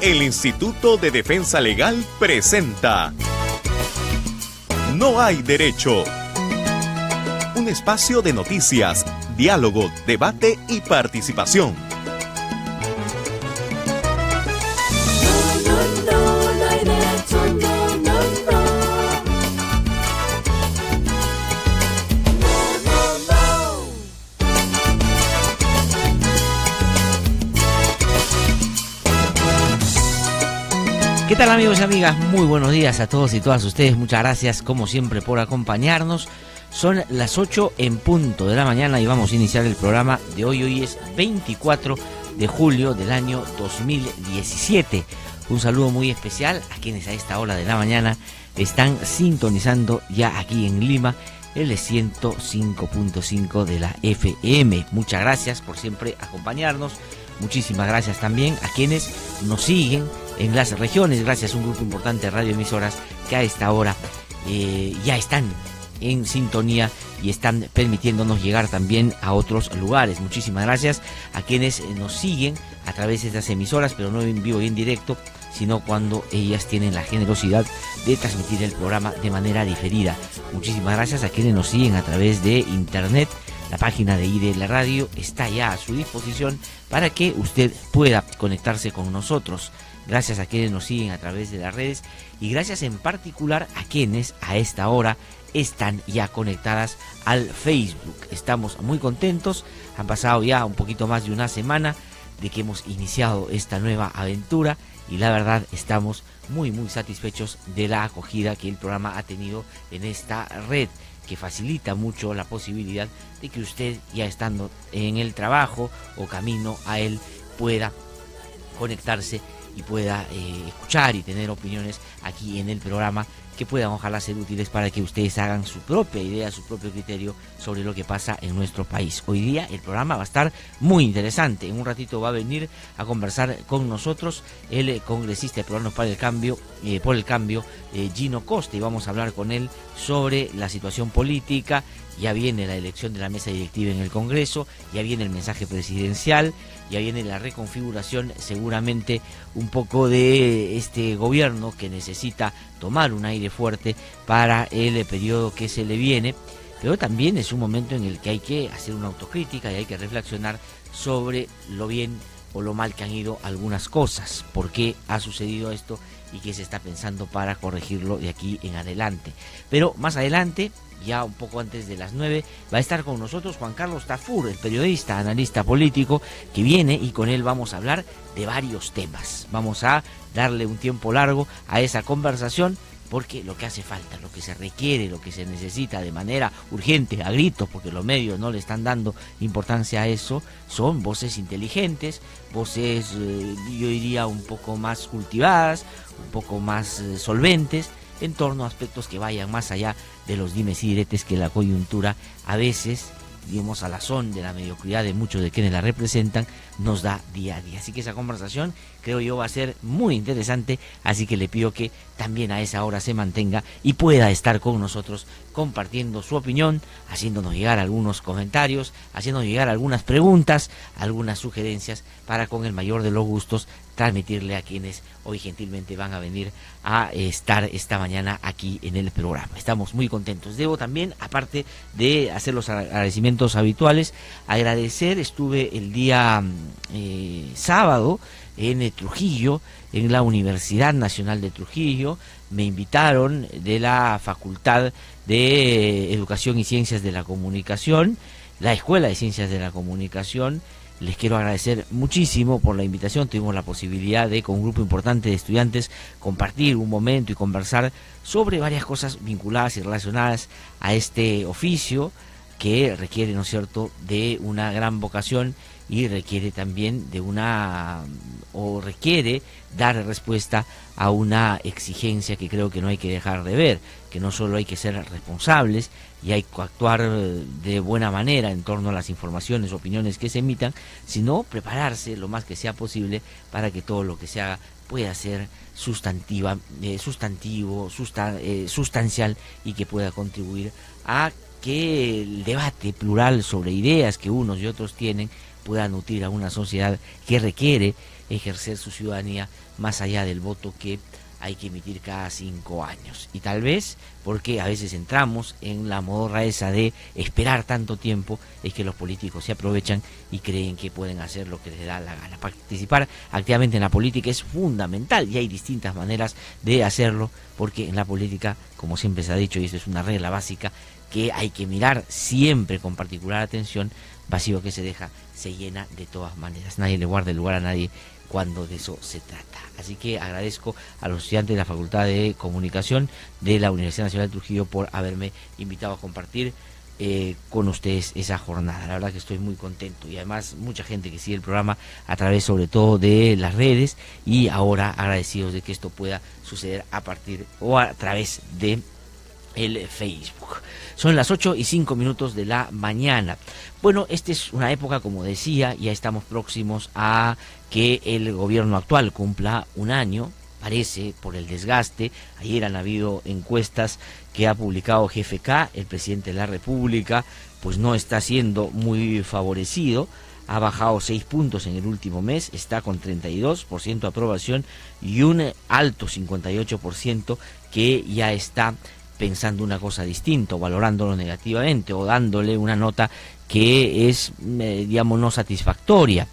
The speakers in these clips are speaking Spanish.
El Instituto de Defensa Legal presenta No hay derecho. Un espacio de noticias, diálogo, debate y participación. ¿Qué tal, amigos y amigas? Muy buenos días a todos y todas ustedes. Muchas gracias como siempre por acompañarnos. Son las 8 en punto de la mañana y vamos a iniciar el programa de hoy. Hoy es 24 de julio del año 2017. Un saludo muy especial a quienes a esta hora de la mañana están sintonizando ya aquí en Lima el 105.5 de la FM. Muchas gracias por siempre acompañarnos. Muchísimas gracias también a quienes nos siguen en las regiones, gracias a un grupo importante de radioemisoras que a esta hora ya están en sintonía y están permitiéndonos llegar también a otros lugares. Muchísimas gracias a quienes nos siguen a través de estas emisoras, pero no en vivo y en directo, sino cuando ellas tienen la generosidad de transmitir el programa de manera diferida. Muchísimas gracias a quienes nos siguen a través de internet. La página de ID de la radio está ya a su disposición para que usted pueda conectarse con nosotros. Gracias a quienes nos siguen a través de las redes y gracias en particular a quienes a esta hora están ya conectadas al Facebook. Estamos muy contentos, han pasado ya un poquito más de una semana de que hemos iniciado esta nueva aventura y la verdad estamos muy satisfechos de la acogida que el programa ha tenido en esta red, que facilita mucho la posibilidad de que usted, ya estando en el trabajo o camino a él, pueda conectarse y pueda escuchar y tener opiniones aquí en el programa que puedan ojalá ser útiles para que ustedes hagan su propia idea, su propio criterio sobre lo que pasa en nuestro país. Hoy día el programa va a estar muy interesante. En un ratito va a venir a conversar con nosotros el congresista de Peruanos por el Cambio, Gino Costa, y vamos a hablar con él sobre la situación política. Ya viene la elección de la mesa directiva en el Congreso, ya viene el mensaje presidencial, ya viene la reconfiguración seguramente un poco de este gobierno que necesita tomar un aire fuerte para el periodo que se le viene, pero también es un momento en el que hay que hacer una autocrítica y hay que reflexionar sobre lo bien o lo mal que han ido algunas cosas, por qué ha sucedido esto y qué se está pensando para corregirlo de aquí en adelante. Pero más adelante, ya un poco antes de las 9, va a estar con nosotros Juan Carlos Tafur, el periodista, analista político, que viene y con él vamos a hablar de varios temas. Vamos a darle un tiempo largo a esa conversación porque lo que hace falta, lo que se requiere, lo que se necesita de manera urgente, a gritos, porque los medios no le están dando importancia a eso, son voces inteligentes, voces, yo diría, un poco más cultivadas, un poco más solventes, en torno a aspectos que vayan más allá de los dimes y diretes que la coyuntura a veces, digamos, a la son de la mediocridad de muchos de quienes la representan, nos da día a día. Así que esa conversación, creo yo, va a ser muy interesante, así que le pido que también a esa hora se mantenga y pueda estar con nosotros compartiendo su opinión, haciéndonos llegar algunos comentarios, haciéndonos llegar algunas preguntas, algunas sugerencias, para con el mayor de los gustos transmitirle a quienes hoy gentilmente van a venir a estar esta mañana aquí en el programa. Estamos muy contentos. Debo también, aparte de hacer los agradecimientos habituales, agradecer, estuve el día sábado en Trujillo, en la Universidad Nacional de Trujillo. Me invitaron de la Facultad de Educación y Ciencias de la Comunicación, la Escuela de Ciencias de la Comunicación. Les quiero agradecer muchísimo por la invitación. Tuvimos la posibilidad de, con un grupo importante de estudiantes, compartir un momento y conversar sobre varias cosas vinculadas y relacionadas a este oficio que requiere, ¿no es cierto?, de una gran vocación y requiere también de requiere dar respuesta a una exigencia que creo que no hay que dejar de ver, que no solo hay que ser responsables y hay que actuar de buena manera en torno a las informaciones, opiniones que se emitan, sino prepararse lo más que sea posible para que todo lo que se haga pueda ser sustancial y que pueda contribuir a que el debate plural sobre ideas que unos y otros tienen pueda nutrir a una sociedad que requiere ejercer su ciudadanía más allá del voto que hay que emitir cada 5 años. Y tal vez, porque a veces entramos en la modorra esa de esperar tanto tiempo, es que los políticos se aprovechan y creen que pueden hacer lo que les da la gana. Participar activamente en la política es fundamental y hay distintas maneras de hacerlo, porque en la política, como siempre se ha dicho, y esto es una regla básica, que hay que mirar siempre con particular atención, vacío que se deja, se llena de todas maneras. Nadie le guarda el lugar a nadie cuando de eso se trata. Así que agradezco a los estudiantes de la Facultad de Comunicación de la Universidad Nacional de Trujillo por haberme invitado a compartir con ustedes esa jornada. La verdad que estoy muy contento y además mucha gente que sigue el programa a través sobre todo de las redes y ahora agradecidos de que esto pueda suceder a partir o a través de el Facebook. Son las 8:05 de la mañana. Bueno, esta es una época, como decía, ya estamos próximos a que el gobierno actual cumpla un año, parece, por el desgaste. Ayer han habido encuestas que ha publicado GFK, el presidente de la República, pues no está siendo muy favorecido. Ha bajado 6 puntos en el último mes, está con 32% de aprobación y un alto 58% que ya está pensando una cosa distinta, valorándolo negativamente o dándole una nota que es, digamos, no satisfactoria.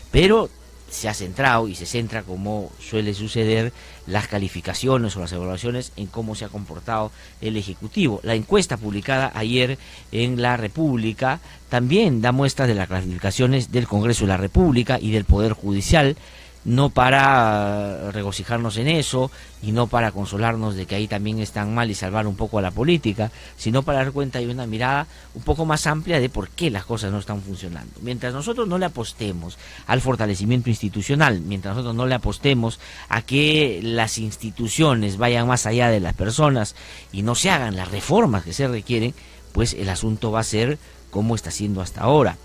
Pero se ha centrado y se centra, como suele suceder, las calificaciones o las evaluaciones en cómo se ha comportado el Ejecutivo. La encuesta publicada ayer en La República también da muestras de las calificaciones del Congreso de la República y del Poder Judicial, no para regocijarnos en eso y no para consolarnos de que ahí también están mal y salvar un poco a la política, sino para dar cuenta de una mirada un poco más amplia de por qué las cosas no están funcionando. Mientras nosotros no le apostemos al fortalecimiento institucional, mientras nosotros no le apostemos a que las instituciones vayan más allá de las personas y no se hagan las reformas que se requieren, pues el asunto va a ser como está siendo hasta ahora,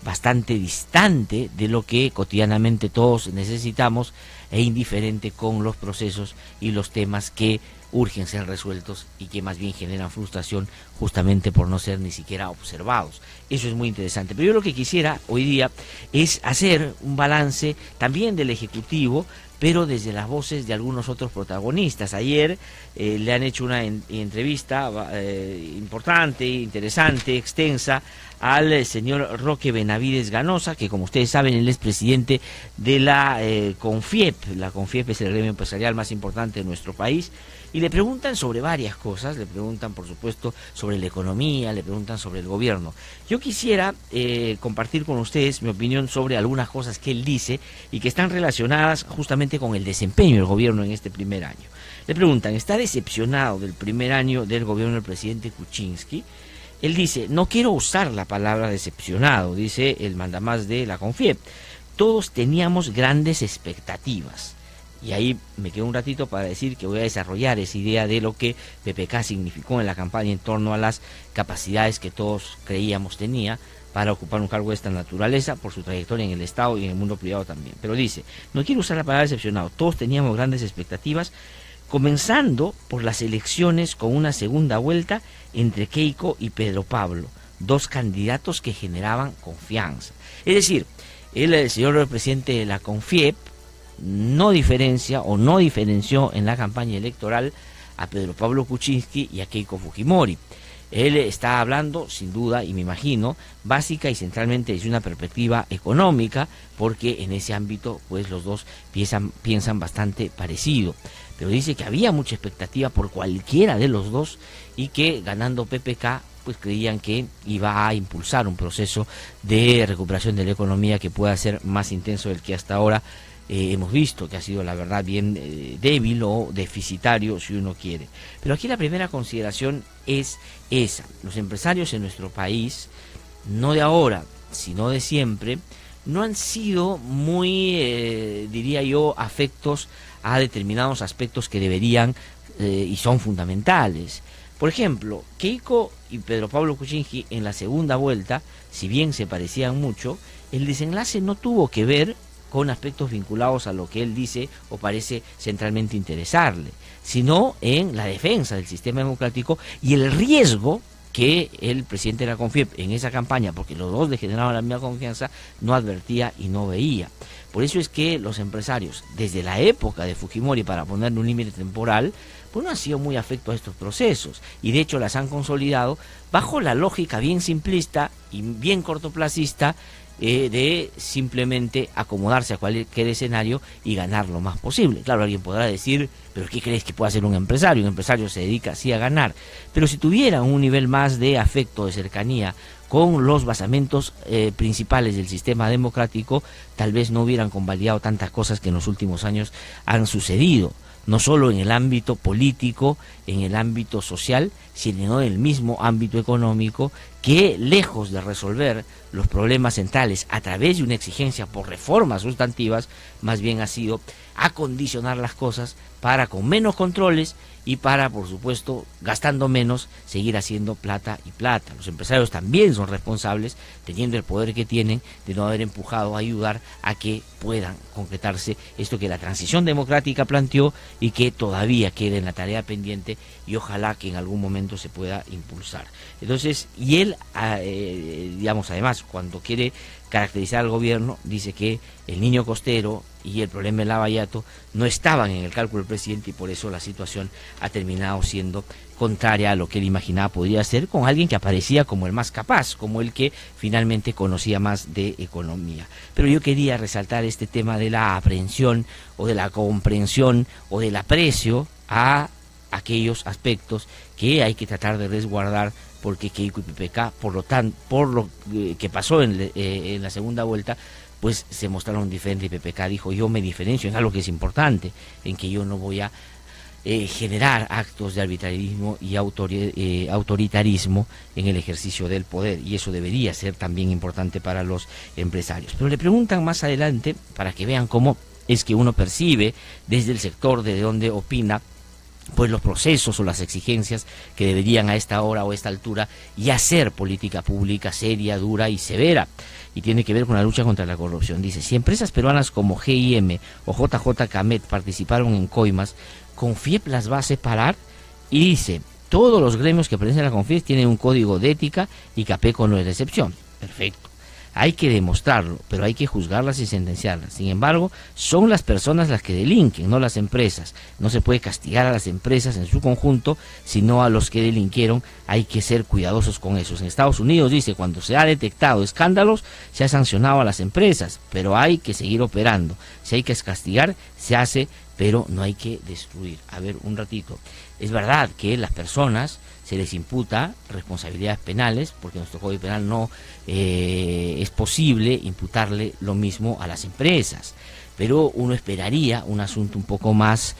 bastante distante de lo que cotidianamente todos necesitamos e indiferente con los procesos y los temas que urgen ser resueltos y que más bien generan frustración justamente por no ser ni siquiera observados. Eso es muy interesante. Pero yo lo que quisiera hoy día es hacer un balance también del Ejecutivo, pero desde las voces de algunos otros protagonistas. Ayer le han hecho una entrevista importante, interesante, extensa al señor Roque Benavides Ganosa, que como ustedes saben, él es presidente de la CONFIEP. La CONFIEP es el gremio empresarial más importante de nuestro país, y le preguntan sobre varias cosas. Le preguntan, por supuesto, sobre la economía, le preguntan sobre el gobierno. Yo quisiera compartir con ustedes mi opinión sobre algunas cosas que él dice y que están relacionadas justamente con el desempeño del gobierno en este primer año. Le preguntan, ¿está decepcionado del primer año del gobierno del presidente Kuczynski? Él dice, no quiero usar la palabra decepcionado, dice el mandamás de la CONFIEP. Todos teníamos grandes expectativas. Y ahí me quedo un ratito para decir que voy a desarrollar esa idea de lo que PPK significó en la campaña en torno a las capacidades que todos creíamos tenía para ocupar un cargo de esta naturaleza por su trayectoria en el Estado y en el mundo privado también. Pero dice, no quiero usar la palabra decepcionado, todos teníamos grandes expectativas, comenzando por las elecciones con una segunda vuelta entre Keiko y Pedro Pablo, dos candidatos que generaban confianza. Es decir, el señor presidente de la CONFIEP no diferencia o no diferenció en la campaña electoral a Pedro Pablo Kuczynski y a Keiko Fujimori. Él está hablando, sin duda, y me imagino, básica y centralmente desde una perspectiva económica, porque en ese ámbito pues los dos piensan bastante parecido. Pero dice que había mucha expectativa por cualquiera de los dos y que ganando PPK pues creían que iba a impulsar un proceso de recuperación de la economía que pueda ser más intenso del que hasta ahora hemos visto, que ha sido la verdad bien débil o deficitario si uno quiere. Pero aquí la primera consideración es esa: los empresarios en nuestro país, no de ahora, sino de siempre, no han sido muy, diría yo, afectos a determinados aspectos que deberían y son fundamentales. Por ejemplo, Keiko y Pedro Pablo Kuczynski en la segunda vuelta, si bien se parecían mucho, el desenlace no tuvo que ver con aspectos vinculados a lo que él dice o parece centralmente interesarle, sino en la defensa del sistema democrático y el riesgo que el presidente de la CONFIEP en esa campaña, porque los dos le generaban la misma confianza, no advertía y no veía. Por eso es que los empresarios, desde la época de Fujimori, para ponerle un límite temporal, pues no han sido muy afectos a estos procesos, y de hecho las han consolidado bajo la lógica bien simplista y bien cortoplacista de simplemente acomodarse a cualquier escenario y ganar lo más posible. Claro, alguien podrá decir, pero ¿qué crees que puede hacer un empresario? Un empresario se dedica así a ganar, pero si tuviera un nivel más de afecto, de cercanía con los basamentos principales del sistema democrático, tal vez no hubieran convalidado tantas cosas que en los últimos años han sucedido, no solo en el ámbito político, en el ámbito social, sino en el mismo ámbito económico, que lejos de resolver los problemas centrales a través de una exigencia por reformas sustantivas, más bien ha sido acondicionar las cosas para, con menos controles y para, por supuesto, gastando menos, seguir haciendo plata y plata. Los empresarios también son responsables, teniendo el poder que tienen, de no haber empujado a ayudar a que puedan concretarse esto que la transición democrática planteó y que todavía queda en la tarea pendiente, y ojalá que en algún momento se pueda impulsar. Entonces, y él, digamos, además, cuando quiere caracterizar al gobierno, dice que el niño costero y el problema del Lavallato no estaban en el cálculo del presidente, y por eso la situación ha terminado siendo contraria a lo que él imaginaba podría ser, con alguien que aparecía como el más capaz, como el que finalmente conocía más de economía. Pero yo quería resaltar este tema de la aprehensión o de la comprensión o del aprecio a aquellos aspectos que hay que tratar de resguardar, porque Keiko y PPK, por lo que pasó en la segunda vuelta, pues se mostraron diferentes, y PPK dijo: yo me diferencio en algo que es importante, en que yo no voy a generar actos de arbitrariismo y autoritarismo en el ejercicio del poder, y eso debería ser también importante para los empresarios. Pero le preguntan más adelante, para que vean cómo es que uno percibe desde el sector de donde opina, pues los procesos o las exigencias que deberían a esta hora o a esta altura y hacer política pública seria, dura y severa, y tiene que ver con la lucha contra la corrupción. Dice: si empresas peruanas como GIM o JJ Camet participaron en coimas, ¿CONFIEP las va a separar? Y dice: todos los gremios que pertenecen a la CONFIEP tienen un código de ética y Capeco no es la excepción. Perfecto. Hay que demostrarlo, pero hay que juzgarlas y sentenciarlas. Sin embargo, son las personas las que delinquen, no las empresas. No se puede castigar a las empresas en su conjunto, sino a los que delinquieron. Hay que ser cuidadosos con eso. En Estados Unidos dice: cuando se ha detectado escándalos, se ha sancionado a las empresas, pero hay que seguir operando. Si hay que castigar, se hace, pero no hay que destruir. A ver, un ratito. Es verdad que las personas se les imputa responsabilidades penales, porque nuestro Código Penal no es posible imputarle lo mismo a las empresas, pero uno esperaría un asunto un poco más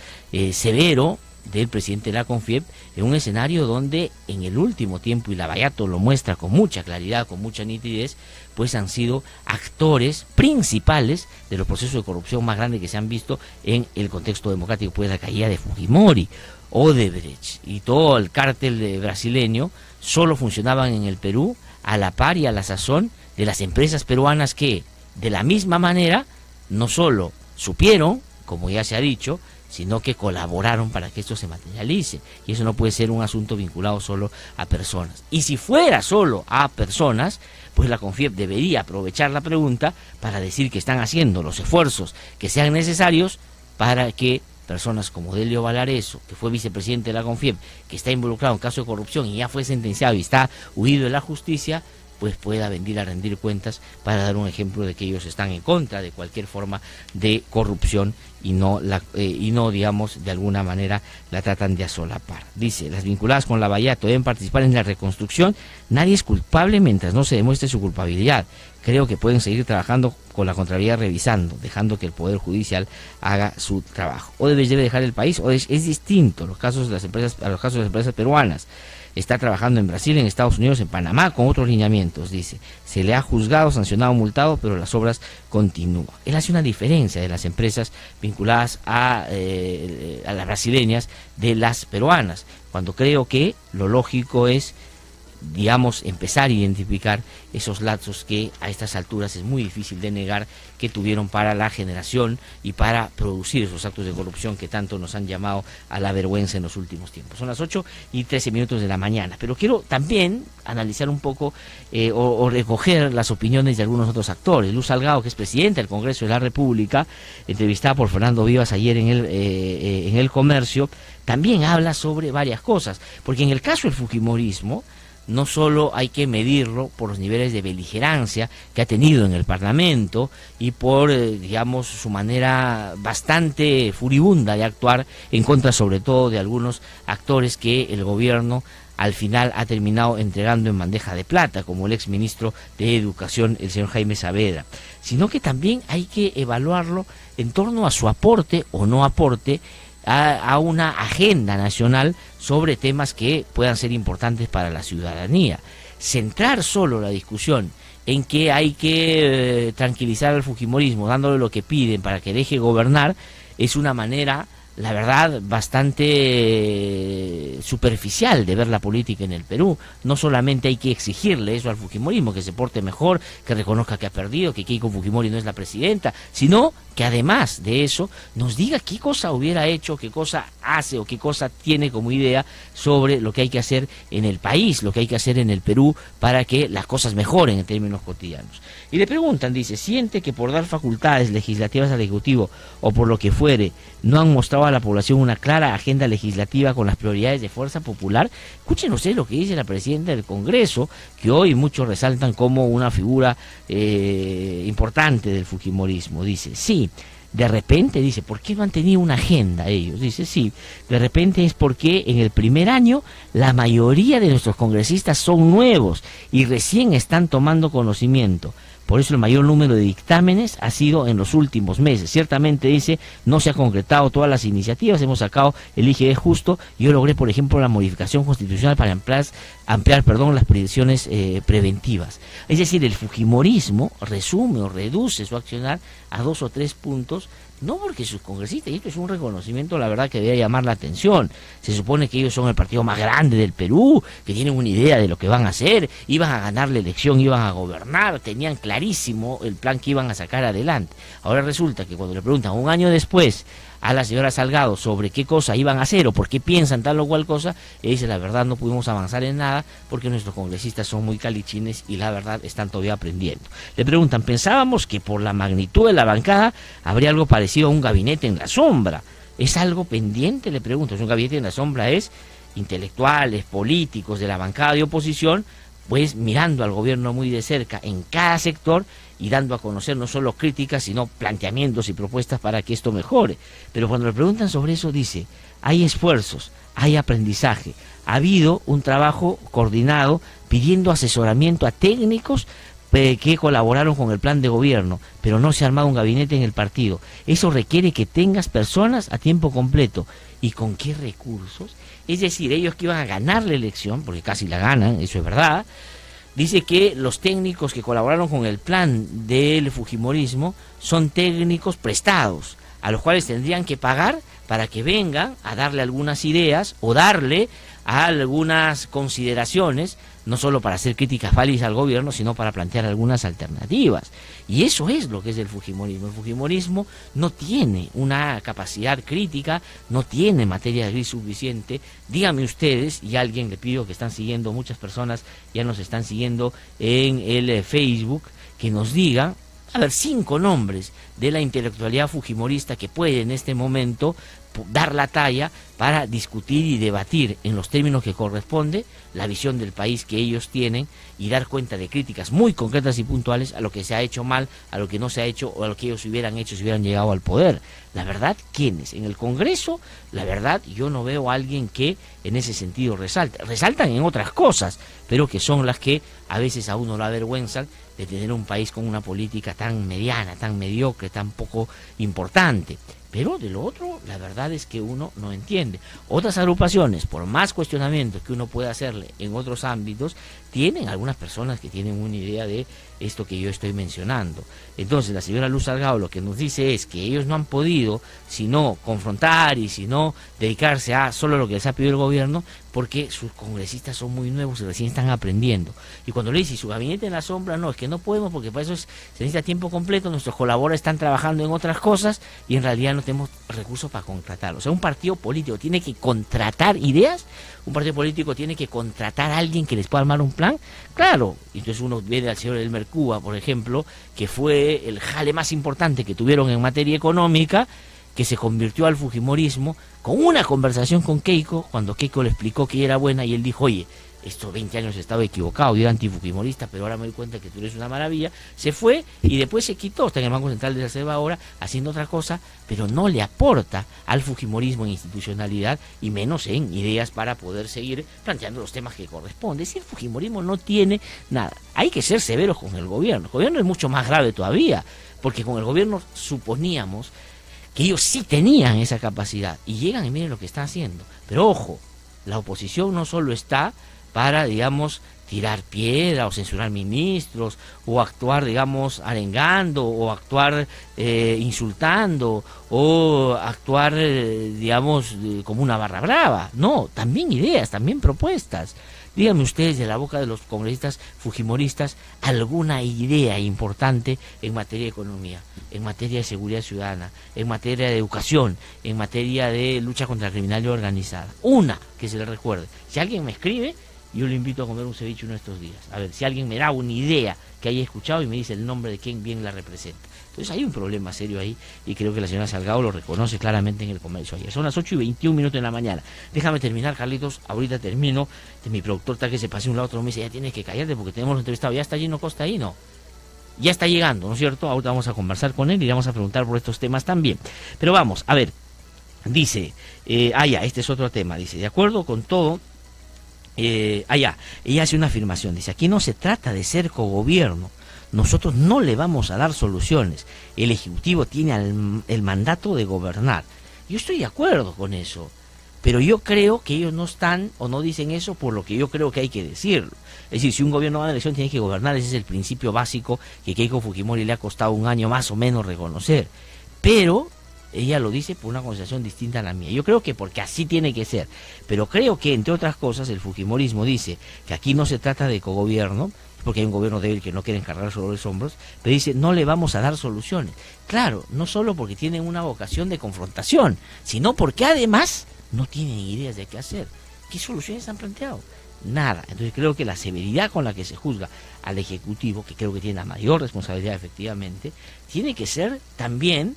severo del presidente de la CONFIEP, en un escenario donde en el último tiempo, y Lavallato lo muestra con mucha claridad, con mucha nitidez, pues han sido actores principales de los procesos de corrupción más grandes que se han visto en el contexto democrático, pues la caída de Fujimori, Odebrecht y todo el cártel brasileño solo funcionaban en el Perú a la par y a la sazón de las empresas peruanas que, de la misma manera, no solo supieron, como ya se ha dicho, sino que colaboraron para que esto se materialice. Y eso no puede ser un asunto vinculado solo a personas. Y si fuera solo a personas, pues la CONFIEP debería aprovechar la pregunta para decir que están haciendo los esfuerzos que sean necesarios para que personas como Delio Valareso, que fue vicepresidente de la CONFIEP, que está involucrado en caso de corrupción y ya fue sentenciado y está huido de la justicia, pues pueda venir a rendir cuentas para dar un ejemplo de que ellos están en contra de cualquier forma de corrupción y no digamos, de alguna manera la tratan de asolapar. Dice: las vinculadas con Lavallato deben participar en la reconstrucción. Nadie es culpable mientras no se demuestre su culpabilidad. Creo que pueden seguir trabajando con la Contraloría revisando, dejando que el Poder Judicial haga su trabajo. O debe dejar el país, o es distinto los casos de las empresas, a los casos de las empresas peruanas. Está trabajando en Brasil, en Estados Unidos, en Panamá, con otros lineamientos, dice. Se le ha juzgado, sancionado, multado, pero las obras continúan. Él hace una diferencia de las empresas vinculadas a las brasileñas de las peruanas, cuando creo que lo lógico es digamos, empezar a identificar esos lazos que a estas alturas es muy difícil de negar que tuvieron para la generación y para producir esos actos de corrupción que tanto nos han llamado a la vergüenza en los últimos tiempos. Son las 8:13 de la mañana, pero quiero también analizar un poco o recoger las opiniones de algunos otros actores. Luz Salgado, que es presidenta del Congreso de la República, entrevistada por Fernando Vivas ayer en el Comercio, también habla sobre varias cosas, porque en el caso del fujimorismo, no solo hay que medirlo por los niveles de beligerancia que ha tenido en el Parlamento y por, digamos, su manera bastante furibunda de actuar en contra sobre todo de algunos actores que el gobierno al final ha terminado entregando en bandeja de plata, como el exministro de Educación, el señor Jaime Saavedra, sino que también hay que evaluarlo en torno a su aporte o no aporte a una agenda nacional sobre temas que puedan ser importantes para la ciudadanía. Centrar solo la discusión en que hay que tranquilizar al fujimorismo dándole lo que piden para que deje gobernar es una manera, la verdad, bastante superficial de ver la política en el Perú. No solamente hay que exigirle eso al fujimorismo, que se porte mejor, que reconozca que ha perdido, que Keiko Fujimori no es la presidenta, sino que además de eso nos diga qué cosa hubiera hecho, qué cosa hace o qué cosa tiene como idea sobre lo que hay que hacer en el país, lo que hay que hacer en el Perú para que las cosas mejoren en términos cotidianos. Y le preguntan, dice, ¿siente que por dar facultades legislativas al Ejecutivo o por lo que fuere no han mostrado a la población una clara agenda legislativa con las prioridades de Fuerza Popular? Escuchen ustedes lo que dice la presidenta del Congreso, que hoy muchos resaltan como una figura importante del fujimorismo. Dice, sí, de repente, dice, ¿por qué no han tenido una agenda ellos? Dice, sí, de repente es porque en el primer año la mayoría de nuestros congresistas son nuevos y recién están tomando conocimiento. Por eso el mayor número de dictámenes ha sido en los últimos meses. Ciertamente, dice, no se han concretado todas las iniciativas, hemos sacado el IGE justo. Yo logré, por ejemplo, la modificación constitucional para ampliar las prisiones preventivas. Es decir, el fujimorismo resume o reduce su accionar a 2 o 3 puntos, no porque sus congresistas, y esto es un reconocimiento, la verdad, que debe llamar la atención. Se supone que ellos son el partido más grande del Perú, que tienen una idea de lo que van a hacer, iban a ganar la elección, iban a gobernar, tenían clarísimo el plan que iban a sacar adelante. Ahora resulta que cuando le preguntan un año después a la señora Salgado sobre qué cosa iban a hacer o por qué piensan tal o cual cosa, ella dice, la verdad, no pudimos avanzar en nada porque nuestros congresistas son muy calichines y la verdad están todavía aprendiendo. Le preguntan, pensábamos que por la magnitud de la bancada habría algo parecido a un gabinete en la sombra. ¿Es algo pendiente? Le pregunto. Un gabinete en la sombra es intelectuales, políticos de la bancada de oposición, pues mirando al gobierno muy de cerca en cada sector y dando a conocer no solo críticas, sino planteamientos y propuestas para que esto mejore. Pero cuando le preguntan sobre eso, dice, hay esfuerzos, hay aprendizaje, ha habido un trabajo coordinado pidiendo asesoramiento a técnicos que colaboraron con el plan de gobierno, pero no se ha armado un gabinete en el partido. Eso requiere que tengas personas a tiempo completo. ¿Y con qué recursos? Es decir, ellos que iban a ganar la elección, porque casi la ganan, eso es verdad. Dice que los técnicos que colaboraron con el plan del fujimorismo son técnicos prestados, a los cuales tendrían que pagar para que vengan a darle algunas ideas o darle algunas consideraciones, no solo para hacer críticas válidas al gobierno, sino para plantear algunas alternativas. Y eso es lo que es el fujimorismo. El fujimorismo no tiene una capacidad crítica, no tiene materia gris suficiente. Díganme ustedes, y a alguien le pido que están siguiendo, muchas personas ya nos están siguiendo en el Facebook, que nos digan, a ver, 5 nombres de la intelectualidad fujimorista que puede en este momento dar la talla para discutir y debatir en los términos que corresponde la visión del país que ellos tienen y dar cuenta de críticas muy concretas y puntuales a lo que se ha hecho mal, a lo que no se ha hecho o a lo que ellos hubieran hecho si hubieran llegado al poder. La verdad, ¿quiénes? En el Congreso, la verdad, yo no veo a alguien que en ese sentido resalte. Resaltan en otras cosas, pero que son las que a veces a uno lo avergüenzan de tener un país con una política tan mediana, tan mediocre, tan poco importante. Pero de lo otro, la verdad es que uno no entiende. Otras agrupaciones, por más cuestionamientos que uno pueda hacerle en otros ámbitos, tienen algunas personas que tienen una idea de esto que yo estoy mencionando. Entonces la señora Luz Salgado lo que nos dice es que ellos no han podido sino confrontar y sino dedicarse a solo lo que les ha pedido el gobierno, porque sus congresistas son muy nuevos y recién están aprendiendo. Y cuando le dice, su gabinete en la sombra, no, es que no podemos porque para eso se necesita tiempo completo, nuestros colaboradores están trabajando en otras cosas y en realidad no tenemos recursos para contratar. O sea, un partido político tiene que contratar ideas, un partido político tiene que contratar a alguien que les pueda armar un plan. Claro, entonces uno ve al señor Elmer Cuba, por ejemplo, que fue el jale más importante que tuvieron en materia económica, que se convirtió al fujimorismo con una conversación con Keiko, cuando Keiko le explicó que ella era buena y él dijo, oye, estos 20 años estaba equivocado, yo era antifujimorista, pero ahora me doy cuenta que tú eres una maravilla. Se fue y después se quitó, está en el Banco Central de la Reserva ahora, haciendo otra cosa, pero no le aporta al fujimorismo en institucionalidad y menos en ideas para poder seguir planteando los temas que corresponden. Es decir, el fujimorismo no tiene nada. Hay que ser severos con el gobierno. El gobierno es mucho más grave todavía, porque con el gobierno suponíamos que ellos sí tenían esa capacidad y llegan y miren lo que están haciendo. Pero ojo, la oposición no solo está para, digamos, tirar piedra o censurar ministros o actuar, digamos, arengando o actuar insultando o actuar, digamos, como una barra brava. No, también ideas, también propuestas. Díganme ustedes de la boca de los congresistas fujimoristas alguna idea importante en materia de economía, en materia de seguridad ciudadana, en materia de educación, en materia de lucha contra la criminalidad organizada. Una que se le recuerde. Si alguien me escribe, yo le invito a comer un ceviche uno de estos días. A ver, si alguien me da una idea que haya escuchado y me dice el nombre de quien bien la representa. Entonces hay un problema serio ahí y creo que la señora Salgado lo reconoce claramente en el Comercio ayer. Son las 8:21 de la mañana. Déjame terminar, Carlitos, ahorita termino. Mi productor está que se pase un lado, otro me dice, ya tienes que callarte porque tenemos entrevistado. ¿Ya está Gino Costa ahí? No. Ya está llegando, ¿no es cierto? Ahorita vamos a conversar con él y le vamos a preguntar por estos temas también. Pero vamos, a ver, dice, este es otro tema, dice, de acuerdo con todo, ella hace una afirmación, dice, aquí no se trata de ser cogobierno. Nosotros no le vamos a dar soluciones. El Ejecutivo tiene el mandato de gobernar. Yo estoy de acuerdo con eso, pero yo creo que ellos no están o no dicen eso por lo que yo creo que hay que decirlo. Es decir, si un gobierno va a elección tiene que gobernar, ese es el principio básico que Keiko Fujimori le ha costado un año más o menos reconocer. Pero ella lo dice por una concepción distinta a la mía. Yo creo que porque así tiene que ser. Pero creo que, entre otras cosas, el fujimorismo dice que aquí no se trata de cogobierno, porque hay un gobierno débil que no quiere encargar sobre los hombros, pero dice, no le vamos a dar soluciones. Claro, no solo porque tienen una vocación de confrontación, sino porque además no tienen ideas de qué hacer. ¿Qué soluciones han planteado? Nada. Entonces creo que la severidad con la que se juzga al Ejecutivo, que creo que tiene la mayor responsabilidad efectivamente, tiene que ser también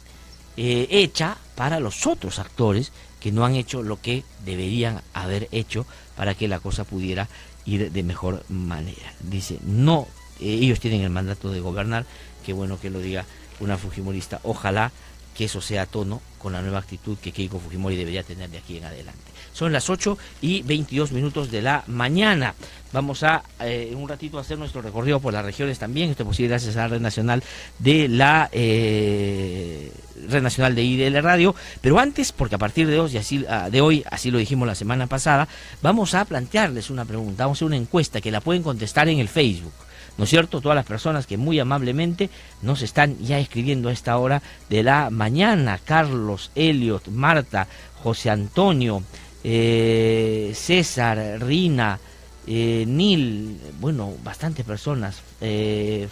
hecha para los otros actores que no han hecho lo que deberían haber hecho para que la cosa pudiera ir de mejor manera. Dice, no, ellos tienen el mandato de gobernar, qué bueno que lo diga una fujimorista, ojalá que eso sea a tono con la nueva actitud que Keiko Fujimori debería tener de aquí en adelante. Son las 8:22 de la mañana. Vamos a en un ratito hacer nuestro recorrido por las regiones también. Esto es posible gracias a la Red Nacional de la Red Nacional de IDL Radio. Pero antes, porque a partir de hoy, así lo dijimos la semana pasada, vamos a plantearles una pregunta. Vamos a hacer una encuesta que la pueden contestar en el Facebook. ¿No es cierto? Todas las personas que muy amablemente nos están ya escribiendo a esta hora de la mañana. Carlos, Elliot, Marta, José Antonio, César, Rina, Nil, bueno, bastantes personas,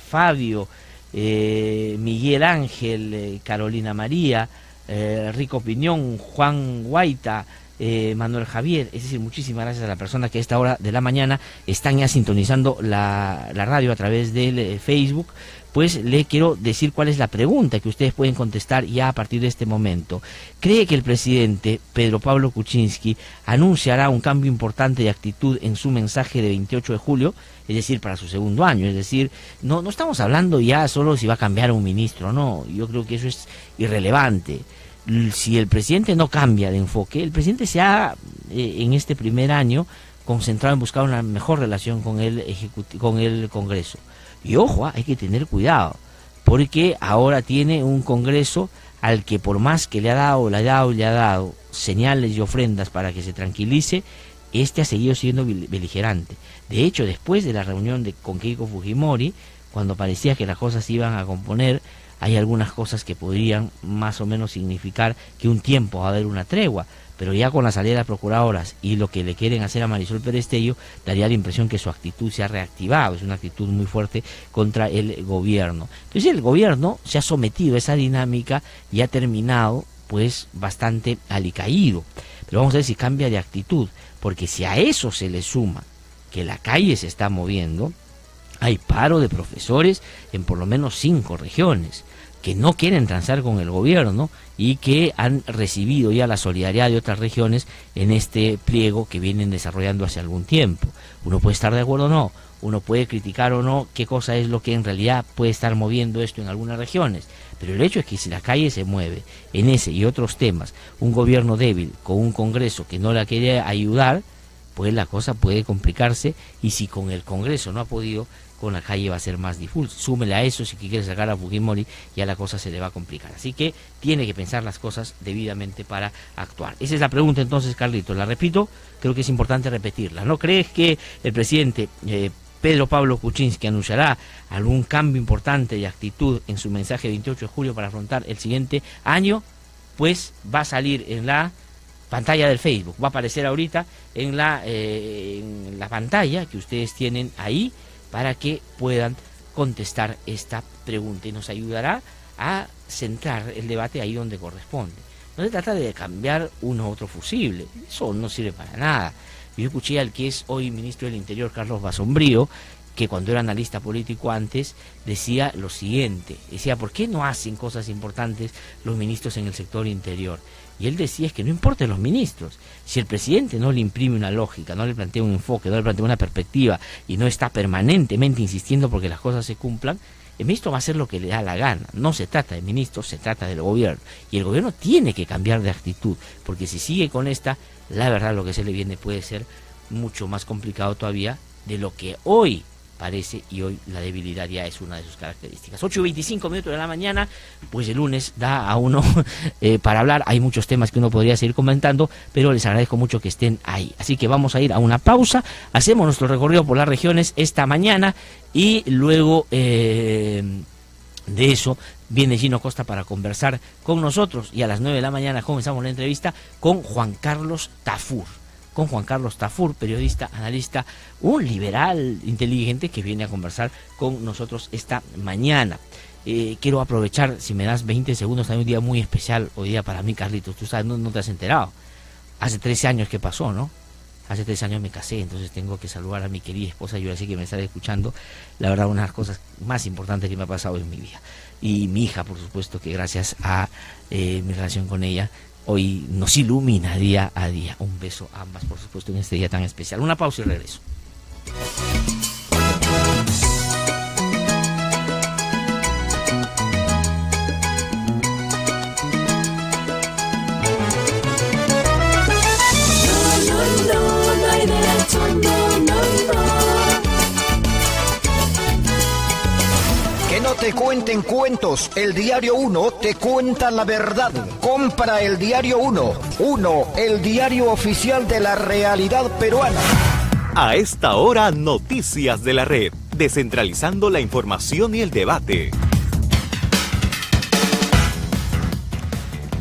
Fabio, Miguel Ángel, Carolina María, Rico Piñón, Juan Guaita, Manuel Javier, es decir, muchísimas gracias a las personas que a esta hora de la mañana están ya sintonizando la radio a través del Facebook. Pues le quiero decir cuál es la pregunta que ustedes pueden contestar ya a partir de este momento. ¿Cree que el presidente Pedro Pablo Kuczynski anunciará un cambio importante de actitud en su mensaje de 28 de julio? Es decir, para su segundo año. Es decir, no estamos hablando ya solo si va a cambiar un ministro, no. Yo creo que eso es irrelevante. Si el presidente no cambia de enfoque, el presidente se ha, en este primer año, concentrado en buscar una mejor relación con el Congreso. Y ojo, hay que tener cuidado, porque ahora tiene un Congreso al que por más que le ha dado señales y ofrendas para que se tranquilice, este ha seguido siendo beligerante. De hecho, después de la reunión con Keiko Fujimori, cuando parecía que las cosas se iban a componer, hay algunas cosas que podrían más o menos significar que un tiempo va a haber una tregua, pero ya con la salida de las procuradoras y lo que le quieren hacer a Marisol Perestello, daría la impresión que su actitud se ha reactivado, es una actitud muy fuerte contra el gobierno. Entonces el gobierno se ha sometido a esa dinámica y ha terminado pues bastante alicaído. Pero vamos a ver si cambia de actitud, porque si a eso se le suma que la calle se está moviendo, hay paro de profesores en por lo menos 5 regiones que no quieren transar con el gobierno y que han recibido ya la solidaridad de otras regiones en este pliego que vienen desarrollando hace algún tiempo. Uno puede estar de acuerdo o no, uno puede criticar o no qué cosa es lo que en realidad puede estar moviendo esto en algunas regiones, pero el hecho es que si la calle se mueve en ese y otros temas, un gobierno débil con un Congreso que no la quiere ayudar, pues la cosa puede complicarse, y si con el Congreso no ha podido, con la calle va a ser más difícil. Súmele a eso, si quiere sacar a Fujimori, ya la cosa se le va a complicar. Así que tiene que pensar las cosas debidamente para actuar. Esa es la pregunta entonces, Carlitos. La repito, creo que es importante repetirla. ¿No crees que el presidente Pedro Pablo Kuczynski anunciará algún cambio importante de actitud en su mensaje 28 de julio para afrontar el siguiente año? Pues va a salir en la pantalla del Facebook, va a aparecer ahorita en la pantalla que ustedes tienen ahí, para que puedan contestar esta pregunta, y nos ayudará a centrar el debate ahí donde corresponde. No se trata de cambiar uno u otro fusible, eso no sirve para nada. Yo escuché al que es hoy ministro del Interior, Carlos Basombrío, que cuando era analista político antes decía lo siguiente, decía: ¿por qué no hacen cosas importantes los ministros en el sector interior? Y él decía, es que no importa los ministros, si el presidente no le imprime una lógica, no le plantea un enfoque, no le plantea una perspectiva y no está permanentemente insistiendo porque las cosas se cumplan, el ministro va a hacer lo que le da la gana. No se trata de ministros, se trata del gobierno, y el gobierno tiene que cambiar de actitud, porque si sigue con esta, la verdad lo que se le viene puede ser mucho más complicado todavía de lo que hoy parece, y hoy la debilidad ya es una de sus características. 8:25 de la mañana, pues el lunes da a uno para hablar. Hay muchos temas que uno podría seguir comentando, pero les agradezco mucho que estén ahí. Así que vamos a ir a una pausa, hacemos nuestro recorrido por las regiones esta mañana, y luego de eso viene Gino Costa para conversar con nosotros, y a las 9 de la mañana comenzamos la entrevista con Juan Carlos Tafur. Con Juan Carlos Tafur, periodista, analista, un liberal inteligente que viene a conversar con nosotros esta mañana. Quiero aprovechar, si me das 20 segundos, hay un día muy especial hoy día para mí, Carlitos. Tú sabes, no te has enterado. Hace 13 años que pasó, ¿no? Hace 13 años me casé, entonces tengo que saludar a mi querida esposa, yo sé que me está escuchando. La verdad, una de las cosas más importantes que me ha pasado en mi vida. Y mi hija, por supuesto, que gracias a mi relación con ella, hoy nos ilumina día a día. Un beso a ambas, por supuesto, en este día tan especial. Una pausa y regreso. Que no te cuenten cuentos, el Diario 1 te cuenta la verdad. Compra el Diario 1, el diario oficial de la realidad peruana. A esta hora, noticias de la red, descentralizando la información y el debate.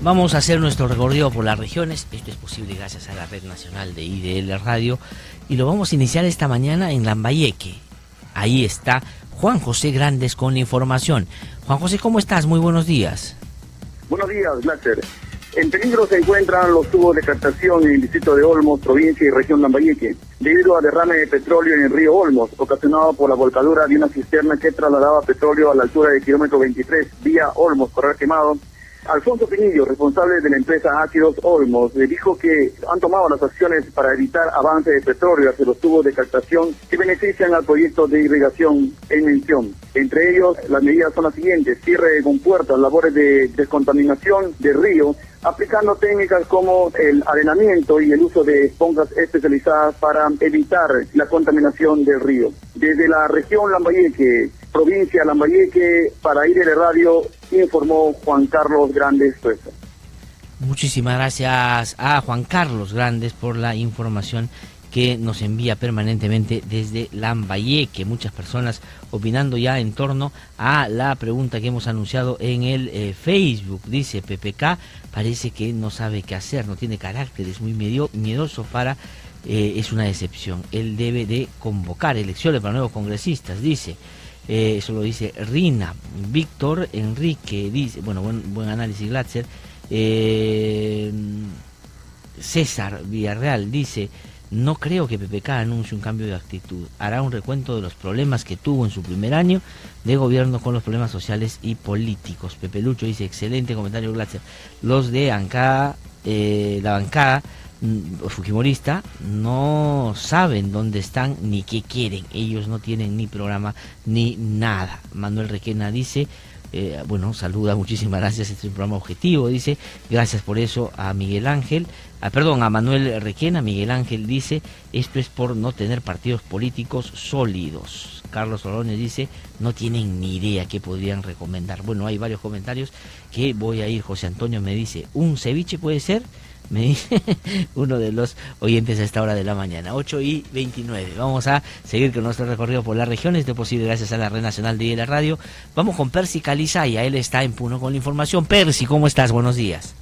Vamos a hacer nuestro recorrido por las regiones. Esto es posible gracias a la Red Nacional de IDL Radio, y lo vamos a iniciar esta mañana en Lambayeque. Ahí está Juan José Grandes con la información. Juan José, ¿cómo estás? Muy buenos días. Buenos días, Blatter. En peligro se encuentran los tubos de captación en el distrito de Olmos, provincia y región Lambayeque, debido a derrame de petróleo en el río Olmos, ocasionado por la volcadura de una cisterna que trasladaba petróleo a la altura del kilómetro 23, vía Olmos, Corral Quemado. Alfonso Pinillo, responsable de la empresa Ácidos Olmos, le dijo que han tomado las acciones para evitar avance de petróleo hacia los tubos de captación que benefician al proyecto de irrigación en mención. Entre ellos, las medidas son las siguientes: cierre de compuertas, labores de descontaminación del río, aplicando técnicas como el arenamiento y el uso de esponjas especializadas para evitar la contaminación del río. Desde la región Lambayeque, provincia Lambayeque, para IDL Radio, informó Juan Carlos Grandes Sueza. Muchísimas gracias a Juan Carlos Grandes por la información que nos envía permanentemente desde Lambayeque. Muchas personas opinando ya en torno a la pregunta que hemos anunciado en el Facebook. Dice PPK, parece que no sabe qué hacer, no tiene carácter, es muy miedoso para... es una decepción. Él debe de convocar elecciones para nuevos congresistas, dice. Eso lo dice Rina. Víctor Enrique dice, bueno, buen análisis, Glatzer. César Villarreal dice: no creo que PPK anuncie un cambio de actitud. Hará un recuento de los problemas que tuvo en su primer año de gobierno con los problemas sociales y políticos. Pepe Lucho dice: excelente comentario, Glatzer. Los de Ancada, la bancada fujimorista no saben dónde están ni qué quieren. Ellos no tienen ni programa ni nada. Manuel Requena dice: bueno, saluda, muchísimas gracias, este es un programa objetivo, dice, gracias por eso a Miguel Ángel, a Manuel Requena. Miguel Ángel dice: esto es por no tener partidos políticos sólidos. Carlos Orones dice: no tienen ni idea qué podrían recomendar. Bueno, hay varios comentarios que voy a ir. José Antonio me dice: ¿un ceviche puede ser? Me dice uno de los oyentes a esta hora de la mañana, 8:29. Vamos a seguir con nuestro recorrido por las regiones, de posible gracias a la Red Nacional de la Radio. Vamos con Percy Calizaya, él está en Puno con la información. Percy, ¿cómo estás? Buenos días.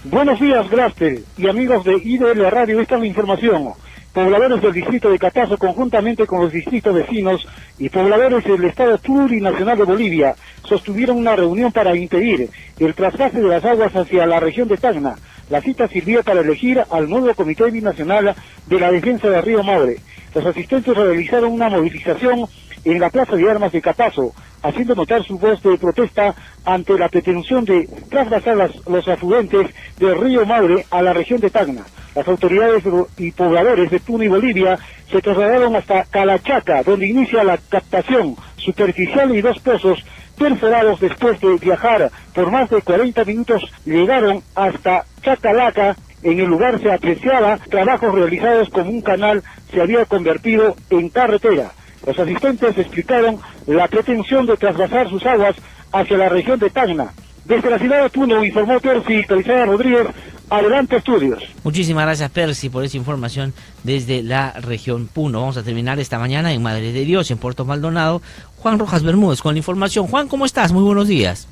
Buenos días, Glatzer y amigos de IDL Radio. Esta es la información. Pobladores del distrito de Catazo, conjuntamente con los distritos vecinos y pobladores del Estado Plurinacional de Bolivia, sostuvieron una reunión para impedir el trasvase de las aguas hacia la región de Tacna. La cita sirvió para elegir al nuevo Comité Binacional de la Defensa del Río Maule. Los asistentes realizaron una movilización en la Plaza de Armas de Catazo, haciendo notar su voz de protesta ante la pretensión de trasvasar los afluentes del río Maule a la región de Tacna. Las autoridades y pobladores de Puno y Bolivia se trasladaron hasta Calachaca, donde inicia la captación superficial y 2 pozos perforados. Después de viajar por más de 40 minutos, llegaron hasta Chacalaca. En el lugar se apreciaba trabajos realizados como un canal se había convertido en carretera. Los asistentes explicaron la pretensión de trasvasar sus aguas hacia la región de Tacna. Desde la ciudad de Puno informó Percy Calizaya Rodríguez. Adelante, estudios. Muchísimas gracias, Percy, por esa información desde la región Puno. Vamos a terminar esta mañana en Madre de Dios, en Puerto Maldonado. Juan Rojas Bermúdez con la información. Juan, ¿cómo estás? Muy buenos días.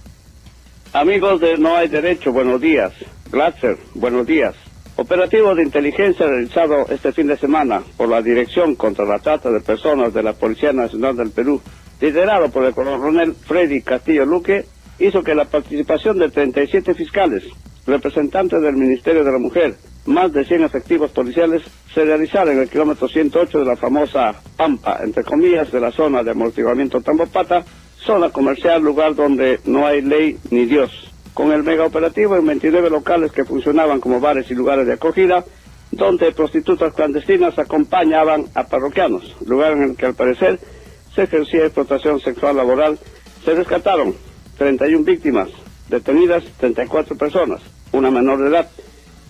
Amigos de No Hay Derecho, buenos días. Glatzer, buenos días. Operativo de inteligencia realizado este fin de semana por la Dirección contra la Trata de Personas de la Policía Nacional del Perú, liderado por el coronel Freddy Castillo Luque, hizo que la participación de 37 fiscales, representantes del Ministerio de la Mujer, más de 100 efectivos policiales, se realizara en el kilómetro 108 de la famosa Pampa, entre comillas, de la zona de amortiguamiento Tambopata, zona comercial, lugar donde no hay ley ni Dios. Con el mega operativo en 29 locales que funcionaban como bares y lugares de acogida, donde prostitutas clandestinas acompañaban a parroquianos, lugar en el que al parecer se ejercía explotación sexual laboral, se rescataron 31 víctimas, detenidas 34 personas, una menor de edad,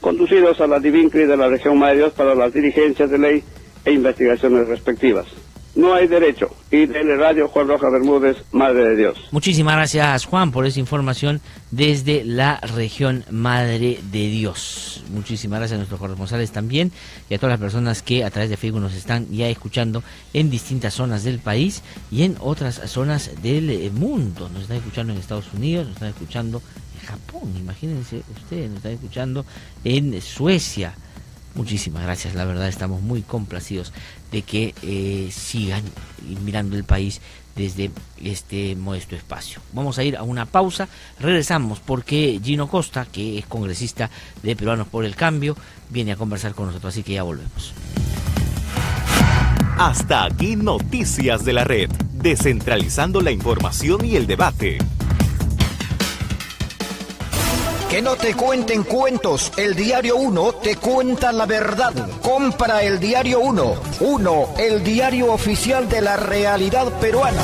conducidos a la Divincri de la región Madre de Dios para las diligencias de ley e investigaciones respectivas. No hay derecho. IDL Radio, Juan Rojas Bermúdez, Madre de Dios. Muchísimas gracias, Juan, por esa información desde la región Madre de Dios. Muchísimas gracias a nuestros corresponsales también y a todas las personas que a través de Facebook nos están ya escuchando en distintas zonas del país y en otras zonas del mundo. Nos están escuchando en Estados Unidos, nos están escuchando en Japón, imagínense ustedes, nos están escuchando en Suecia. Muchísimas gracias, la verdad estamos muy complacidos de que sigan mirando el país desde este modesto espacio. Vamos a ir a una pausa, regresamos porque Gino Costa, que es congresista de Peruanos por el Cambio, viene a conversar con nosotros, así que ya volvemos. Hasta aquí Noticias de la Red, descentralizando la información y el debate. Que no te cuenten cuentos, el Diario 1 te cuenta la verdad. Compra el Diario 1, el diario oficial de la realidad peruana.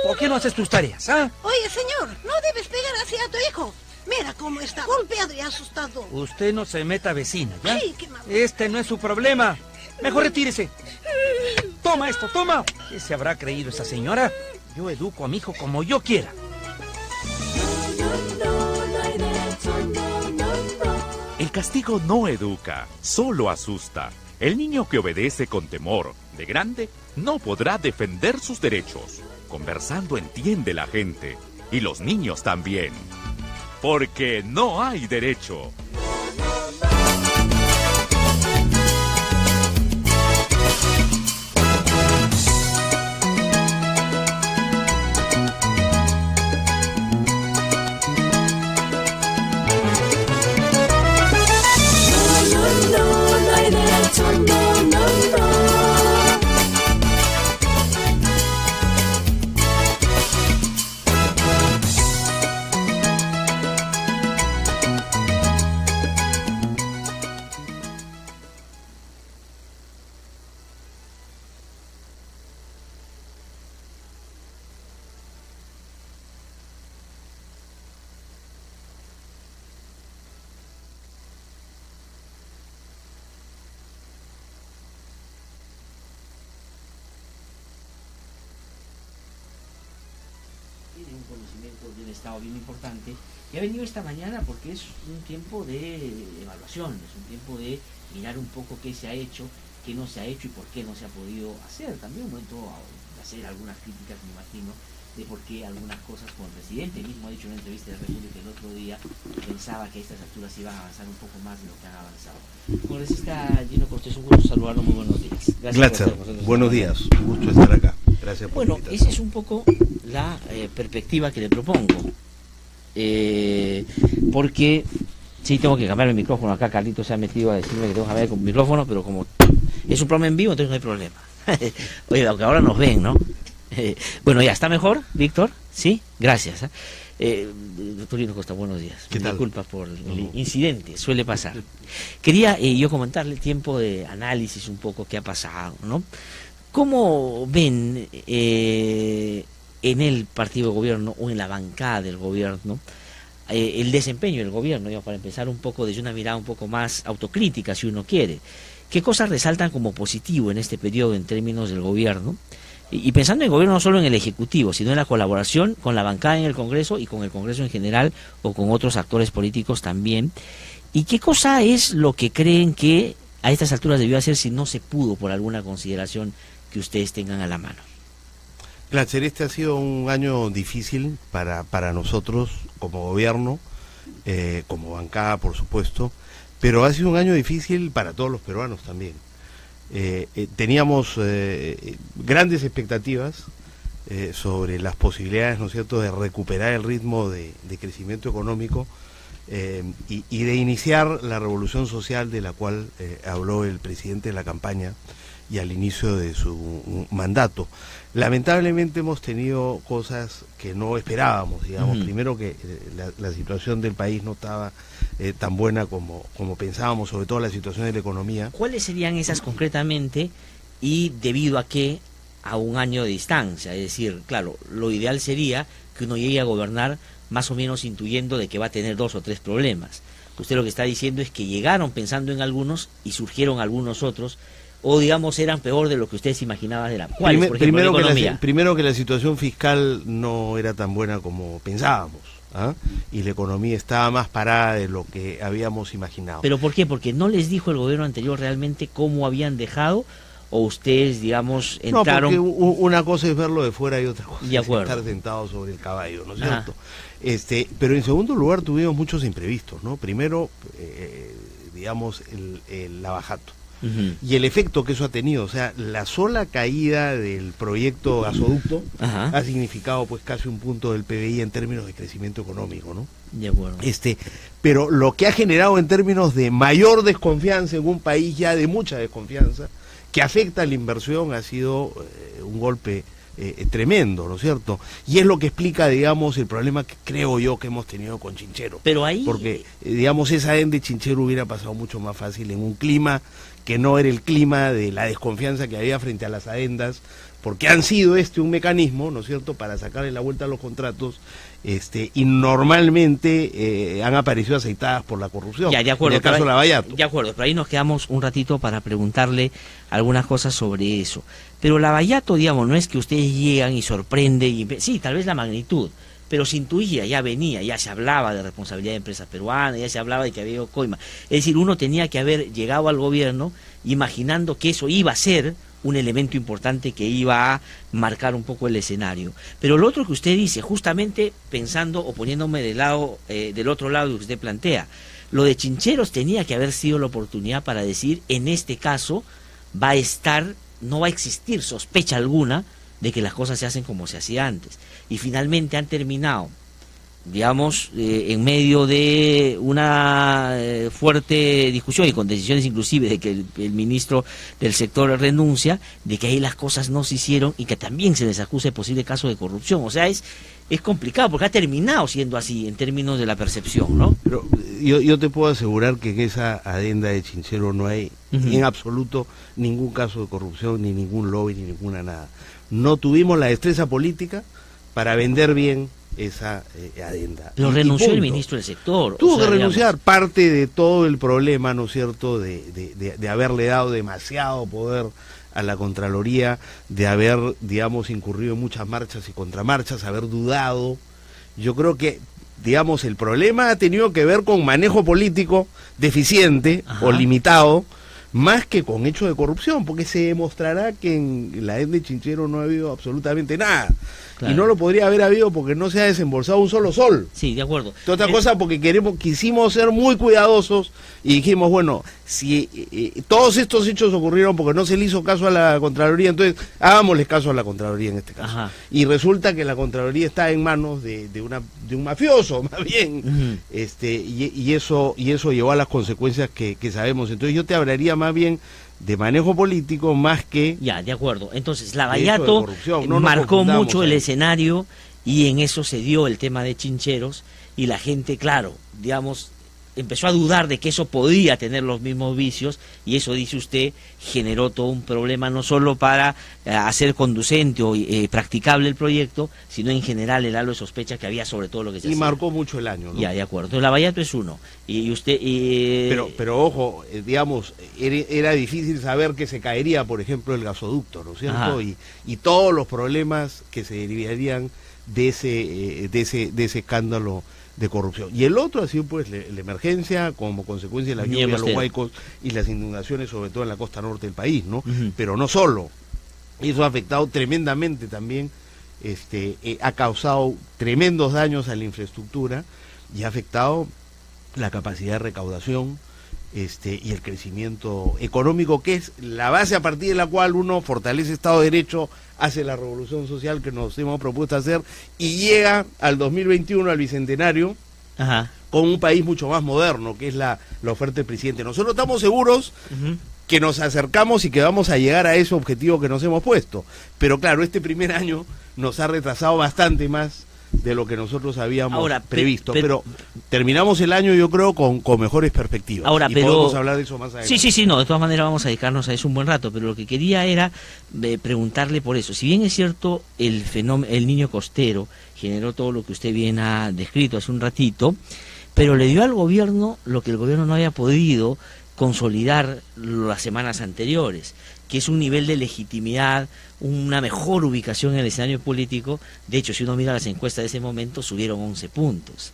¿Por qué no haces tus tareas, ah? Oye, señor, no debes pegar así a tu hijo. Mira cómo está golpeado y asustado. Usted no se meta, vecina, ¿ya? Sí, qué mal. Este no es su problema. Mejor retírese. Toma esto, toma. ¿Qué se habrá creído esa señora? Yo educo a mi hijo como yo quiera. El castigo no educa, solo asusta. El niño que obedece con temor, de grande, no podrá defender sus derechos. Conversando entiende la gente, y los niños también. Porque no hay derecho. Tiene un conocimiento de un estado bien importante y ha venido esta mañana porque es un tiempo de evaluación, es un tiempo de mirar un poco qué se ha hecho, qué no se ha hecho y por qué no se ha podido hacer. También un momento de hacer algunas críticas, me imagino, de por qué algunas cosas, como el presidente mismo ha dicho en una entrevista de República el otro día, pensaba que a estas alturas iban a avanzar un poco más de lo que han avanzado. Congresista Gino Cortés, un gusto saludarlo, muy buenos días. Gracias. Buenos días, un gusto estar acá. Gracias por la invitación. Esa es un poco la perspectiva que le propongo. Porque sí tengo que cambiar el micrófono. Acá Carlitos se ha metido a decirme que tengo que cambiar el micrófono, pero como es un programa en vivo, entonces no hay problema. Oye, aunque ahora nos ven, ¿no? Bueno, ya, ¿está mejor, Víctor? Sí, gracias. Doctor Lino Costa, buenos días. ¿Qué tal? Disculpas por el incidente, suele pasar. Quería yo comentarle el tiempo de análisis un poco qué ha pasado, ¿no? ¿Cómo ven en el partido de gobierno o en la bancada del gobierno el desempeño del gobierno? Digamos, para empezar un poco desde una mirada un poco más autocrítica, si uno quiere. ¿Qué cosas resaltan como positivo en este periodo en términos del gobierno? Y pensando en el gobierno no solo en el Ejecutivo, sino en la colaboración con la bancada en el Congreso y con el Congreso en general o con otros actores políticos también. ¿Y qué cosa es lo que creen que a estas alturas debió hacer si no se pudo por alguna consideración que ustedes tengan a la mano? Glatzer, este ha sido un año difícil para nosotros como gobierno, como bancada por supuesto, pero ha sido un año difícil para todos los peruanos también. Teníamos grandes expectativas sobre las posibilidades, ¿no es cierto?, de recuperar el ritmo de crecimiento económico y de iniciar la revolución social de la cual habló el presidente de la campaña y al inicio de su mandato. Lamentablemente hemos tenido cosas que no esperábamos, digamos. Primero que la situación del país no estaba tan buena como pensábamos, sobre todo la situación de la economía. ¿Cuáles serían esas concretamente y debido a qué a un año de distancia? Es decir, claro, lo ideal sería que uno llegue a gobernar más o menos intuyendo de que va a tener 2 o 3 problemas. Usted lo que está diciendo es que llegaron pensando en algunos y surgieron algunos otros, o digamos eran peor de lo que ustedes imaginaban de la cual, por ejemplo, primero que la situación fiscal no era tan buena como pensábamos, ¿ah? Y la economía estaba más parada de lo que habíamos imaginado. ¿Pero por qué? ¿Porque no les dijo el gobierno anterior realmente cómo habían dejado, o ustedes, digamos, entraron? No, porque una cosa es verlo de fuera y otra cosa es estar sentado sobre el caballo, ¿no es cierto? Pero en segundo lugar tuvimos muchos imprevistos, ¿no? Primero, digamos, el lavajato. Y el efecto que eso ha tenido, o sea, la sola caída del proyecto gasoducto ha significado pues casi un punto del PBI en términos de crecimiento económico, ¿no? De acuerdo. Pero lo que ha generado en términos de mayor desconfianza en un país ya de mucha desconfianza, que afecta a la inversión, ha sido un golpe tremendo, ¿no es cierto? Y es lo que explica, digamos, el problema que creo yo que hemos tenido con Chinchero. Pero ahí... Porque, digamos, esa ENDE de Chinchero hubiera pasado mucho más fácil en un clima que no era el clima de la desconfianza que había frente a las adendas, porque han sido un mecanismo, ¿no es cierto?, para sacarle la vuelta a los contratos, y normalmente han aparecido aceitadas por la corrupción. Ya, de acuerdo, en el caso de Lavallato. De acuerdo, pero ahí nos quedamos un ratito para preguntarle algunas cosas sobre eso. Pero Lavallato, digamos, no es que ustedes llegan y sorprende, sí, tal vez la magnitud, pero se intuía, ya venía, ya se hablaba de responsabilidad de empresas peruanas, ya se hablaba de que había coima. Es decir, uno tenía que haber llegado al gobierno imaginando que eso iba a ser un elemento importante que iba a marcar un poco el escenario. Pero lo otro que usted dice, justamente pensando o poniéndome del otro lado de lo que usted plantea, lo de Chincheros tenía que haber sido la oportunidad para decir, en este caso no va a existir sospecha alguna de que las cosas se hacen como se hacía antes. Y finalmente han terminado, digamos, en medio de una fuerte discusión y con decisiones inclusive de que el ministro del sector renuncia, de que ahí las cosas no se hicieron y que también se les acuse de posible caso de corrupción. O sea, es complicado porque ha terminado siendo así en términos de la percepción, ¿no? Pero yo te puedo asegurar que en esa adenda de Chinchero no hay en absoluto ningún caso de corrupción, ni ningún lobby, ni ninguna nada. No tuvimos la destreza política para vender bien esa adenda. Pero renunció el ministro del sector. Tuvo que renunciar, parte de todo el problema, ¿no es cierto?, de haberle dado demasiado poder a la Contraloría, de haber, digamos, incurrido en muchas marchas y contramarchas, haber dudado. Yo creo que, digamos, el problema ha tenido que ver con manejo político deficiente o limitado, más que con hechos de corrupción, porque se demostrará que en la adenda de Chinchero no ha habido absolutamente nada. Claro. Y no lo podría haber habido porque no se ha desembolsado un solo sol. Sí, de acuerdo. Otra cosa porque quisimos ser muy cuidadosos y dijimos, bueno, si todos estos hechos ocurrieron porque no se le hizo caso a la Contraloría, entonces hagámosle caso a la Contraloría en este caso. Ajá. Y resulta que la Contraloría está en manos de un mafioso, más bien, y eso llevó a las consecuencias que sabemos. Entonces yo te hablaría más bien de manejo político más que... Ya, de acuerdo. Entonces, Lavallato marcó mucho el escenario y en eso se dio el tema de Chincheros y la gente, claro, digamos, empezó a dudar de que eso podía tener los mismos vicios y eso, dice usted, generó todo un problema no solo para hacer conducente o practicable el proyecto, sino en general el halo de sospecha que había sobre todo lo que se hacía. Y marcó mucho el año, ¿no? Ya, de acuerdo. Entonces, Lavallato es uno. Y usted... Pero ojo, digamos, era difícil saber que se caería, por ejemplo, el gasoducto, ¿no es cierto? Y todos los problemas que se derivarían de ese escándalo de corrupción. Y el otro ha sido pues la emergencia como consecuencia de la lluvia, los huaicos y las inundaciones, sobre todo en la costa norte del país, ¿no? Pero no solo. Eso ha afectado tremendamente también, ha causado tremendos daños a la infraestructura y ha afectado la capacidad de recaudación y el crecimiento económico, que es la base a partir de la cual uno fortalece Estado de Derecho, hace la revolución social que nos hemos propuesto hacer y llega al 2021, al bicentenario, con un país mucho más moderno, que es la oferta del presidente. Nosotros estamos seguros que nos acercamos y que vamos a llegar a ese objetivo que nos hemos puesto, pero claro, este primer año nos ha retrasado bastante más de lo que nosotros habíamos previsto, pero terminamos el año, yo creo, con mejores perspectivas. Ahora, pero podemos hablar de eso más adelante. Sí, no, de todas maneras vamos a dedicarnos a eso un buen rato, pero lo que quería era preguntarle por eso. Si bien es cierto, el fenómeno, el niño costero generó todo lo que usted bien ha descrito hace un ratito, pero le dio al gobierno lo que el gobierno no había podido consolidar las semanas anteriores, que es un nivel de legitimidad, una mejor ubicación en el escenario político. De hecho, si uno mira las encuestas de ese momento, subieron 11 puntos.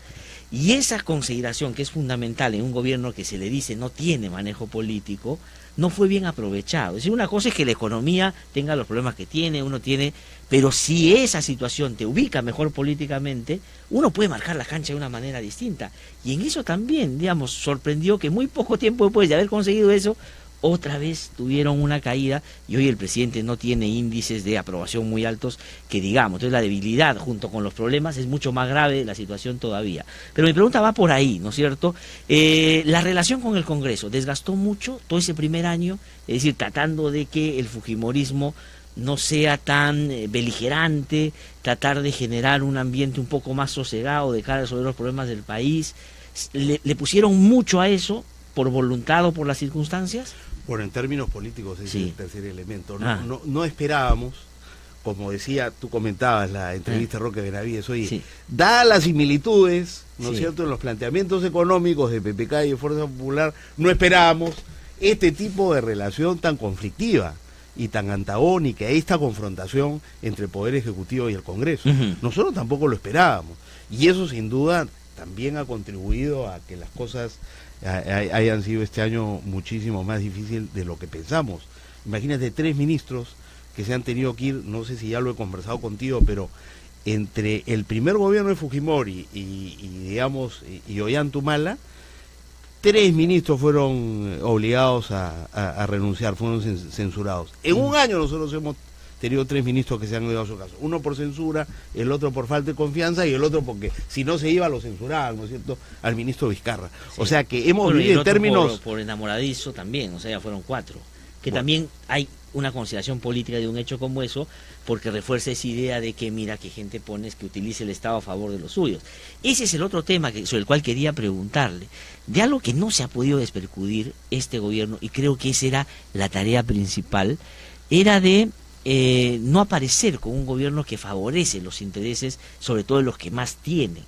Y esa consideración, que es fundamental en un gobierno que se le dice no tiene manejo político, no fue bien aprovechado. Es decir, una cosa es que la economía tenga los problemas que tiene, uno tiene, pero si esa situación te ubica mejor políticamente, uno puede marcar la cancha de una manera distinta. Y en eso también, digamos, sorprendió que muy poco tiempo después de haber conseguido eso, otra vez tuvieron una caída y hoy el presidente no tiene índices de aprobación muy altos que digamos. Entonces la debilidad junto con los problemas es mucho más grave la situación todavía. Pero mi pregunta va por ahí, ¿no es cierto? La relación con el Congreso desgastó mucho todo ese primer año, es decir, tratando de que el fujimorismo no sea tan beligerante, tratar de generar un ambiente un poco más sosegado de cara sobre los problemas del país. ¿Le pusieron mucho a eso por voluntad o por las circunstancias? Bueno, en términos políticos ese Sí. es el tercer elemento. Ah. No esperábamos, como decía, tú comentabas la entrevista de Roque Benavides, oye, Sí. dadas las similitudes, ¿no es Sí. cierto?, en los planteamientos económicos de PPK y de Fuerza Popular, no esperábamos este tipo de relación tan conflictiva y tan antagónica, esta confrontación entre el Poder Ejecutivo y el Congreso. Ujú. Nosotros tampoco lo esperábamos, y eso sin duda también ha contribuido a que las cosas hayan sido este año muchísimo más difícil de lo que pensamos. Imagínate 3 ministros que se han tenido que ir, no sé si ya lo he conversado contigo, pero entre el primer gobierno de Fujimori y Ollantumala, 3 ministros fueron obligados a renunciar, fueron censurados. En un año nosotros hemos tenido 3 ministros que se han ido a su caso. Uno por censura, el otro por falta de confianza y el otro porque si no se iba lo censuraban, ¿no es cierto?, al ministro Vizcarra. Sí. O sea que hemos vivido en términos... Por enamoradizo también, o sea, ya fueron 4. Que también hay una consideración política de un hecho como eso, porque refuerza esa idea de que mira qué gente pones que utilice el Estado a favor de los suyos. Ese es el otro tema sobre el cual quería preguntarle. De algo que no se ha podido despercudir este gobierno, y creo que esa era la tarea principal, era de no aparecer con un gobierno que favorece los intereses, sobre todo de los que más tienen,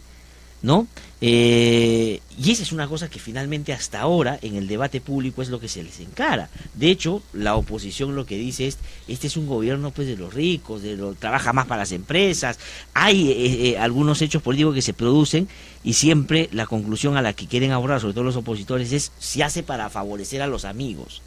¿no? Y esa es una cosa que finalmente hasta ahora en el debate público es lo que se les encara. De hecho, la oposición lo que dice es, este es un gobierno pues de los ricos, trabaja más para las empresas. Hay algunos hechos políticos que se producen y siempre la conclusión a la que quieren abordar, sobre todo los opositores, es se hace para favorecer a los amigos.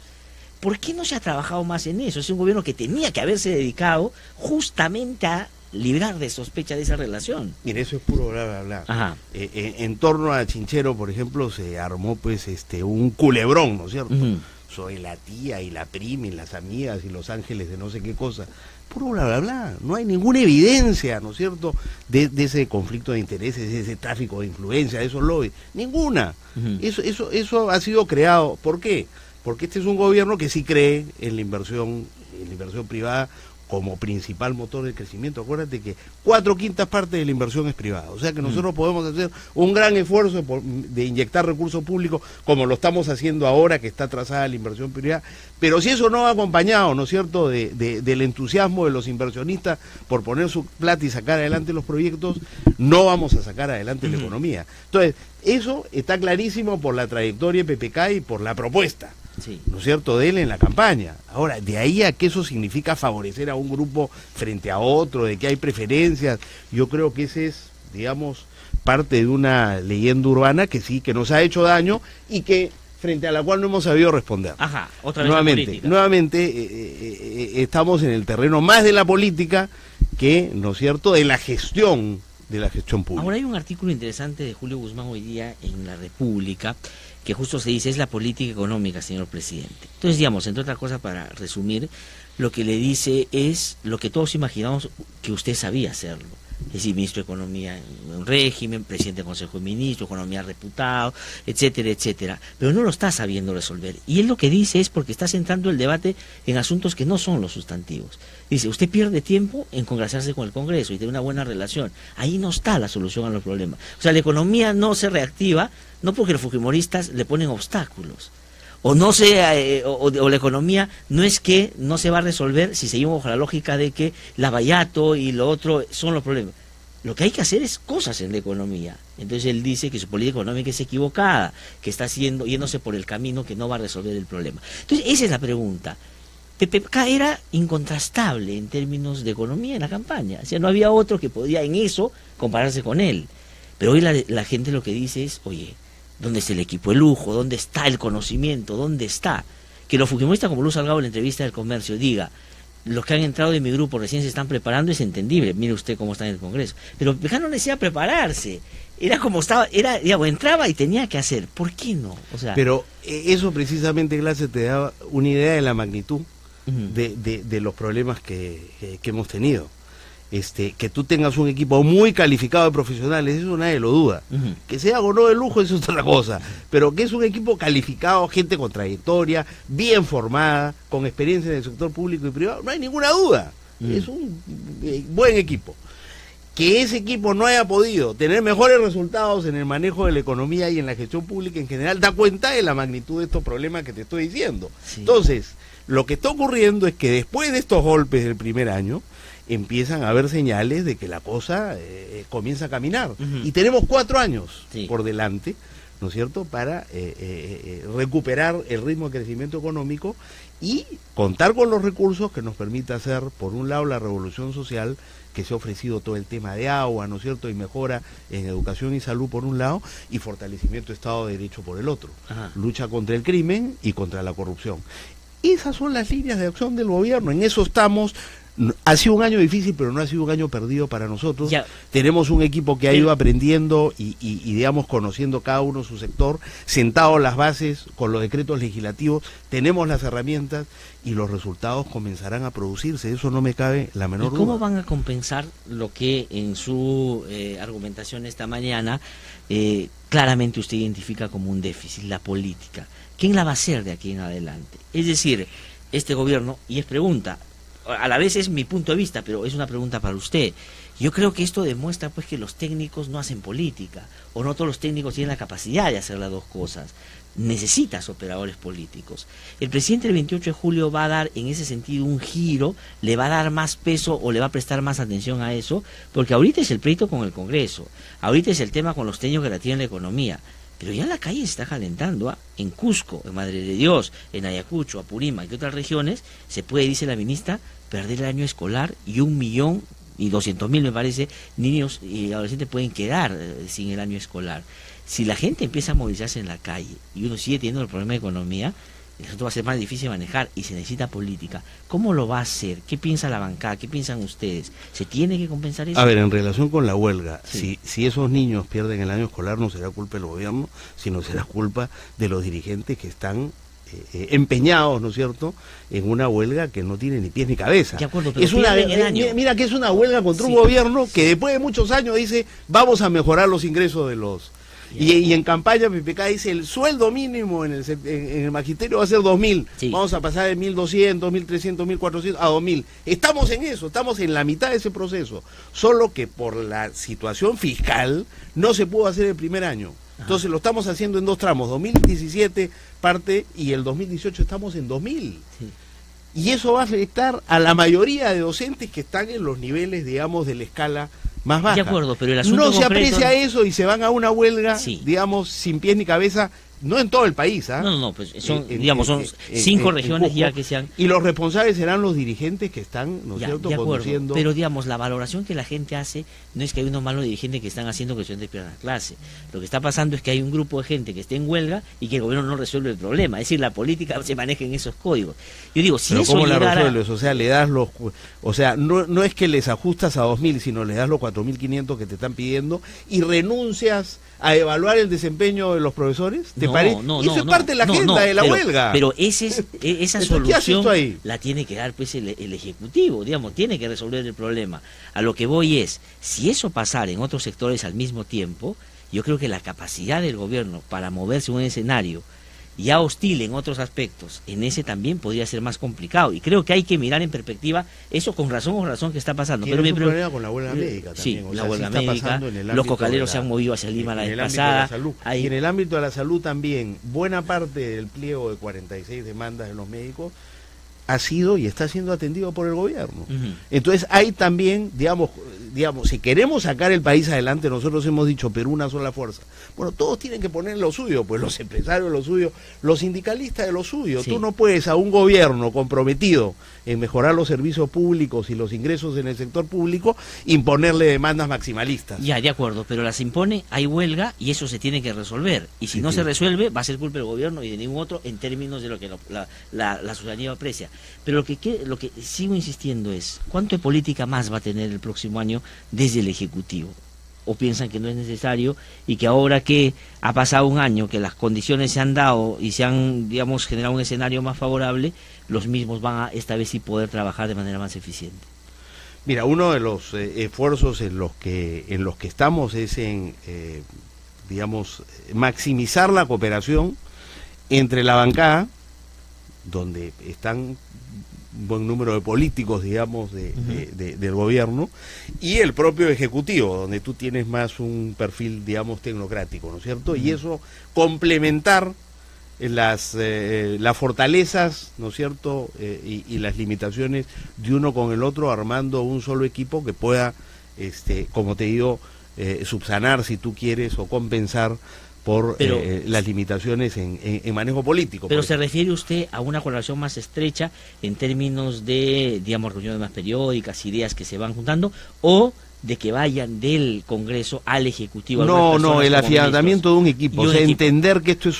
¿Por qué no se ha trabajado más en eso? Es un gobierno que tenía que haberse dedicado justamente a librar de sospecha de esa relación. Mira, eso es puro bla, bla, bla. Ajá. En torno a Chinchero, por ejemplo, se armó pues un culebrón, ¿no es cierto? Uh-huh. Soy la tía y la prima y las amigas y los ángeles de no sé qué cosa. Puro bla, bla, bla. No hay ninguna evidencia, ¿no es cierto?, de ese conflicto de intereses, de ese tráfico de influencia, de esos lobbies. Ninguna. Uh-huh. Eso ha sido creado. ¿Por qué? Porque este es un gobierno que sí cree en la inversión privada como principal motor del crecimiento. Acuérdate que 4/5 partes de la inversión es privada. O sea que nosotros podemos hacer un gran esfuerzo de inyectar recursos públicos, como lo estamos haciendo ahora, que está trazada la inversión privada. Pero si eso no va acompañado, ¿no es cierto?, del entusiasmo de los inversionistas por poner su plata y sacar adelante los proyectos, no vamos a sacar adelante la economía. Entonces, eso está clarísimo por la trayectoria de PPK y por la propuesta. Sí. ¿No es cierto?, de él en la campaña. Ahora, de ahí a que eso significa favorecer a un grupo frente a otro, de que hay preferencias, yo creo que ese es, digamos, parte de una leyenda urbana que sí, que nos ha hecho daño y que frente a la cual no hemos sabido responder. Ajá, otra vez nuevamente estamos en el terreno más de la política que, ¿no es cierto?, de la gestión pública. Ahora hay un artículo interesante de Julio Guzmán hoy día en La República, que justo se dice, es la política económica, señor presidente. Entonces, digamos, entre otras cosas, para resumir, lo que le dice es lo que todos imaginamos que usted sabía hacerlo. Es decir, ministro de Economía en un régimen, presidente del Consejo de Ministros, Economía reputado, etcétera, etcétera. Pero no lo está sabiendo resolver. Y él lo que dice es porque está centrando el debate en asuntos que no son los sustantivos. Dice, usted pierde tiempo en congraciarse con el Congreso y tener una buena relación. Ahí no está la solución a los problemas. O sea, la economía no se reactiva, no porque los fujimoristas le ponen obstáculos. O no se, o la economía no es que no se va a resolver si seguimos bajo la lógica de que Lavallato y lo otro son los problemas. Lo que hay que hacer es cosas en la economía. Entonces él dice que su política económica es equivocada, que está yéndose por el camino que no va a resolver el problema. Entonces esa es la pregunta. PPK era incontrastable en términos de economía en la campaña. O sea, no había otro que podía en eso compararse con él. Pero hoy la gente lo que dice es, oye, ¿dónde está el equipo de lujo? ¿Dónde está el conocimiento? ¿Dónde está? Que los fujimoristas, como Luz Salgado en la entrevista del Comercio, diga, los que han entrado de mi grupo recién se están preparando, es entendible. Mire usted cómo está en el Congreso. Pero PPK no necesitaba prepararse. Era como estaba, digamos, entraba y tenía que hacer. ¿Por qué no? O sea, pero eso precisamente, Glaser, te da una idea de la magnitud de los problemas que hemos tenido. Que tú tengas un equipo muy calificado de profesionales, eso nadie lo duda. Que sea o no de lujo, eso es otra cosa. Pero que es un equipo calificado, gente con trayectoria, bien formada, con experiencia en el sector público y privado, no hay ninguna duda. Es un buen equipo. que ese equipo no haya podido tener mejores resultados en el manejo de la economía y en la gestión pública en general, da cuenta de la magnitud de estos problemas que te estoy diciendo. Sí. Entonces, lo que está ocurriendo es que después de estos golpes del primer año, empiezan a haber señales de que la cosa comienza a caminar. Y tenemos 4 años por delante, ¿no es cierto?, para recuperar el ritmo de crecimiento económico y contar con los recursos que nos permita hacer, por un lado, la revolución social, que se ha ofrecido todo el tema de agua, ¿no es cierto?, y mejora en educación y salud por un lado, y fortalecimiento del Estado de Derecho por el otro. Ajá. Lucha contra el crimen y contra la corrupción. Esas son las líneas de acción del gobierno, en eso estamos. Ha sido un año difícil, pero no ha sido un año perdido para nosotros. Ya. Tenemos un equipo que ha ido aprendiendo y digamos, conociendo cada uno su sector, sentado las bases con los decretos legislativos, tenemos las herramientas y los resultados comenzarán a producirse, eso no me cabe la menor duda. ¿Y cómo van a compensar lo que en su argumentación esta mañana claramente usted identifica como un déficit, la política? ¿Quién la va a hacer de aquí en adelante? Es decir, este gobierno, y es pregunta, a la vez es mi punto de vista, pero es una pregunta para usted. Yo creo que esto demuestra pues que los técnicos no hacen política, o no todos los técnicos tienen la capacidad de hacer las dos cosas. Necesitas operadores políticos. El presidente el 28 de julio va a dar en ese sentido un giro, le va a dar más peso o le va a prestar más atención a eso, porque ahorita es el pleito con el Congreso, ahorita es el tema con los técnicos que la tienen la economía. Pero ya la calle se está calentando, en Cusco, en Madre de Dios, en Ayacucho, Apurímac y otras regiones, se puede, dice la ministra, perder el año escolar y 1.200.000, me parece, niños y adolescentes pueden quedar sin el año escolar. Si la gente empieza a movilizarse en la calle y uno sigue teniendo el problema de economía, eso va a ser más difícil de manejar y se necesita política. ¿Cómo lo va a hacer? ¿Qué piensa la bancada? ¿Qué piensan ustedes? ¿Se tiene que compensar eso? A ver, en relación con la huelga, si esos niños pierden el año escolar, no será culpa del gobierno, sino será culpa de los dirigentes que están empeñados, ¿no es cierto?, en una huelga que no tiene ni pies ni cabeza. De acuerdo, pero es mira que es una huelga contra un gobierno que después de muchos años dice, vamos a mejorar los ingresos de los... Y en campaña PPK dice, el sueldo mínimo en el magisterio va a ser 2.000, vamos a pasar de 1.200, 1.300, 1.400 a 2.000. Estamos en eso, estamos en la mitad de ese proceso, solo que por la situación fiscal no se pudo hacer el primer año. Entonces lo estamos haciendo en 2 tramos, 2017 parte y el 2018 estamos en 2.000. Y eso va a afectar a la mayoría de docentes que están en los niveles, digamos, de la escala más baja. De acuerdo, pero el asunto no se aprecia eso y se van a una huelga, digamos, sin pies ni cabeza, no en todo el país. No, pues son, son 5 regiones ya que se han... Y los responsables serán los dirigentes que están, ¿no es cierto?, conduciendo... Pero, digamos, la valoración que la gente hace no es que hay unos malos dirigentes que están haciendo que los estudiantes pierdan la clase. Lo que está pasando es que hay un grupo de gente que está en huelga y que el gobierno no resuelve el problema. Es decir, la política se maneja en esos códigos. Yo digo, si pero eso ¿cómo llegara... la resuelves? O sea, le das los... O sea, no es que les ajustas a 2.000, sino les das los 4.500 que te están pidiendo y renuncias a evaluar el desempeño de los profesores. ¿Te parece? Eso es parte de la agenda de la huelga. Pero esa solución la tiene que dar pues el Ejecutivo, digamos, tiene que resolver el problema. A lo que voy es, si eso pasara en otros sectores al mismo tiempo, yo creo que la capacidad del gobierno para moverse en un escenario ya hostil en otros aspectos, en ese también podría ser más complicado. Y creo que hay que mirar en perspectiva eso con razón que está pasando. Pero un problema con la huelga médica también. Sí, la huelga médica, los cocaleros se han movido hacia Lima la vez pasada. Y en el ámbito de la salud también, buena parte del pliego de 46 demandas de los médicos ha sido y está siendo atendido por el gobierno. Entonces hay también, digamos, si queremos sacar el país adelante, nosotros hemos dicho Perú una sola fuerza. Bueno, todos tienen que poner lo suyo, pues los empresarios lo suyo, los sindicalistas de lo suyo. Tú no puedes a un gobierno comprometido en mejorar los servicios públicos y los ingresos en el sector público imponerle demandas maximalistas. Ya, de acuerdo, pero las impone, hay huelga y eso se tiene que resolver. Y si no se resuelve, va a ser culpa del gobierno y de ningún otro en términos de lo que la ciudadanía aprecia. Pero lo que sigo insistiendo es, ¿cuánto de política más va a tener el próximo año desde el Ejecutivo? ¿O piensan que no es necesario y que ahora que ha pasado un año, que las condiciones se han dado y se han, digamos, generado un escenario más favorable, los mismos van a esta vez sí poder trabajar de manera más eficiente? Mira, uno de los esfuerzos en los que estamos es en, digamos, maximizar la cooperación entre la bancada, donde están buen número de políticos, digamos, del gobierno, y el propio Ejecutivo, donde tú tienes más un perfil, digamos, tecnocrático, ¿no es cierto? Y eso, complementar las fortalezas, ¿no es cierto?, y las limitaciones de uno con el otro, armando un solo equipo que pueda, como te digo, subsanar, si tú quieres, o compensar por las limitaciones en manejo político. Pero ¿se refiere usted a una colaboración más estrecha en términos de, digamos, reuniones más periódicas, ideas que se van juntando, o de que vayan del Congreso al Ejecutivo? No, el afianzamiento de un equipo, o sea, entender que esto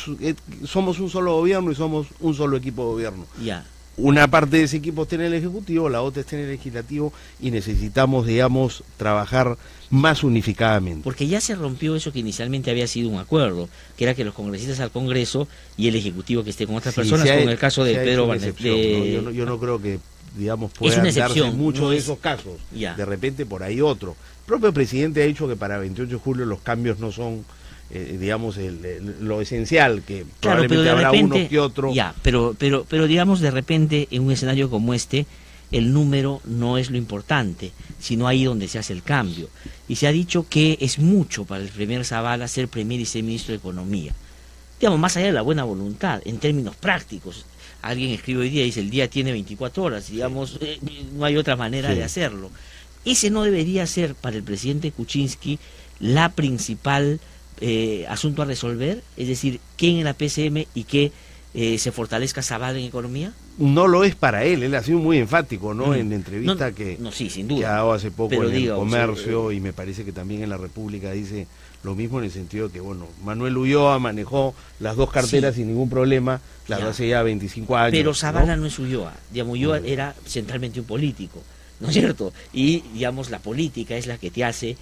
somos un solo gobierno y somos un solo equipo de gobierno. Ya. Una parte de ese equipo está en el Ejecutivo, la otra está en el Legislativo, y necesitamos, digamos, trabajar más unificadamente. Porque ya se rompió eso que inicialmente había sido un acuerdo, que era que los congresistas al Congreso y el Ejecutivo que esté con otras personas, como el caso de Pedro Barnet. Yo no creo que, digamos, pueda darse muchos de esos casos. Ya. De repente por ahí otro. El propio presidente ha dicho que para 28 de julio los cambios no son, digamos, lo esencial, que claro, probablemente habrá repente, uno que otro. Ya, pero digamos, de repente, en un escenario como este, el número no es lo importante, sino ahí donde se hace el cambio. Y se ha dicho que es mucho para el primer Zavala ser premier y ser ministro de Economía. Digamos, más allá de la buena voluntad, en términos prácticos. Alguien escribe hoy día y dice, el día tiene 24 horas, digamos, no hay otra manera de hacerlo. Ese no debería ser para el presidente Kuczynski la principal asunto a resolver, es decir, que en la PCM y que se fortalezca Zavala en economía. No lo es para él ha sido muy enfático, ¿no? En la entrevista sí, sin duda, que ha dado hace poco en el Comercio, y me parece que también en la República dice lo mismo, en el sentido de que, bueno, Manuel Ulloa manejó las dos carteras sin ningún problema, las hace ya 25 años. Pero Zavala no es Ulloa, digamos, Ulloa era centralmente un político, ¿no es cierto? Y, digamos, la política es la que te hace,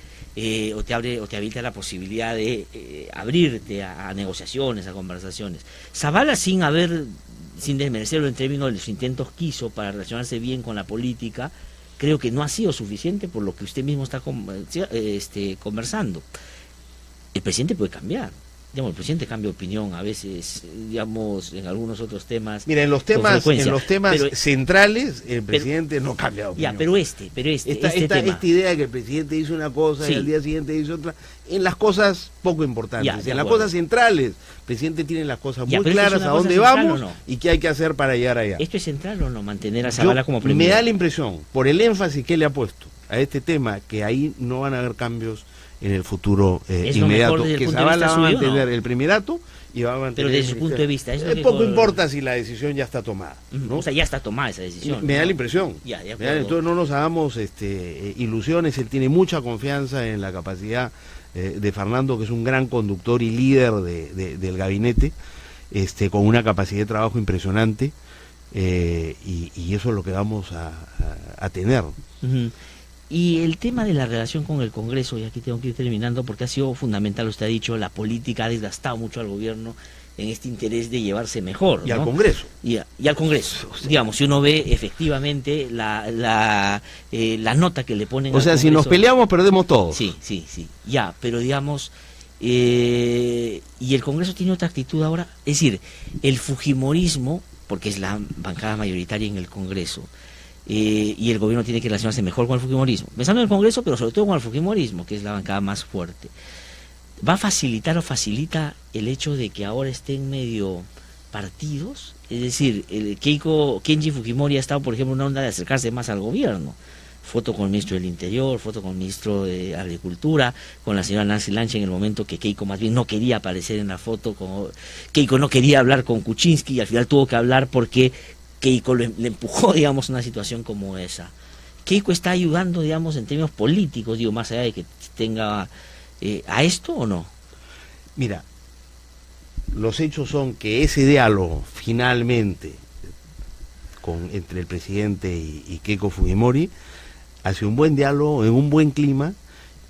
o te habilita la posibilidad de abrirte a negociaciones, a conversaciones. Zavala, sin desmerecerlo en términos de los intentos que hizo para relacionarse bien con la política, creo que no ha sido suficiente, por lo que usted mismo está conversando. El presidente puede cambiar. Digamos, el presidente cambia de opinión a veces, digamos, en algunos otros temas. Mira, en los temas centrales, el presidente no cambia de opinión. Ya, pero esta idea de que el presidente dice una cosa y al día siguiente dice otra, en las cosas poco importantes. En las cosas centrales, el presidente tiene las cosas muy claras, a dónde vamos y qué hay que hacer para llegar allá. ¿Esto es central o no, mantener a Zavala como premier? Me da la impresión, por el énfasis que le ha puesto a este tema, que ahí no van a haber cambios en el futuro inmediato, que Zavala va a mantener el primerato y va a mantener. Pero desde su punto de vista, poco importa si la decisión ya está tomada, ¿no? O sea, ya está tomada esa decisión. Me da la impresión. Entonces no nos hagamos ilusiones. Él tiene mucha confianza en la capacidad de Fernando, que es un gran conductor y líder del gabinete, con una capacidad de trabajo impresionante, y eso es lo que vamos a tener. Y el tema de la relación con el Congreso, y aquí tengo que ir terminando porque ha sido fundamental, usted ha dicho, la política ha desgastado mucho al gobierno en este interés de llevarse mejor, y al Congreso. Y al Congreso. Digamos, si uno ve efectivamente la nota que le ponen al Congreso. Si nos peleamos, perdemos todos. Sí. Ya, pero digamos, y el Congreso tiene otra actitud ahora. Es decir, el fujimorismo, porque es la bancada mayoritaria en el Congreso, y el gobierno tiene que relacionarse mejor con el fujimorismo, pensando en el Congreso, pero sobre todo con el fujimorismo, que es la bancada más fuerte. ¿Va a facilitar o facilita el hecho de que ahora estén medio partidos? Es decir, Kenji Fujimori ha estado, por ejemplo, en una onda de acercarse más al gobierno. Foto con el ministro del Interior, foto con el ministro de Agricultura, con la señora Nancy Lancha en el momento que Keiko más bien no quería aparecer en la foto. Keiko no quería hablar con Kuczynski y al final tuvo que hablar porque Keiko le empujó, digamos, a una situación como esa. ¿Keiko está ayudando, digamos, en términos políticos, más allá de que tenga a esto o no? Mira, los hechos son que ese diálogo finalmente entre el presidente y Keiko Fujimori ha sido un buen diálogo, en un buen clima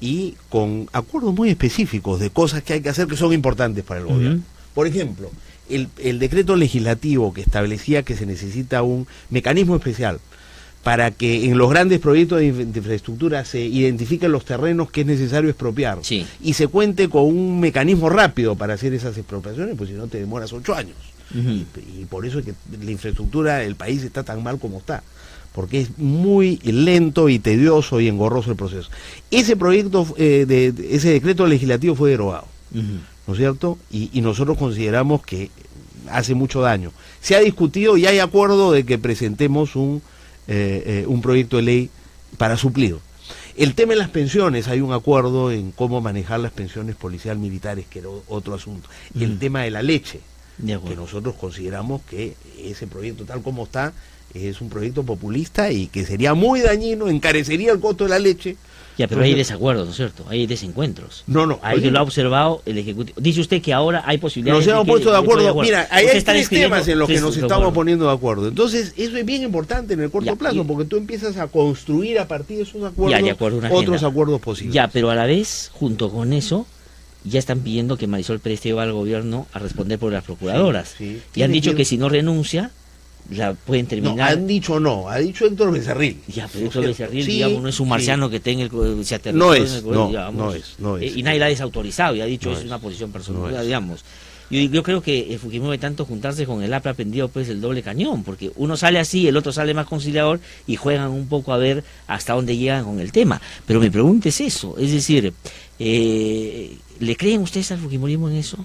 y con acuerdos muy específicos de cosas que hay que hacer que son importantes para el gobierno. Por ejemplo, el decreto legislativo que establecía que se necesita un mecanismo especial para que en los grandes proyectos de infraestructura se identifiquen los terrenos que es necesario expropiar y se cuente con un mecanismo rápido para hacer esas expropiaciones, pues si no te demoras 8 años. Y por eso es que la infraestructura del país está tan mal como está, porque es muy lento y tedioso y engorroso el proceso. Ese proyecto, ese decreto legislativo fue derogado, ¿no es cierto? Y nosotros consideramos que hace mucho daño. Se ha discutido y hay acuerdo de que presentemos un proyecto de ley para suplir. El tema de las pensiones, hay un acuerdo en cómo manejar las pensiones policial militares, que era otro asunto. El tema de la leche, que nosotros consideramos que ese proyecto tal como está es un proyecto populista y que sería muy dañino, encarecería el costo de la leche. Ya, pero hay desacuerdos, ¿no es cierto? Hay desencuentros. No. Porque lo ha observado el Ejecutivo. Dice usted que ahora hay posibilidades. Nos hemos puesto de acuerdo. Mira, ahí hay tres temas en los que nos estamos poniendo de acuerdo. Entonces, eso es bien importante en el corto plazo, porque tú empiezas a construir a partir de esos acuerdos otros acuerdos posibles. Ya, pero a la vez, junto con eso, ya están pidiendo que Marisol Pérez lleve al gobierno a responder por las procuradoras. Y han dicho que si no renuncia, la pueden terminar. No, han dicho no, ha dicho Héctor Becerril. Ya, pero Héctor Becerril, digamos, no es un marciano que tenga se aterrizó no en es, el gobierno, no es. Y nadie la ha desautorizado y ha dicho es una posición personal, digamos. Yo creo que el Fujimori de tanto juntarse con el APRA ha aprendido pues el doble cañón, porque uno sale así, el otro sale más conciliador y juegan un poco a ver hasta dónde llegan con el tema. Pero mi pregunta es eso, es decir, ¿le creen ustedes al Fujimorismo en eso?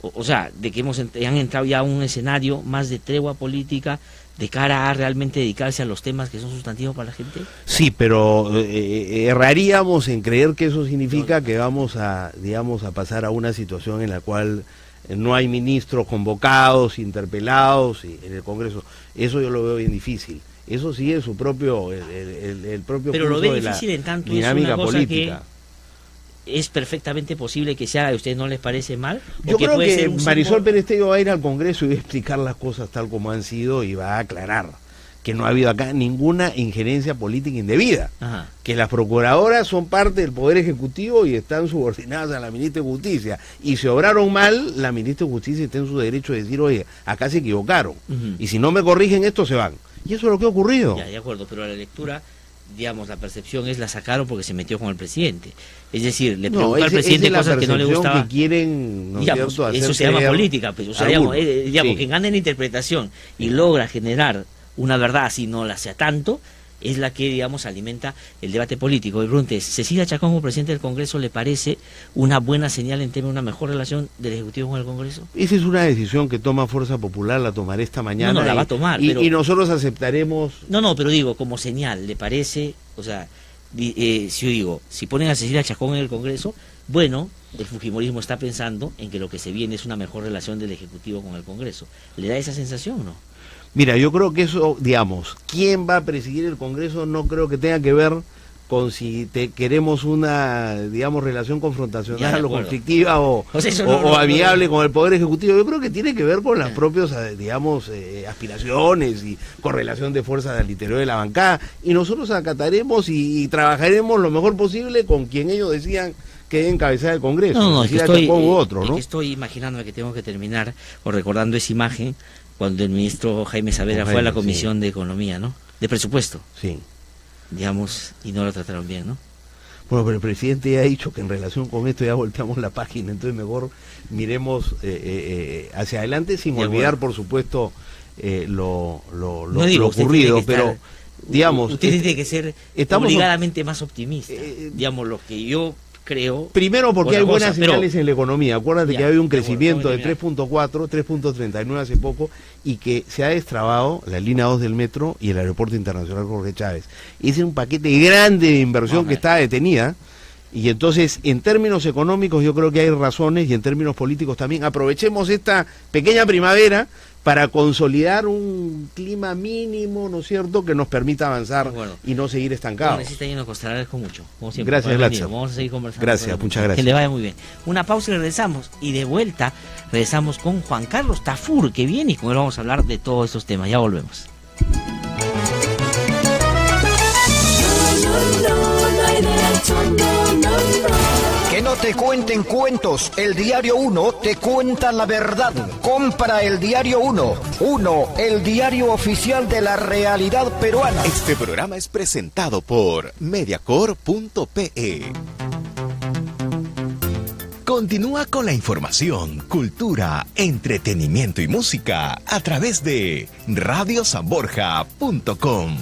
O sea, de que han entrado ya a un escenario más de tregua política de cara a realmente dedicarse a los temas que son sustantivos para la gente. Sí, pero erraríamos en creer que eso significa que vamos a, digamos, a pasar a una situación en la cual no hay ministros convocados, interpelados en el Congreso. Eso yo lo veo bien difícil. Eso sigue su propio, el propio pero curso lo ve de difícil la en tanto dinámica es una cosa política. Que es perfectamente posible que se haga, ¿a usted no les parece mal? Yo creo que Marisol Pérez va a ir al Congreso y va a explicar las cosas tal como han sido y va a aclarar que no ha habido acá ninguna injerencia política indebida, que las procuradoras son parte del Poder Ejecutivo y están subordinadas a la Ministra de Justicia, y si obraron mal, la Ministra de Justicia está en su derecho de decir, oye, acá se equivocaron, y si no me corrigen esto se van, y eso es lo que ha ocurrido. Ya, de acuerdo, pero la lectura, digamos, la percepción es la sacaron porque se metió con el presidente. Es decir, le preguntó al presidente cosas que no le gustaban. Que quieren, ¿no es cierto, eso se llama política, pues, o sea, digamos, quien gana en interpretación y logra generar una verdad, si no la sea tanto, es la que, digamos, alimenta el debate político. Y pregunte, ¿Cecilia Chacón como presidente del Congreso le parece una buena señal en términos de una mejor relación del Ejecutivo con el Congreso? Esa es una decisión que toma Fuerza Popular, la tomaré esta mañana. No, la va a tomar. Y nosotros aceptaremos. No, pero digo, como señal, ¿le parece? O sea, si yo digo, si ponen a Cecilia Chacón en el Congreso, bueno, el Fujimorismo está pensando en que lo que se viene es una mejor relación del Ejecutivo con el Congreso. ¿Le da esa sensación o no? Mira, yo creo que eso, digamos, quién va a presidir el Congreso no creo que tenga que ver con si queremos una, digamos, relación confrontacional o conflictiva o amigable con el Poder Ejecutivo. Yo creo que tiene que ver con las propias, digamos, aspiraciones y con relación de fuerzas al interior de la bancada. Y nosotros acataremos y trabajaremos lo mejor posible con quien ellos decían que debe encabezar el Congreso. No, es que estoy imaginando que tengo que terminar o recordando esa imagen cuando el ministro Jaime Saavedra fue a la Comisión de Economía, ¿no? De Presupuesto. Sí. Digamos, y no lo trataron bien, ¿no? Bueno, pero el presidente ya ha dicho que en relación con esto ya volteamos la página, entonces mejor miremos hacia adelante sin olvidar, por supuesto, lo ocurrido, pero digamos... Usted tiene que ser obligadamente más optimista, digamos, lo que yo creo. Primero porque hay buenas señales en la economía. Acuérdate que hay un crecimiento de 3.4, 3.39 hace poco, y que se ha destrabado la línea 2 del metro y el aeropuerto internacional Jorge Chávez. Ese es un paquete grande de inversión que está detenida, y entonces en términos económicos yo creo que hay razones, y en términos políticos también. Aprovechemos esta pequeña primavera para consolidar un clima mínimo, ¿no es cierto?, que nos permita avanzar y no seguir estancados. Necesita lleno Costa, agradezco mucho, como siempre. Gracias, Glatzer. Vamos a seguir conversando. Gracias, muchas gracias. Que le vaya muy bien. Una pausa y regresamos. Y de vuelta regresamos con Juan Carlos Tafur, que viene, y con él vamos a hablar de todos estos temas. Ya volvemos. Que no te cuenten cuentos, el Diario 1 te cuenta la verdad. Compra el Diario 1. 1, el diario oficial de la realidad peruana. Este programa es presentado por Mediacorp.pe. Continúa con la información, cultura, entretenimiento y música a través de radiosanborja.com.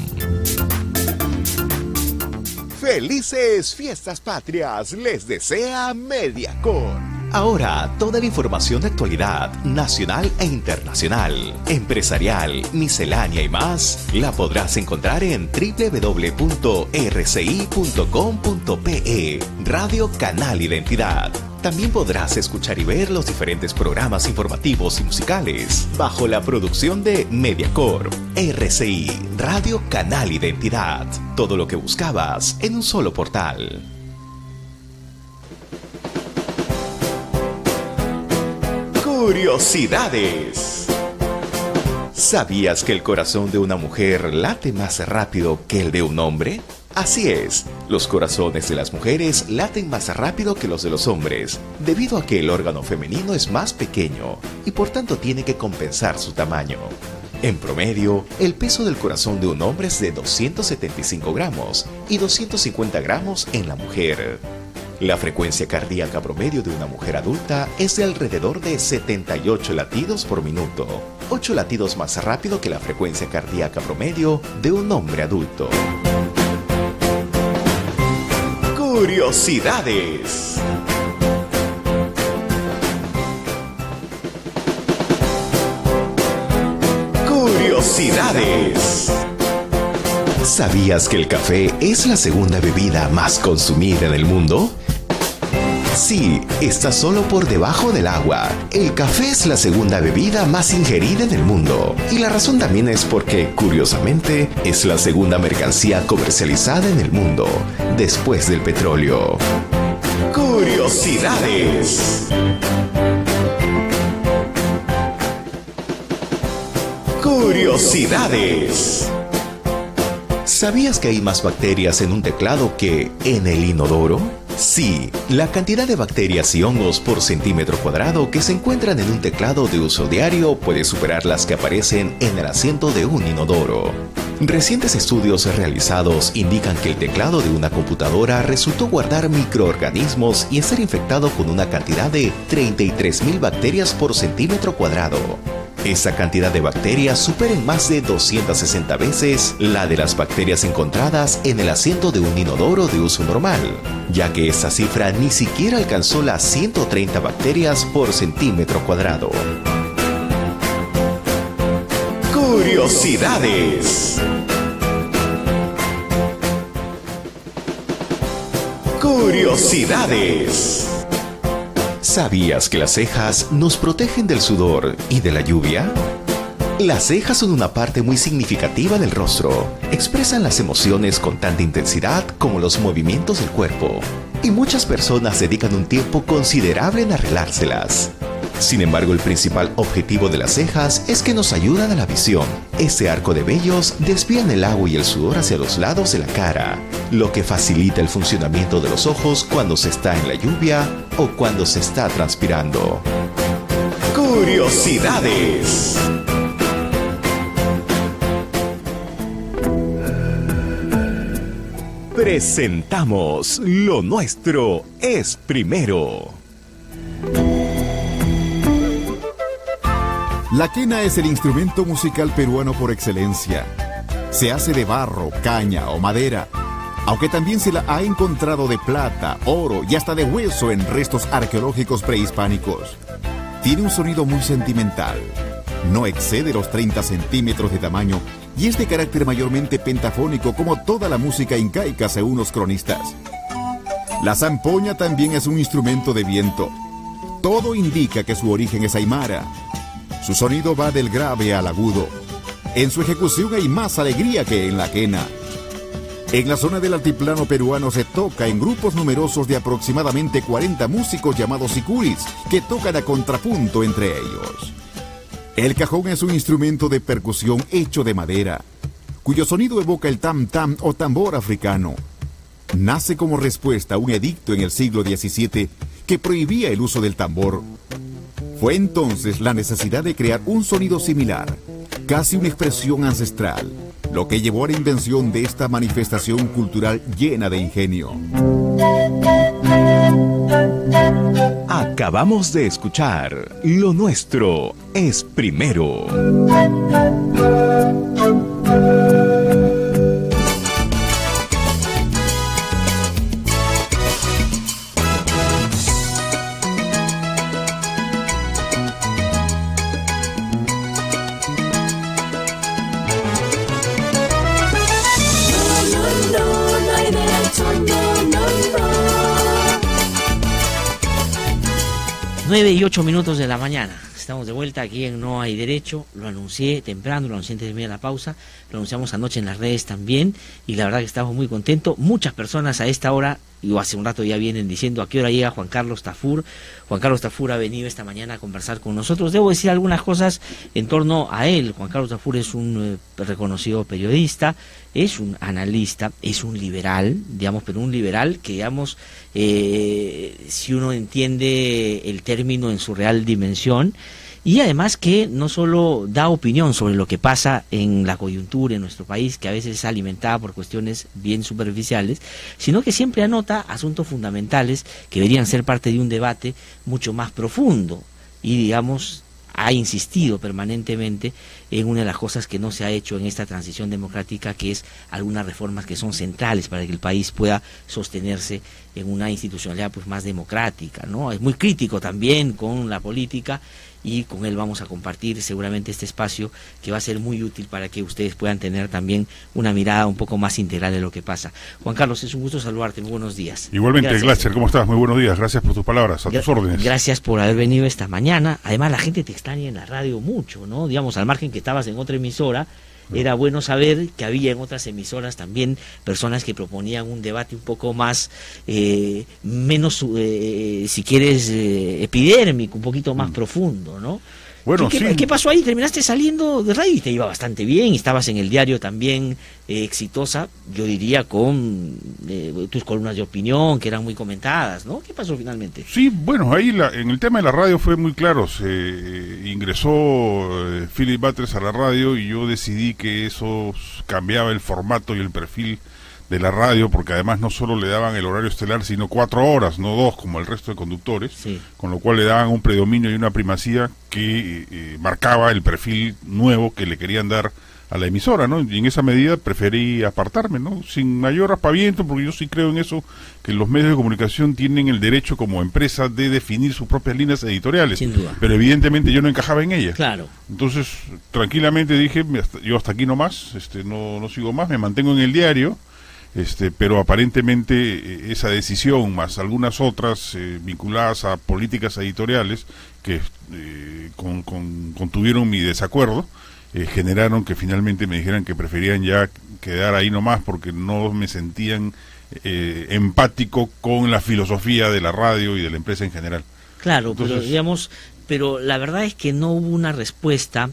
Felices Fiestas Patrias les desea Mediacor. Ahora, toda la información de actualidad nacional e internacional, empresarial, miscelánea y más, la podrás encontrar en www.rci.com.pe, Radio Canal Identidad. También podrás escuchar y ver los diferentes programas informativos y musicales bajo la producción de Mediacor, RCI, Radio Canal Identidad. Todo lo que buscabas en un solo portal. Curiosidades. ¿Sabías que el corazón de una mujer late más rápido que el de un hombre? Así es, los corazones de las mujeres laten más rápido que los de los hombres, debido a que el órgano femenino es más pequeño y por tanto tiene que compensar su tamaño. En promedio, el peso del corazón de un hombre es de 275 gramos y 250 gramos en la mujer. La frecuencia cardíaca promedio de una mujer adulta es de alrededor de 78 latidos por minuto, 8 latidos más rápido que la frecuencia cardíaca promedio de un hombre adulto. Curiosidades. Curiosidades. ¿Sabías que el café es la segunda bebida más consumida en el mundo? Sí, está solo por debajo del agua. El café es la segunda bebida más ingerida en el mundo. Y la razón también es porque, curiosamente, es la segunda mercancía comercializada en el mundo, después del petróleo. Curiosidades. Curiosidades. ¿Sabías que hay más bacterias en un teclado que en el inodoro? Sí, la cantidad de bacterias y hongos por centímetro cuadrado que se encuentran en un teclado de uso diario puede superar las que aparecen en el asiento de un inodoro. Recientes estudios realizados indican que el teclado de una computadora resultó guardar microorganismos y estar infectado con una cantidad de 33.000 bacterias por centímetro cuadrado. Esa cantidad de bacterias supera en más de 260 veces la de las bacterias encontradas en el asiento de un inodoro de uso normal, ya que esta cifra ni siquiera alcanzó las 130 bacterias por centímetro cuadrado. Curiosidades. Curiosidades. ¿Sabías que las cejas nos protegen del sudor y de la lluvia? Las cejas son una parte muy significativa del rostro. Expresan las emociones con tanta intensidad como los movimientos del cuerpo. Y muchas personas dedican un tiempo considerable en arreglárselas. Sin embargo, el principal objetivo de las cejas es que nos ayudan a la visión. Este arco de vellos desvían el agua y el sudor hacia los lados de la cara, lo que facilita el funcionamiento de los ojos cuando se está en la lluvia o cuando se está transpirando. Curiosidades. Presentamos Lo Nuestro es Primero. La quena es el instrumento musical peruano por excelencia. Se hace de barro, caña o madera, aunque también se la ha encontrado de plata, oro y hasta de hueso en restos arqueológicos prehispánicos. Tiene un sonido muy sentimental, no excede los 30 centímetros de tamaño y es de carácter mayormente pentafónico como toda la música incaica según los cronistas. La zampoña también es un instrumento de viento. Todo indica que su origen es aymara. Su sonido va del grave al agudo. En su ejecución hay más alegría que en la quena. En la zona del altiplano peruano se toca en grupos numerosos de aproximadamente 40 músicos llamados sicuris, que tocan a contrapunto entre ellos. El cajón es un instrumento de percusión hecho de madera, cuyo sonido evoca el tam-tam o tambor africano. Nace como respuesta a un edicto en el siglo XVII que prohibía el uso del tambor. Fue entonces la necesidad de crear un sonido similar, casi una expresión ancestral, lo que llevó a la invención de esta manifestación cultural llena de ingenio. A Acabamos de escuchar Lo Nuestro es Primero. Nueve y 8 minutos de la mañana. Estamos de vuelta aquí en No Hay Derecho. Lo anuncié temprano, lo anuncié antes de la pausa, lo anunciamos anoche en las redes también, y la verdad que estamos muy contentos. Muchas personas a esta hora, y hace un rato ya vienen diciendo a qué hora llega Juan Carlos Tafur. Juan Carlos Tafur ha venido esta mañana a conversar con nosotros. Debo decir algunas cosas en torno a él. Juan Carlos Tafur es un reconocido periodista, es un analista, es un liberal, digamos, pero un liberal que, digamos, si uno entiende el término en su real dimensión, y además que no solo da opinión sobre lo que pasa en la coyuntura en nuestro país, que a veces es alimentada por cuestiones bien superficiales, sino que siempre anota asuntos fundamentales que deberían ser parte de un debate mucho más profundo, y digamos ha insistido permanentemente en una de las cosas que no se ha hecho en esta transición democrática, que es algunas reformas que son centrales para que el país pueda sostenerse en una institucionalidad pues más democrática, ¿no? Es muy crítico también con la política, y con él vamos a compartir seguramente este espacio que va a ser muy útil para que ustedes puedan tener también una mirada un poco más integral de lo que pasa. Juan Carlos, es un gusto saludarte, muy buenos días. Igualmente, Glatzer, ¿cómo estás? Muy buenos días, gracias por tus palabras, a tus órdenes. Gracias por haber venido esta mañana. Además, la gente te extraña en la radio mucho, ¿no? Digamos, al margen que estabas en otra emisora, era bueno saber que había en otras emisoras también personas que proponían un debate un poco más, menos, si quieres, epidérmico, un poquito más profundo, ¿no? Bueno, ¿Qué pasó ahí? Terminaste saliendo de radio y te iba bastante bien, estabas en el diario también exitosa, yo diría, con tus columnas de opinión que eran muy comentadas, ¿no? ¿Qué pasó finalmente? Sí, bueno, ahí en el tema de la radio fue muy claro, ingresó Philip Butters a la radio y yo decidí que eso cambiaba el formato y el perfil de la radio, porque además no solo le daban el horario estelar, sino 4 horas, no 2 como el resto de conductores, sí, con lo cual le daban un predominio y una primacía que marcaba el perfil nuevo que le querían dar a la emisora, ¿no? Y en esa medida preferí apartarme, ¿no? Sin mayor aspaviento, porque yo sí creo en eso, que los medios de comunicación tienen el derecho como empresa de definir sus propias líneas editoriales. Sin duda. Pero evidentemente yo no encajaba en ellas. Claro. Entonces, tranquilamente dije, yo hasta aquí nomás, no sigo más, me mantengo en el diario. Pero aparentemente esa decisión, más algunas otras vinculadas a políticas editoriales que contuvieron mi desacuerdo, generaron que finalmente me dijeran que preferían ya quedar ahí nomás porque no me sentían empático con la filosofía de la radio y de la empresa en general. Claro. Entonces, pero la verdad es que no hubo una respuesta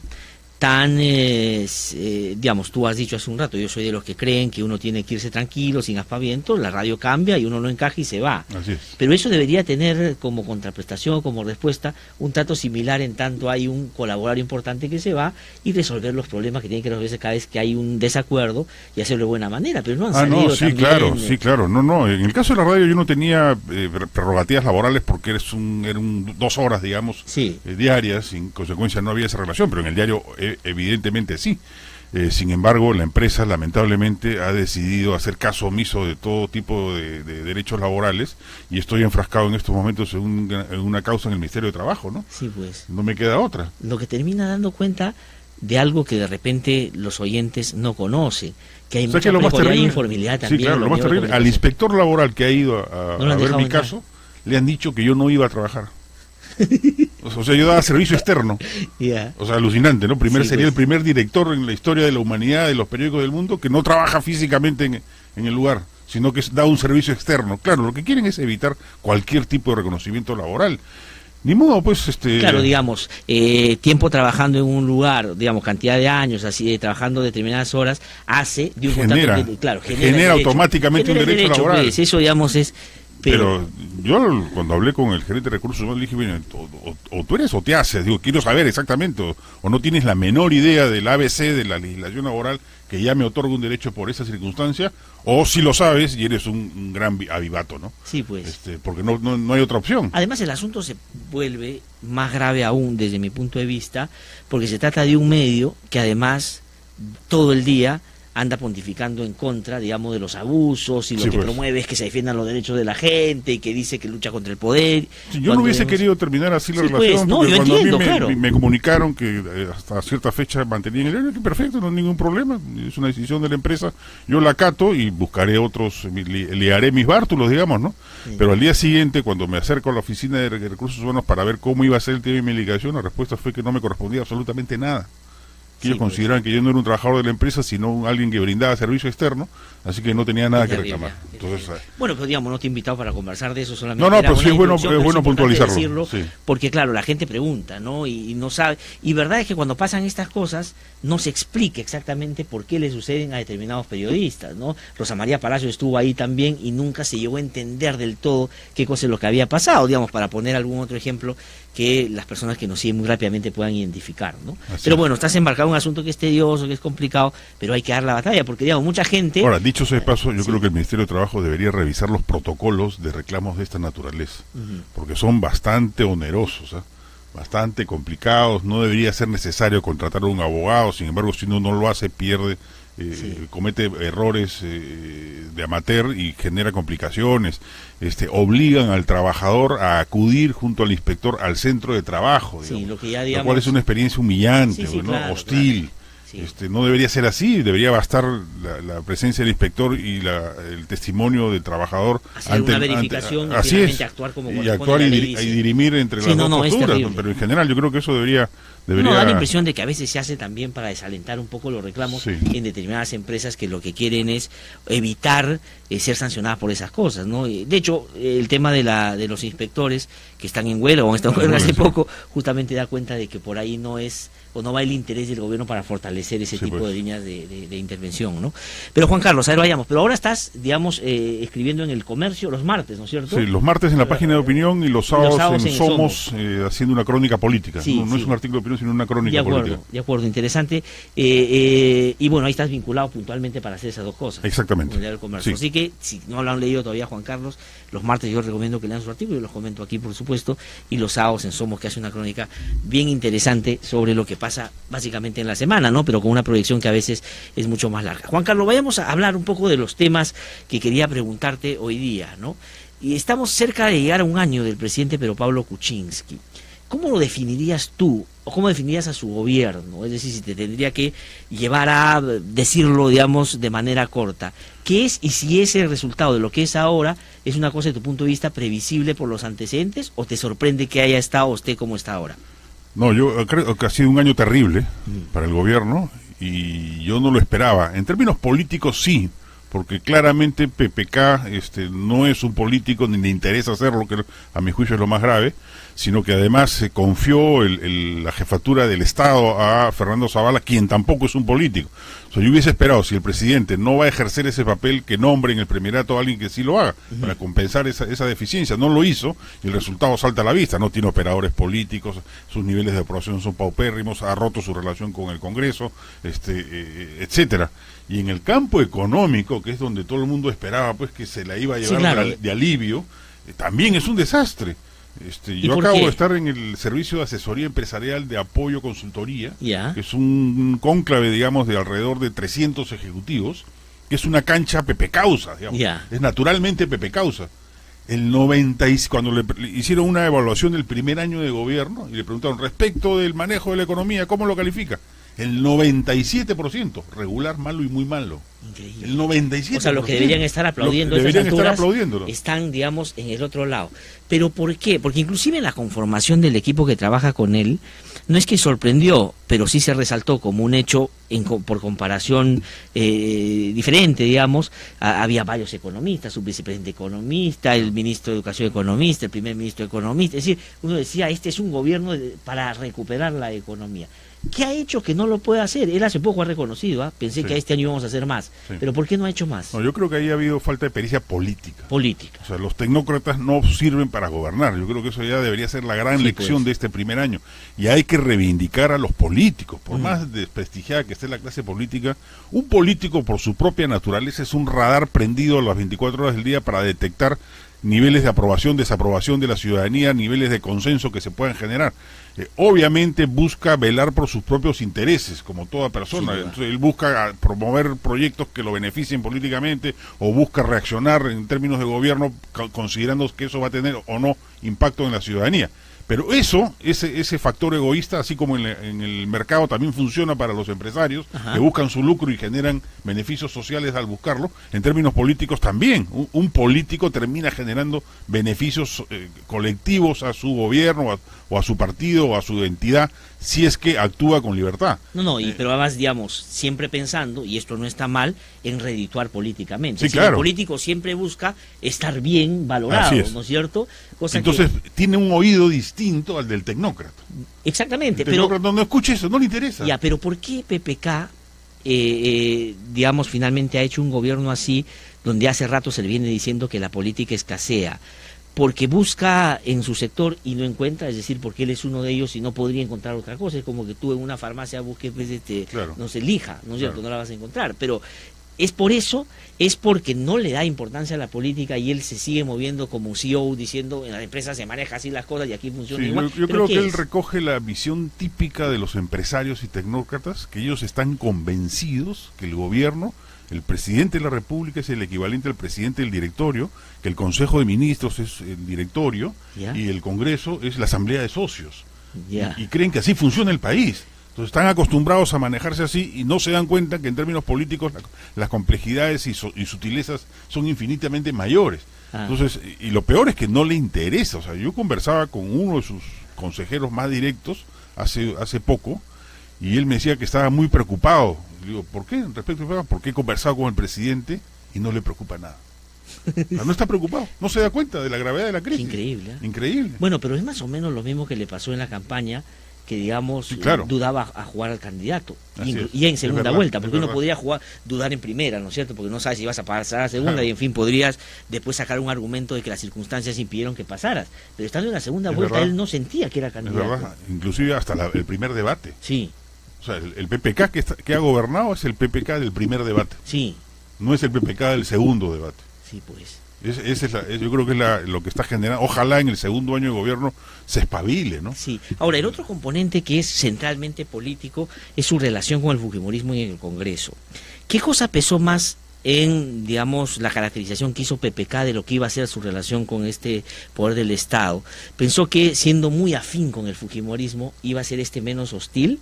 tan, digamos, tú has dicho hace un rato, yo soy de los que creen que uno tiene que irse tranquilo, sin aspavientos, la radio cambia y uno no encaja y se va. Así es. Pero eso debería tener como contraprestación, como respuesta, un trato similar en tanto hay un colaborador importante que se va y resolver los problemas que tienen que resolverse cada vez que hay un desacuerdo y hacerlo de buena manera, pero no han salido sí, también, sí, claro, no, en el caso de la radio yo no tenía prerrogativas laborales porque eran 2 horas, digamos, sí, diarias, en consecuencia no había esa relación, pero en el diario evidentemente sí. Sin embargo, la empresa lamentablemente ha decidido hacer caso omiso de todo tipo de derechos laborales y estoy enfrascado en estos momentos en una causa en el Ministerio de Trabajo, ¿no? Sí, pues. No me queda otra. Lo que termina dando cuenta de algo que de repente los oyentes no conocen, que hay mucha informalidad también. Sí, claro, lo más terrible, al inspector laboral que ha ido a ver mi caso, le han dicho que yo no iba a trabajar. O sea, yo daba servicio externo. Yeah. O sea, alucinante, ¿no? Sería el primer director en la historia de la humanidad, de los periódicos del mundo, que no trabaja físicamente en el lugar, sino que da un servicio externo. Claro, lo que quieren es evitar cualquier tipo de reconocimiento laboral. Ni modo, pues, Claro, digamos, tiempo trabajando en un lugar, digamos, cantidad de años, así, trabajando determinadas horas, hace de un genera automáticamente un derecho laboral. Pues, eso, digamos, es Pero yo cuando hablé con el gerente de recursos humanos le dije, bueno, o tú eres o te haces, digo, quiero saber exactamente, o no tienes la menor idea del ABC de la legislación laboral que ya me otorga un derecho por esa circunstancia, o si lo sabes y eres un gran avivato, ¿no? Sí, pues. Porque no hay otra opción. Además, el asunto se vuelve más grave aún desde mi punto de vista, porque se trata de un medio que además todo el día anda pontificando en contra, digamos, de los abusos, y lo que promueve es que se defiendan los derechos de la gente, y que dice que lucha contra el poder. Sí, yo no hubiese querido terminar así la relación, no, yo cuando entiendo, a mí claro. me comunicaron que hasta cierta fecha mantenían el horario, que perfecto, no hay ningún problema, es una decisión de la empresa, yo la acato y buscaré otros, le haré mis bártulos, digamos, ¿no? Sí. Pero al día siguiente, cuando me acerco a la oficina de recursos humanos para ver cómo iba a ser el tema de mi liquidación, la respuesta fue que no me correspondía absolutamente nada. Que ellos consideraban que yo no era un trabajador de la empresa, sino alguien que brindaba servicio externo, así que no tenía nada que reclamar. Entonces, bueno, pues digamos, no te he invitado para conversar de eso, solamente. No, pero sí es bueno puntualizarlo. Decirlo, porque claro, la gente pregunta, ¿no? Y no sabe. Y verdad es que cuando pasan estas cosas, no se explica exactamente por qué le suceden a determinados periodistas, ¿no? Rosa María Palacio estuvo ahí también y nunca se llegó a entender del todo qué cosa es lo que había pasado, digamos, para poner algún otro ejemplo que las personas que nos siguen muy rápidamente puedan identificar, ¿no? Pero bueno, estás embarcado en un asunto que es tedioso, que es complicado, pero hay que dar la batalla, porque digamos, mucha gente... Ahora, dicho sea de paso, yo creo que el Ministerio de Trabajo debería revisar los protocolos de reclamos de esta naturaleza, porque son bastante onerosos, bastante complicados, no debería ser necesario contratar a un abogado, sin embargo, si uno no lo hace, pierde... comete errores de amateur y genera complicaciones, obligan al trabajador a acudir junto al inspector al centro de trabajo, lo que ya, digamos, lo cual es una experiencia humillante, ¿no? Claro, hostil. Claro. No debería ser así, debería bastar la presencia del inspector y el testimonio del trabajador hacer una verificación así es, actuar como y actuar y dirimir entre las dos posturas, pero en general yo creo que eso debería no, da la impresión de que a veces se hace también para desalentar un poco los reclamos en determinadas empresas que lo que quieren es evitar ser sancionadas por esas cosas, ¿no? De hecho, el tema de los inspectores que están en huelga o han estado en huelga hace poco, justamente da cuenta de que por ahí no es o no va el interés del gobierno para fortalecer ese tipo de líneas de intervención, ¿no? Pero Juan Carlos, a ver, vayamos, pero ahora estás, digamos, escribiendo en El Comercio los martes, ¿no es cierto? Sí, los martes en la página de opinión y los sábados en Somos, haciendo una crónica política, no es un artículo de opinión, sino una crónica política. De acuerdo, interesante, y bueno, ahí estás vinculado puntualmente para hacer esas dos cosas. Exactamente. El Comercio. Así que, si no lo han leído todavía, Juan Carlos, los martes yo recomiendo que lean su artículo, yo los comento aquí, por supuesto, y los sábados en Somos, que hace una crónica bien interesante sobre lo que pasa básicamente en la semana, ¿no? Pero con una proyección que a veces es mucho más larga. Juan Carlos, vayamos a hablar un poco de los temas que quería preguntarte hoy día, ¿no? Y estamos cerca de llegar a un año del presidente Pedro Pablo Kuczynski. ¿Cómo lo definirías tú? ¿O cómo definirías a su gobierno? Es decir, si te tendría que llevar a decirlo, digamos, de manera corta. ¿Qué es y si ese resultado de lo que es ahora es una cosa, de tu punto de vista, previsible por los antecedentes o te sorprende que haya estado o esté como está ahora? No, yo creo que ha sido un año terrible para el gobierno y yo no lo esperaba. En términos políticos sí, porque claramente PPK no es un político ni le interesa hacerlo, que a mi juicio es lo más grave, sino que además se confió la jefatura del Estado a Fernando Zavala, quien tampoco es un político. O sea, yo hubiese esperado, si el presidente no va a ejercer ese papel, que nombre en el primerato a alguien que sí lo haga, para compensar esa deficiencia. No lo hizo y el resultado salta a la vista. No tiene operadores políticos, sus niveles de aprobación son paupérrimos, ha roto su relación con el Congreso, etcétera. Y en el campo económico, que es donde todo el mundo esperaba pues que se la iba a llevar de alivio, también es un desastre. Yo acabo de estar en el Servicio de Asesoría Empresarial de Apoyo Consultoría, que es un cónclave, digamos, de alrededor de 300 ejecutivos, que es una cancha Pepe Causa, digamos. Es naturalmente Pepe Causa. Cuando le hicieron una evaluación del primer año de gobierno y le preguntaron respecto del manejo de la economía, ¿cómo lo califica? El 97%, regular, malo y muy malo. Increíble. El 97%. O sea, los que deberían estar aplaudiendo están, digamos, en el otro lado. ¿Pero por qué? Porque inclusive en la conformación del equipo que trabaja con él, no es que sorprendió, pero sí se resaltó como un hecho por comparación diferente, digamos. Había varios economistas, su vicepresidente economista, el ministro de Educación economista, el primer ministro economista. Es decir, uno decía, este es un gobierno para recuperar la economía. ¿Qué ha hecho que no lo pueda hacer? Él hace poco ha reconocido, pensé que este año íbamos a hacer más, pero ¿por qué no ha hecho más? No, yo creo que ahí ha habido falta de pericia política. Política. O sea, los tecnócratas no sirven para gobernar. Yo creo que eso ya debería ser la gran lección de este primer año. Y hay que reivindicar a los políticos. Por más desprestigiada que esté la clase política, un político por su propia naturaleza es un radar prendido a las 24 horas del día para detectar niveles de aprobación, desaprobación de la ciudadanía, niveles de consenso que se puedan generar. Obviamente busca velar por sus propios intereses, como toda persona. Entonces, él busca promover proyectos que lo beneficien políticamente, o busca reaccionar en términos de gobierno, considerando que eso va a tener o no impacto en la ciudadanía. Pero ese factor egoísta, así como en el mercado también funciona para los empresarios, que buscan su lucro y generan beneficios sociales al buscarlo, en términos políticos también. Un político termina generando beneficios colectivos a su gobierno, o a su partido, o a su entidad, si es que actúa con libertad. Pero además, digamos, siempre pensando, y esto no está mal, en redituar políticamente. Sí, claro. El político siempre busca estar bien valorado, ¿no es cierto? Entonces, tiene un oído distinto al del tecnócrata. Exactamente. El tecnócrata no escucha eso, no le interesa. Ya, pero ¿por qué PPK, digamos, finalmente ha hecho un gobierno así, donde hace rato se le viene diciendo que la política escasea? Porque busca en su sector y no encuentra, es decir, porque él es uno de ellos y no podría encontrar otra cosa. Es como que tú en una farmacia busques, pues, no se elija, ¿no es cierto? No la vas a encontrar. Pero es por eso, es porque no le da importancia a la política y él se sigue moviendo como CEO diciendo en las empresas se maneja así las cosas y aquí funciona igual. Yo creo que él recoge la visión típica de los empresarios y tecnócratas, que ellos están convencidos que el gobierno, el presidente de la República es el equivalente al presidente del directorio, que el Consejo de Ministros es el directorio y el Congreso es la Asamblea de Socios. Y creen que así funciona el país. Entonces están acostumbrados a manejarse así y no se dan cuenta que en términos políticos las complejidades y sutilezas son infinitamente mayores. Entonces, y lo peor es que no le interesa. O sea, yo conversaba con uno de sus consejeros más directos hace poco, y él me decía que estaba muy preocupado. Le digo, ¿por qué? Porque he conversado con el presidente y no le preocupa nada. O sea, no está preocupado, no se da cuenta de la gravedad de la crisis. Increíble. Increíble. Bueno, pero es más o menos lo mismo que le pasó en la campaña, que digamos, dudaba a jugar al candidato, y en segunda vuelta, porque uno podría dudar en primera, ¿no es cierto? Porque no sabes si vas a pasar a segunda, y en fin, podrías después sacar un argumento de que las circunstancias impidieron que pasaras, pero estando en la segunda vuelta él no sentía que era candidato. Es verdad, inclusive hasta el primer debate. Sí. O sea, el PPK que ha gobernado es el PPK del primer debate. Sí. No es el PPK del segundo debate. Sí, pues. Yo creo que es lo que está generando. Ojalá en el segundo año de gobierno se espabile, ¿no? Sí. Ahora, el otro componente que es centralmente político es su relación con el fujimorismo y el Congreso. ¿Qué cosa pesó más en, digamos, la caracterización que hizo PPK de lo que iba a ser su relación con este poder del Estado? Pensó que, siendo muy afín con el fujimorismo, iba a ser menos hostil,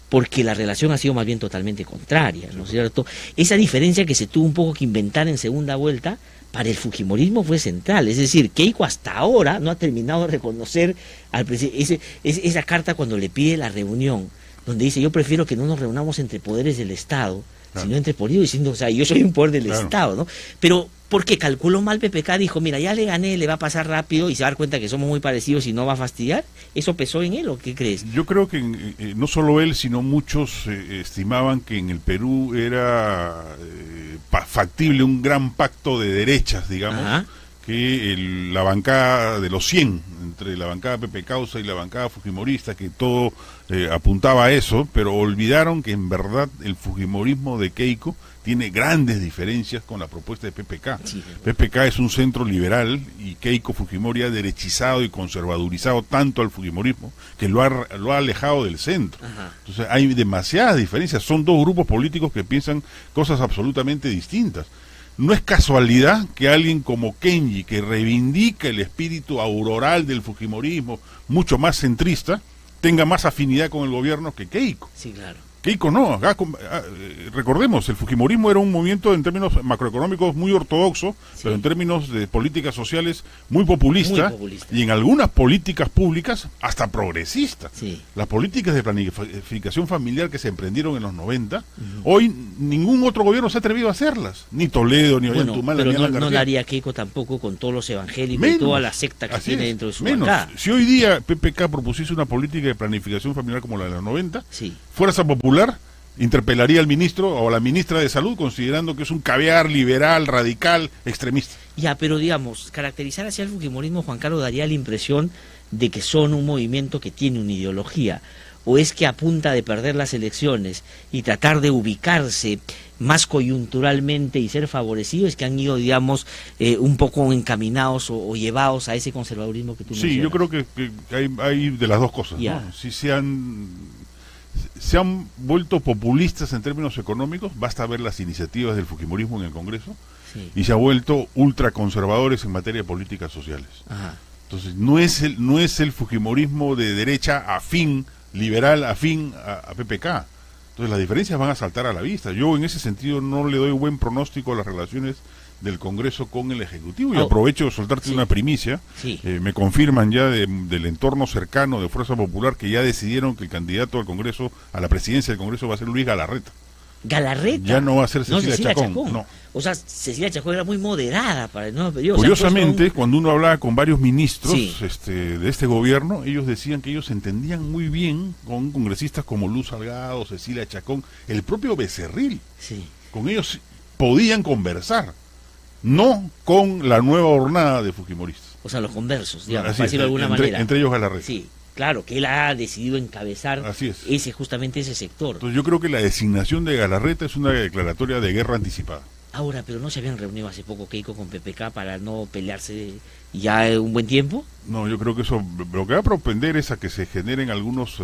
porque la relación ha sido más bien totalmente contraria, ¿no es cierto? Esa diferencia que se tuvo un poco que inventar en segunda vuelta, para el fujimorismo fue central. Es decir, Keiko hasta ahora no ha terminado de reconocer al presidente. Esa carta cuando le pide la reunión, donde dice, yo prefiero que no nos reunamos entre poderes del Estado, sino entre políticos, diciendo, o sea, yo soy un poder del Estado, ¿no? Pero, ¿por qué? Calculó mal PPK, dijo, mira, ya le gané, le va a pasar rápido y se va a dar cuenta que somos muy parecidos y no va a fastidiar. ¿Eso pesó en él o qué crees? Yo creo que no solo él, sino muchos estimaban que en el Perú era factible un gran pacto de derechas, digamos, que la bancada de los 100, entre la bancada Pepe Causa y la bancada fujimorista, que todo apuntaba a eso, pero olvidaron que en verdad el fujimorismo de Keiko tiene grandes diferencias con la propuesta de PPK. PPK es un centro liberal y Keiko Fujimori ha derechizado y conservadurizado tanto al fujimorismo que lo ha alejado del centro. Entonces hay demasiadas diferencias, son dos grupos políticos que piensan cosas absolutamente distintas. No es casualidad que alguien como Kenji, que reivindica el espíritu auroral del fujimorismo, mucho más centrista, tenga más afinidad con el gobierno que Keiko. Sí, claro. Keiko no, recordemos, el fujimorismo era un movimiento en términos macroeconómicos muy ortodoxo, pero en términos de políticas sociales muy populista, y en algunas políticas públicas hasta progresista. Las políticas de planificación familiar que se emprendieron en los 90, hoy ningún otro gobierno se ha atrevido a hacerlas, ni Toledo, ni Ollantumala, pero ni Alan no García. la haría Keiko tampoco con todos los evangélicos y toda la secta que tiene dentro de su bancada. Si hoy día PPK propusiese una política de planificación familiar como la de los 90, Fuerza Popular interpelaría al ministro o a la ministra de Salud considerando que es un caviar liberal, radical, extremista. Ya, pero digamos, caracterizar hacia el fujimorismo, Juan Carlos, daría la impresión de que son un movimiento que tiene una ideología, o es que a punta de perder las elecciones y tratar de ubicarse más coyunturalmente y ser favorecidos, es que han ido, digamos, un poco encaminados o llevados a ese conservadurismo que tú mencionas. Sí, yo creo que hay de las dos cosas, ¿no? Si se han vuelto populistas en términos económicos, basta ver las iniciativas del fujimorismo en el Congreso, y se ha vuelto ultraconservadores en materia de políticas sociales. Entonces, no es el fujimorismo de derecha afín, liberal afín a PPK. Entonces, las diferencias van a saltar a la vista. Yo, en ese sentido, no le doy buen pronóstico a las relaciones del Congreso con el Ejecutivo, y aprovecho de soltarte una primicia. Me confirman ya del entorno cercano de Fuerza Popular que ya decidieron que el candidato al Congreso, a la presidencia del Congreso, va a ser Luis Galarreta. ¿Galarreta? Ya no va a ser Cecilia Chacón. No. O sea, Cecilia Chacón era muy moderada para el nuevo periodo. Curiosamente, cuando uno hablaba con varios ministros de este gobierno, ellos decían que ellos se entendían muy bien con congresistas como Luz Salgado, Cecilia Chacón, el propio Becerril. Con ellos podían conversar, no con la nueva hornada de fujimoristas. O sea, los conversos, digamos, para decirlo de alguna manera. Entre ellos Galarreta. Sí. Claro, que él ha decidido encabezar justamente ese sector. Entonces yo creo que la designación de Galarreta es una declaratoria de guerra anticipada. Ahora, pero ¿no se habían reunido hace poco Keiko con PPK para no pelearse ya un buen tiempo? No, yo creo que eso lo que va a propender es a que se generen algunos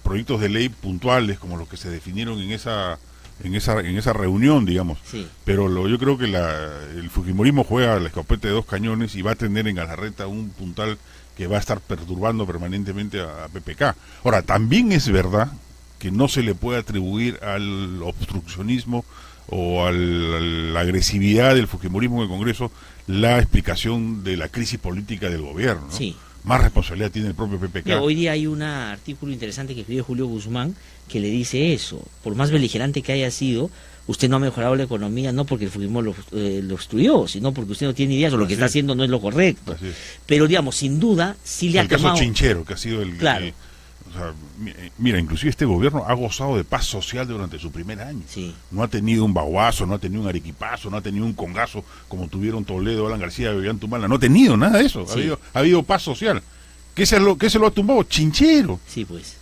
proyectos de ley puntuales como los que se definieron en esa reunión, digamos. Pero yo creo que el fujimorismo juega la escopeta de dos cañones y va a tener en Galarreta un puntal que va a estar perturbando permanentemente a PPK. Ahora, también es verdad que no se le puede atribuir al obstruccionismo o a la agresividad del fujimorismo en el Congreso la explicación de la crisis política del gobierno, ¿no? Más responsabilidad tiene el propio PPK. Mira, hoy día hay un artículo interesante que escribió Julio Guzmán que le dice eso. Por más beligerante que haya sido, usted no ha mejorado la economía, no porque el fujimorismo lo obstruyó, sino porque usted no tiene ideas o lo que está haciendo no es lo correcto. Pero, digamos, sin duda, sí le ha tomado... El caso Chinchero, que ha sido el... Claro. O sea, mira, inclusive este gobierno ha gozado de paz social durante su primer año. No ha tenido un baguazo, no ha tenido un arequipazo, no ha tenido un congazo como tuvieron Toledo, Alan García, Ollantumala. No ha tenido nada de eso. Ha habido paz social. ¿Qué se lo ha tumbado? Chinchero.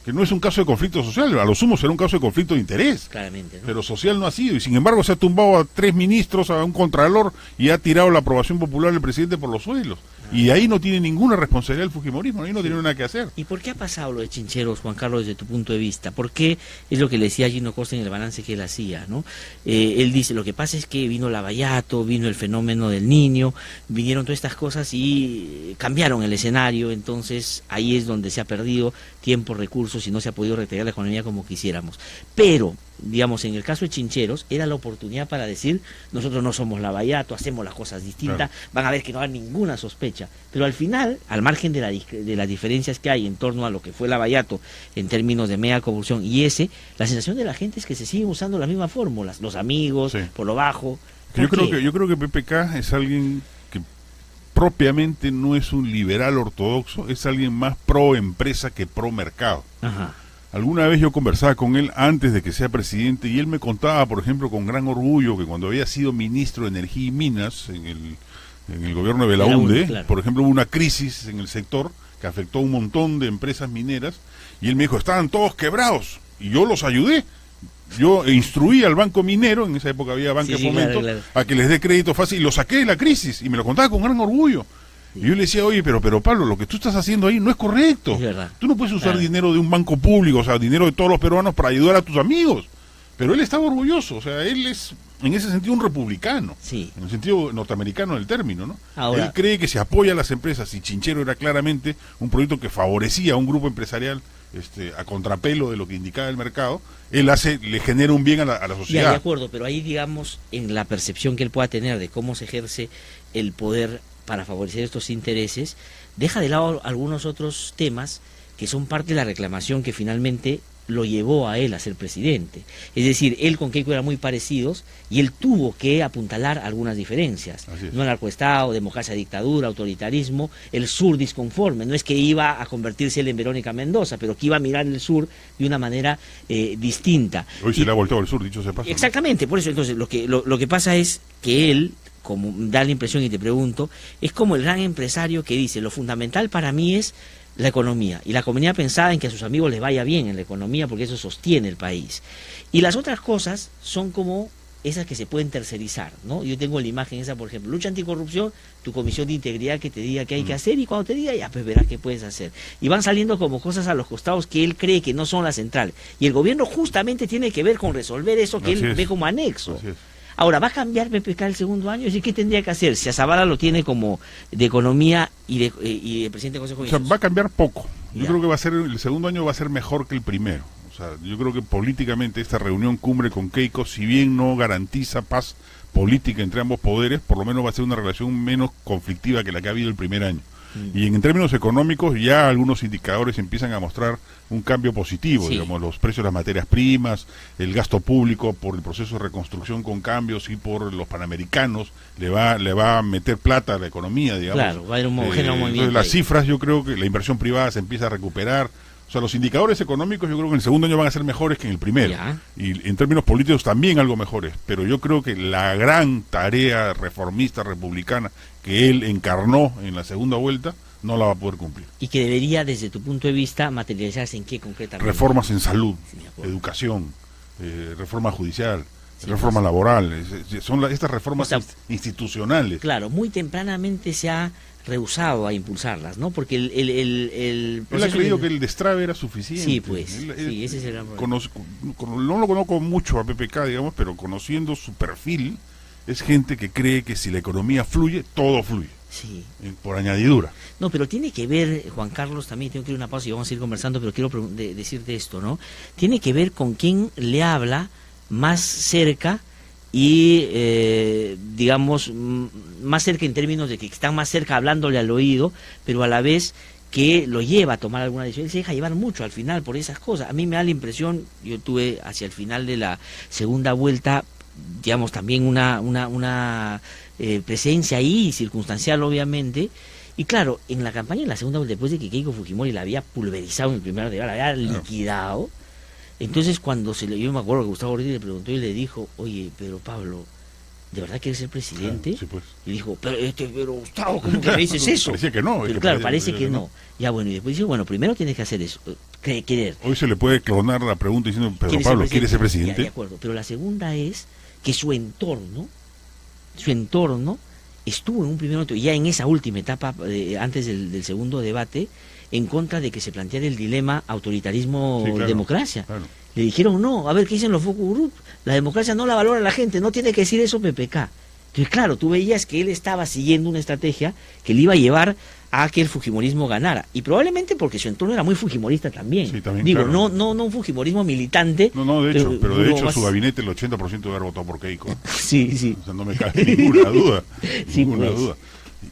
Que no es un caso de conflicto social, a lo sumo será un caso de conflicto de interés. Claramente, ¿no? Pero social no ha sido, y sin embargo se ha tumbado a 3 ministros, a un contralor, y ha tirado la aprobación popular del presidente por los suelos. Y ahí no tiene ninguna responsabilidad el fujimorismo, ahí no tiene nada que hacer. ¿Y por qué ha pasado lo de Chincheros, Juan Carlos, desde tu punto de vista? ¿Por qué? Es lo que le decía Gino Costa en el balance que él hacía, ¿no? Él dice, lo que pasa es que vino Lavallato, vino el fenómeno del Niño, vinieron todas estas cosas y cambiaron el escenario, entonces ahí es donde se ha perdido tiempo, recursos y no se ha podido retener la economía como quisiéramos. Pero, digamos, en el caso de Chincheros, era la oportunidad para decir, nosotros no somos Lavallato, hacemos las cosas distintas, van a ver que no hay ninguna sospecha. Pero al final, al margen de las diferencias que hay en torno a lo que fue Lavallato en términos de mega corrupción y la sensación de la gente es que se siguen usando las mismas fórmulas, los amigos, por lo bajo. Yo creo que PPK es alguien que propiamente no es un liberal ortodoxo, es alguien más pro empresa que pro mercado. Alguna vez yo conversaba con él antes de que sea presidente y él me contaba, por ejemplo, con gran orgullo que cuando había sido ministro de Energía y Minas en el gobierno de Belaúnde, por ejemplo, hubo una crisis en el sector que afectó a un montón de empresas mineras y él me dijo, estaban todos quebrados y yo los ayudé. Yo instruí al Banco Minero, en esa época había Banco de Fomento, a que les dé crédito fácil y lo saqué de la crisis y me lo contaba con gran orgullo. Y yo le decía, oye, pero Pablo, lo que tú estás haciendo ahí no es correcto. Es verdad. Tú no puedes usar dinero de un banco público, o sea, dinero de todos los peruanos para ayudar a tus amigos. Pero él estaba orgulloso, o sea, él es en ese sentido un republicano, sí, en el sentido norteamericano del término, ¿no? Ahora, él cree que se apoya a las empresas, y Chinchero era claramente un proyecto que favorecía a un grupo empresarial a contrapelo de lo que indicaba el mercado. Él le genera un bien a la sociedad. Ya, de acuerdo, pero ahí, digamos, en la percepción que él pueda tener de cómo se ejerce el poder para favorecer estos intereses, deja de lado algunos otros temas que son parte de la reclamación que finalmente lo llevó a él a ser presidente. Es decir, él con Keiko eran muy parecidos y él tuvo que apuntalar algunas diferencias. No narcoestado, democracia, dictadura, autoritarismo, el sur disconforme. No es que iba a convertirse él en Verónica Mendoza, pero que iba a mirar el sur de una manera distinta. Hoy se le ha volteado el sur, dicho se pasa. Exactamente, ¿no? Por eso entonces lo que pasa es que él, como da la impresión, y te pregunto, es como el gran empresario que dice, lo fundamental para mí es la economía, y la comunidad pensaba en que a sus amigos les vaya bien en la economía porque eso sostiene el país. Y las otras cosas son como esas que se pueden tercerizar, ¿no? Yo tengo la imagen esa, por ejemplo, lucha anticorrupción, tu comisión de integridad que te diga qué hay que hacer, y cuando te diga, ya pues verás qué puedes hacer. Y van saliendo como cosas a los costados que él cree que no son la central. Y el gobierno justamente tiene que ver con resolver eso que él ve como anexo. Ahora, ¿va a cambiar PPK el segundo año? Es decir, ¿qué tendría que hacer? Si a Zavala lo tiene como de economía y de presidente del Consejo de Ministros. Va a cambiar poco. Yo creo que el segundo año va a ser mejor que el primero. O sea, yo creo que políticamente esta reunión cumbre con Keiko, si bien no garantiza paz política entre ambos poderes, por lo menos va a ser una relación menos conflictiva que la que ha habido el primer año. Y en términos económicos ya algunos indicadores empiezan a mostrar un cambio positivo, digamos, los precios de las materias primas, el gasto público por el proceso de reconstrucción con cambios y por los panamericanos, le va a meter plata a la economía, digamos. Claro, va a haber un movimiento. Entonces las cifras, yo creo que la inversión privada se empieza a recuperar. O sea, los indicadores económicos yo creo que en el segundo año van a ser mejores que en el primero. Y en términos políticos también algo mejores. Pero yo creo que la gran tarea reformista republicana que él encarnó en la segunda vuelta no la va a poder cumplir. Y que debería, desde tu punto de vista, materializarse en qué concretamente. Reformas en salud, educación, reforma judicial, reforma laboral. Son estas reformas institucionales. Claro, muy tempranamente se ha rehusado a impulsarlas, ¿no? Porque el él ha creído que el destrave era suficiente. Sí, pues, sí, ese es el gran problema. No lo conozco mucho a PPK, digamos, pero conociendo su perfil, es gente que cree que si la economía fluye, todo fluye. Sí. Por añadidura. No, pero tiene que ver, Juan Carlos, también tengo que ir a una pausa y vamos a ir conversando, pero quiero decirte esto, ¿no? Tiene que ver con quién le habla más cerca y, digamos, más cerca en términos de que están más cerca hablándole al oído, pero a la vez que lo lleva a tomar alguna decisión. Él se deja llevar mucho al final por esas cosas. A mí me da la impresión, yo tuve hacia el final de la segunda vuelta, digamos, también una presencia ahí, circunstancial obviamente, y claro, en la campaña, en la segunda vuelta, después de que Keiko Fujimori la había pulverizado en el primer debate, la había liquidado, entonces cuando yo me acuerdo que Gustavo Rodríguez le preguntó y le dijo, oye, pero Pablo, ¿de verdad quieres ser presidente? Sí, pues. Y dijo, pero Gustavo, ¿cómo que me dices eso? Parecía que no. Pero claro, parece que no. Ya bueno, y después dice, bueno, primero tienes que hacer eso, querer. Hoy se le puede clonar la pregunta diciendo, pero Pablo, ¿quieres ser presidente? Ya, de acuerdo, pero la segunda es que su entorno estuvo en un primer momento, ya en esa última etapa, antes del segundo debate, en contra de que se planteara el dilema autoritarismo-democracia. Claro. Le dijeron, no, a ver qué dicen los focus group, la democracia no la valora la gente, no tiene que decir eso PPK. Entonces, claro, tú veías que él estaba siguiendo una estrategia que le iba a llevar a que el fujimorismo ganara, y probablemente porque su entorno era muy fujimorista también. Sí, también, digo, claro. no un fujimorismo militante. No, de hecho, pero de hecho su gabinete el 80% debe haber votado por Keiko. Sí. O sea, no me cabe ninguna duda. Sí, ninguna duda.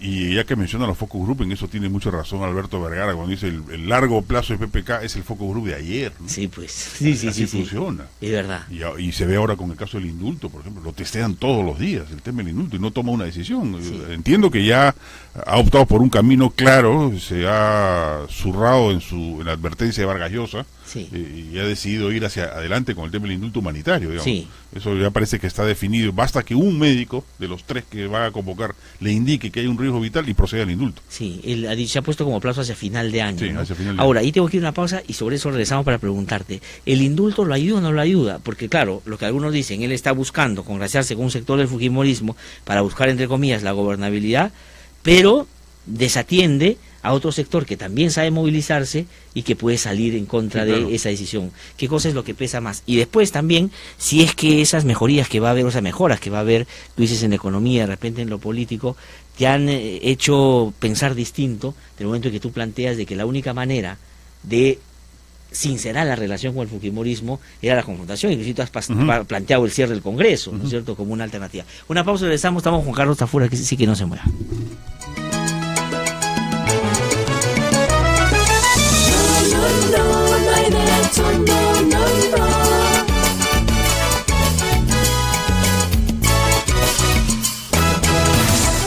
Y ya que menciona los focus group, en eso tiene mucha razón Alberto Vergara cuando dice el largo plazo de PPK es el focus group de ayer, ¿no? Sí, pues. Sí. Así funciona. Es verdad. Y se ve ahora con el caso del indulto, por ejemplo, lo testean todos los días, el tema del indulto, y no toma una decisión. Sí. Entiendo que ya ha optado por un camino claro, se ha zurrado en la advertencia de Vargas Llosa, y ha decidido ir hacia adelante con el tema del indulto humanitario, digamos. Sí. Eso ya parece que está definido. Basta que un médico de los 3 que va a convocar le indique que hay un riesgo vital y procede al indulto. Sí, él se ha puesto como plazo hacia final de año. Sí, ¿no? hacia final de Ahora, ahí tengo que ir a una pausa y sobre eso regresamos para preguntarte, ¿el indulto lo ayuda o no lo ayuda? Porque claro, lo que algunos dicen, él está buscando congraciarse con un sector del fujimorismo para buscar, entre comillas, la gobernabilidad, pero desatiende a otro sector que también sabe movilizarse y que puede salir en contra de esa decisión. ¿Qué cosa es lo que pesa más? Y después también, si es que esas mejorías que va a haber, o esas mejoras que va a haber, tú dices en la economía, de repente en lo político, te han hecho pensar distinto del momento en que tú planteas de que la única manera de sincerar la relación con el fujimorismo era la confrontación, inclusive tú has planteado el cierre del Congreso, ¿no es cierto?, como una alternativa. Una pausa, regresamos, estamos con Carlos Tafur, que sí que no se mueva.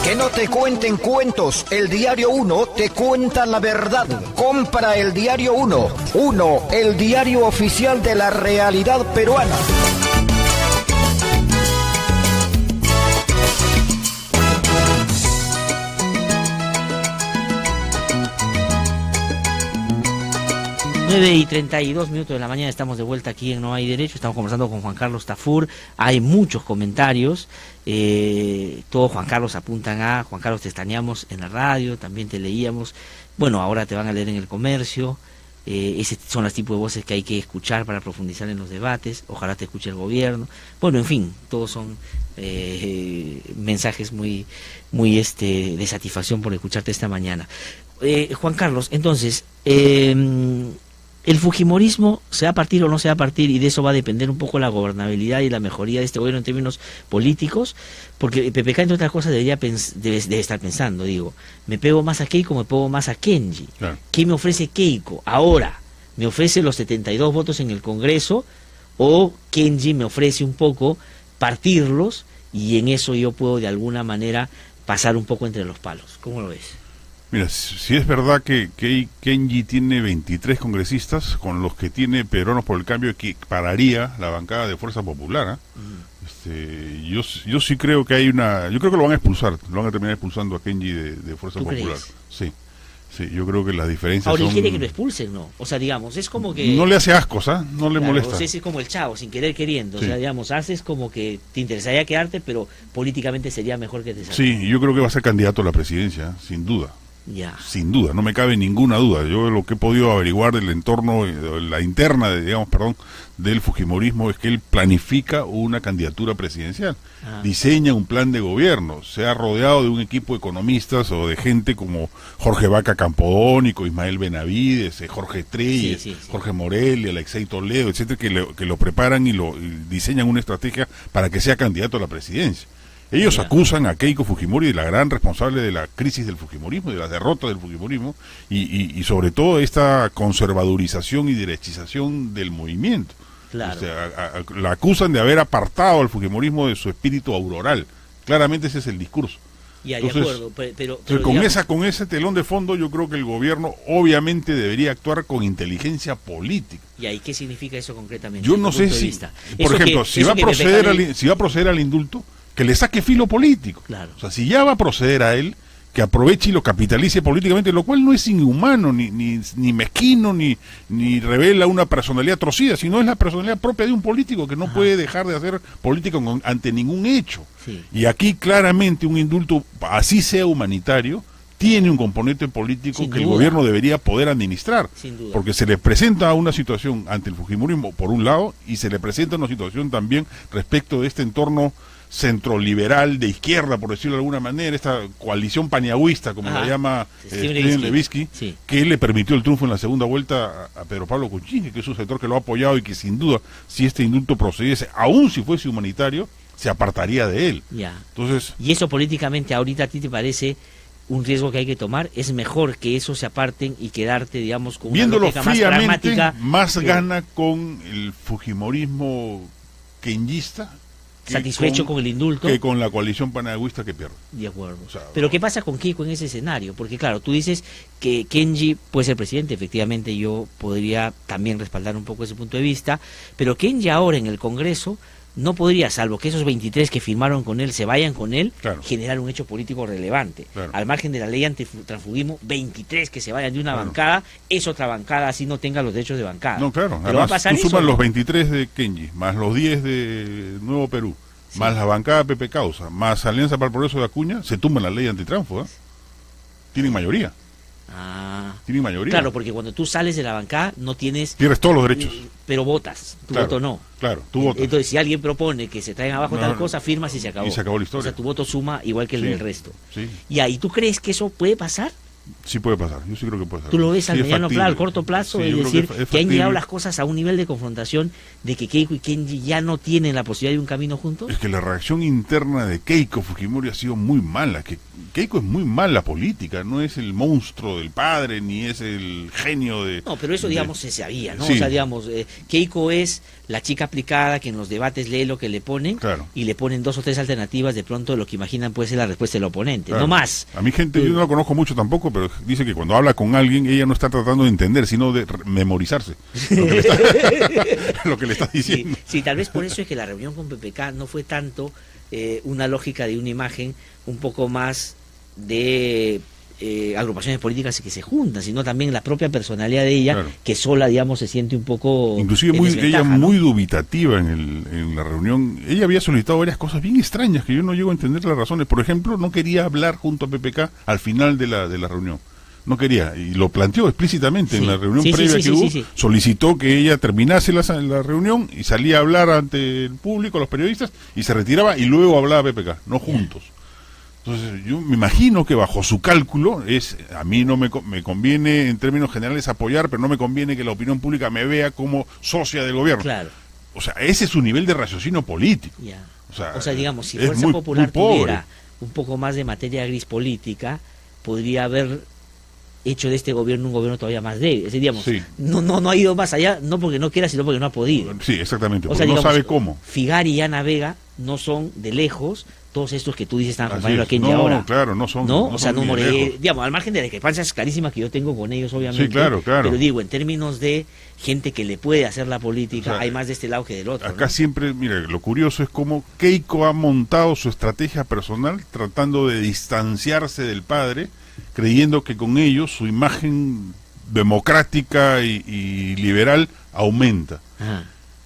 Que no te cuenten cuentos, el Diario 1 te cuenta la verdad. Compra el Diario 1, el diario oficial de la realidad peruana. Y 32 minutos de la mañana, estamos de vuelta aquí en No Hay Derecho, estamos conversando con Juan Carlos Tafur, hay muchos comentarios, todos Juan Carlos apuntan a, Juan Carlos, te extrañamos en la radio, también te leíamos, bueno, ahora te van a leer en El Comercio, ese son los tipos de voces que hay que escuchar para profundizar en los debates, ojalá te escuche el gobierno, bueno, en fin, todos son mensajes muy de satisfacción por escucharte esta mañana. Juan Carlos, entonces, ¿el fujimorismo se va a partir o no se va a partir? Y de eso va a depender un poco la gobernabilidad y la mejoría de este gobierno en términos políticos, porque el PPK, entre otras cosas, debe estar pensando, digo, ¿me pego más a Keiko o me pego más a Kenji? Claro. ¿Qué me ofrece Keiko ahora? ¿Me ofrece los 72 votos en el Congreso o Kenji me ofrece un poco partirlos y en eso yo puedo de alguna manera pasar un poco entre los palos? ¿Cómo lo ves? Mira, si es verdad que Kenji tiene 23 congresistas, con los que tiene Peruanos por el Cambio, que pararía la bancada de Fuerza Popular, yo sí creo que hay yo creo que lo van a expulsar, lo van a terminar expulsando a Kenji de Fuerza Popular. Sí, yo creo que las diferencias ahora, son... ¿y quiere que lo expulsen, no? O sea, digamos, es como que... No le hace ascos, no le molesta. O sea, es como el Chavo, sin querer queriendo, o sea, digamos, haces como que te interesaría quedarte, pero políticamente sería mejor que te salgas. Sí, yo creo que va a ser candidato a la presidencia, sin duda. Ya. Sin duda, no me cabe ninguna duda. Yo lo que he podido averiguar del entorno, la interna, del fujimorismo, es que él planifica una candidatura presidencial, diseña un plan de gobierno, se ha rodeado de un equipo de economistas o de gente como Jorge Vaca Campodónico, Ismael Benavides, Jorge Treyes, Jorge Morelli, Alexei Toledo, etcétera, que lo preparan y diseñan una estrategia para que sea candidato a la presidencia. Ellos acusan a Keiko Fujimori de la gran responsable de la crisis del fujimorismo, de la derrota del fujimorismo, y sobre todo esta conservadurización y derechización del movimiento. Claro. O sea, la acusan de haber apartado al fujimorismo de su espíritu auroral. Claramente ese es el discurso. Ya, entonces, de acuerdo, pero con ese telón de fondo, yo creo que el gobierno obviamente debería actuar con inteligencia política. ¿Y ahí qué significa eso concretamente? Yo no sé si, por ejemplo, si va a proceder al indulto, que le saque filo político. Claro. O sea, si ya va a proceder a él, que aproveche y lo capitalice políticamente, lo cual no es inhumano, ni mezquino, ni revela una personalidad torcida, sino es la personalidad propia de un político que no puede dejar de hacer política ante ningún hecho. Sí. Y aquí claramente un indulto, así sea humanitario, tiene un componente político Sin que duda. el gobierno debería poder administrar, Sin duda. porque se le presenta una situación ante el fujimorismo por un lado, y se le presenta una situación también respecto de este entorno centroliberal de izquierda, por decirlo de alguna manera, esta coalición paniagüista, como la llama Steven Levitsky, que le permitió el triunfo en la segunda vuelta a Pedro Pablo Kuczynski, que es un sector que lo ha apoyado y que sin duda, si este indulto procediese, aun si fuese humanitario, se apartaría de él. Ya. Entonces, ¿y eso políticamente ahorita a ti te parece un riesgo que hay que tomar? ¿Es mejor que eso se aparten y quedarte, digamos, con una lógica más pragmática? Más gana con el fujimorismo kenyista, satisfecho con el indulto, que con la coalición paniagüista que pierde. De acuerdo. O sea, pero ¿qué pasa con Keiko en ese escenario? Porque claro, tú dices que Kenji puede ser presidente, efectivamente yo podría también respaldar un poco ese punto de vista, pero Kenji ahora en el Congreso no podría, salvo que esos 23 que firmaron con él se vayan con él, generar un hecho político relevante. Al margen de la ley antitransfugismo, 23 que se vayan de una bancada, es otra bancada, así no tenga los derechos de bancada. No, claro. Pero además, va a pasar tú sumas eso, los 23 de Kenji, más los 10 de Nuevo Perú, más la bancada Pepe Causa, más Alianza para el Progreso de Acuña, se tumba la ley antitransfuga. Tienen mayoría. Tienen mayoría. Claro, porque cuando tú sales de la bancada no tienes... Pierdes todos los derechos. Pero votas, tu Claro, voto no. Claro, tu voto. Entonces, si alguien propone que se traigan abajo tal cosa, firmas y se acabó. Y se acabó la historia. O sea, tu voto suma igual que el Sí, del resto. Sí. ¿Y ahí tú crees que eso puede pasar? Sí puede pasar, yo sí creo que puede pasar. ¿Tú lo ves al Sí, es mediano factible. plazo, al corto plazo? Sí, Es yo creo decir, es que han factible. llegado las cosas a un nivel de confrontación de que Keiko y Kenji ya no tienen la posibilidad de un camino juntos. Es que la reacción interna de Keiko Fujimori ha sido muy mala. Que Keiko es muy mala política, no es el monstruo del padre, ni es el genio de... No, pero eso, digamos, se sabía, ¿no? Sí. O sea, digamos, Keiko es la chica aplicada que en los debates lee lo que le ponen y le ponen 2 o 3 alternativas de pronto de lo que imaginan puede ser la respuesta del oponente, Claro. no más. A mí gente, yo no la conozco mucho tampoco, pero dice que cuando habla con alguien, ella no está tratando de entender, sino de memorizarse lo que le está diciendo. Sí, tal vez por eso es que la reunión con PPK no fue tanto una lógica de una imagen un poco más de agrupaciones políticas que se juntan, sino también la propia personalidad de ella, que sola, digamos, se siente un poco Inclusive en ella desventaja, ¿no? muy dubitativa en la reunión. Ella había solicitado varias cosas bien extrañas que yo no llego a entender las razones. Por ejemplo, no quería hablar junto a PPK al final de la reunión. No quería, y lo planteó explícitamente en la reunión previa que hubo. Solicitó que ella terminase la reunión y salía a hablar ante el público, los periodistas, y se retiraba y luego hablaba PPK, no juntos. Entonces yo me imagino que bajo su cálculo a mí no me conviene en términos generales apoyar, pero no me conviene que la opinión pública me vea como socia del gobierno. Claro. O sea, ese es su nivel de raciocinio político. Ya. O sea, digamos, si es Fuerza muy Popular pobre. tuviera un poco más de materia gris política, podría haber hecho de este gobierno un gobierno todavía más débil. Es decir, digamos, no ha ido más allá, no porque no quiera, sino porque no ha podido. Sí, exactamente, O porque sea, no digamos, sabe cómo. Figari y Ana Vega no son de lejos todos estos que tú dices están Así acompañando a es. Kenji No, ahora. claro, no son. ¿No? O sea, son no ni de lejos. digamos, al margen de las discrepancias clarísimas que yo tengo con ellos, obviamente. Sí, claro. Pero digo, en términos de gente que le puede hacer la política, O sea, hay más de este lado que del otro. Acá ¿no? siempre, mire, lo curioso es cómo Keiko ha montado su estrategia personal tratando de distanciarse del padre, creyendo que con ello su imagen democrática y liberal aumenta. Ajá.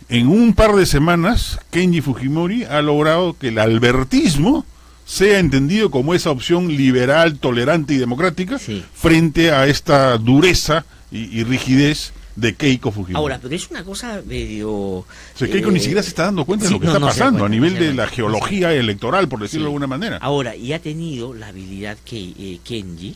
En un par de semanas, Kenji Fujimori ha logrado que el albertismo sea entendido como esa opción liberal, tolerante y democrática frente a esta dureza y rigidez de Keiko Fujimori. Ahora, pero es una cosa medio... O sea, Keiko ni siquiera se está dando cuenta de lo que está pasando a nivel de la geología electoral, por decirlo de alguna manera. Ahora, y ha tenido la habilidad que Kenji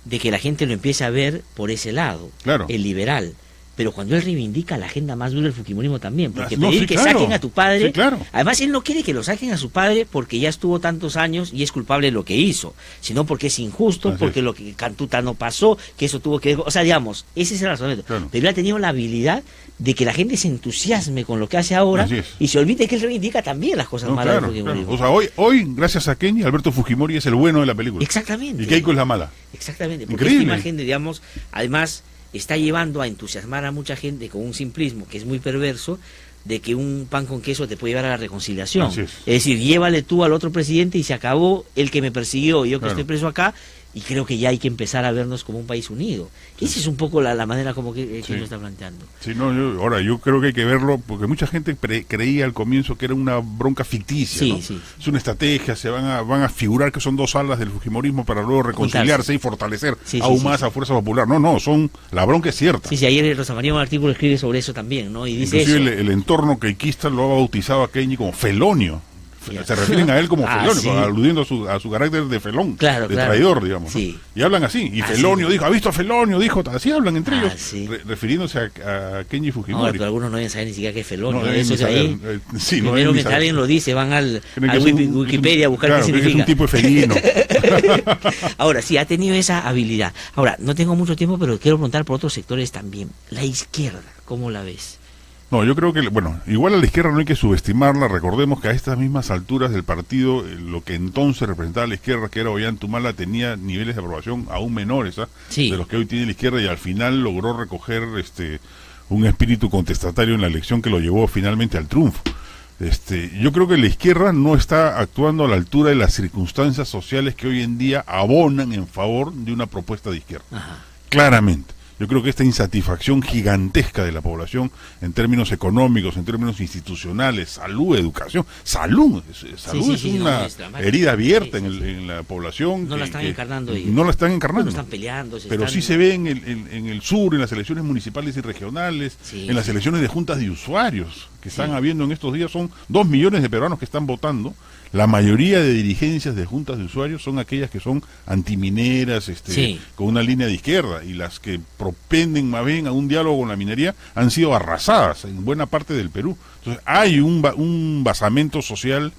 de que la gente lo empiece a ver por ese lado, el liberal. Pero cuando él reivindica la agenda más dura del fujimorismo también, porque pedir que saquen a tu padre, además él no quiere que lo saquen a su padre porque ya estuvo tantos años y es culpable de lo que hizo, sino porque es injusto, porque lo que Cantuta no pasó, que eso tuvo que... O sea, digamos, ese es el razonamiento. Pero él ha tenido la habilidad de que la gente se entusiasme con lo que hace ahora y se olvide que él reivindica también las cosas malas del fujimorismo. O sea, hoy, gracias a Kenji, Alberto Fujimori es el bueno de la película. Exactamente. Y Keiko es la mala. Exactamente, porque Increíble. esta imagen, digamos, además está llevando a entusiasmar a mucha gente con un simplismo que es muy perverso, de que un pan con queso te puede llevar a la reconciliación. Así es. Decir, llévale tú al otro presidente y se acabó el que me persiguió, yo que estoy preso acá, y creo que ya hay que empezar a vernos como un país unido. Esa es un poco la manera como que lo está planteando. Sí, no, yo creo que hay que verlo, porque mucha gente creía al comienzo que era una bronca ficticia, ¿no? Es una estrategia, se van a figurar que son dos alas del fujimorismo para luego reconciliarse y fortalecer aún más a Fuerza Popular. No, la bronca es cierta. Sí, ayer Rosa María en un artículo escribe sobre eso también, ¿no? Y dice inclusive eso. El entorno keikista lo ha bautizado a Kenji como felonio. Se refieren a él como felonio, aludiendo a su carácter de felón, de traidor, digamos. ¿no? Y hablan así. Y Felonio dijo, ¿ha visto a Felonio? Dijo, así hablan entre ellos, refiriéndose a Kenji Fujimori. No, pero algunos no deben saber ni siquiera qué es Felonio. No, eso es ahí. Primero que alguien lo dice, van al Wikipedia a buscar qué significa. Es un tipo de felino. Ahora, sí, ha tenido esa habilidad. Ahora, no tengo mucho tiempo, pero quiero preguntar por otros sectores también. La izquierda, ¿cómo la ves? No, yo creo que, igual a la izquierda no hay que subestimarla. Recordemos que a estas mismas alturas del partido, lo que entonces representaba la izquierda, que era Ollantumala, tenía niveles de aprobación aún menores de los que hoy tiene la izquierda, y al final logró recoger un espíritu contestatario en la elección que lo llevó finalmente al triunfo. Yo creo que la izquierda no está actuando a la altura de las circunstancias sociales que hoy en día abonan en favor de una propuesta de izquierda. Claramente. Yo creo que esta insatisfacción gigantesca de la población en términos económicos, en términos institucionales, salud, educación, salud es una herida abierta en la población. No la están encarnando ellos. No la están encarnando. No están peleando. Pero sí se ve en el sur, en las elecciones municipales y regionales, en las elecciones de juntas de usuarios que están habiendo en estos días. Son 2 millones de peruanos que están votando. La mayoría de dirigencias de juntas de usuarios son aquellas que son antimineras, con una línea de izquierda, y las que propenden más bien a un diálogo con la minería han sido arrasadas en buena parte del Perú. Entonces hay un basamento social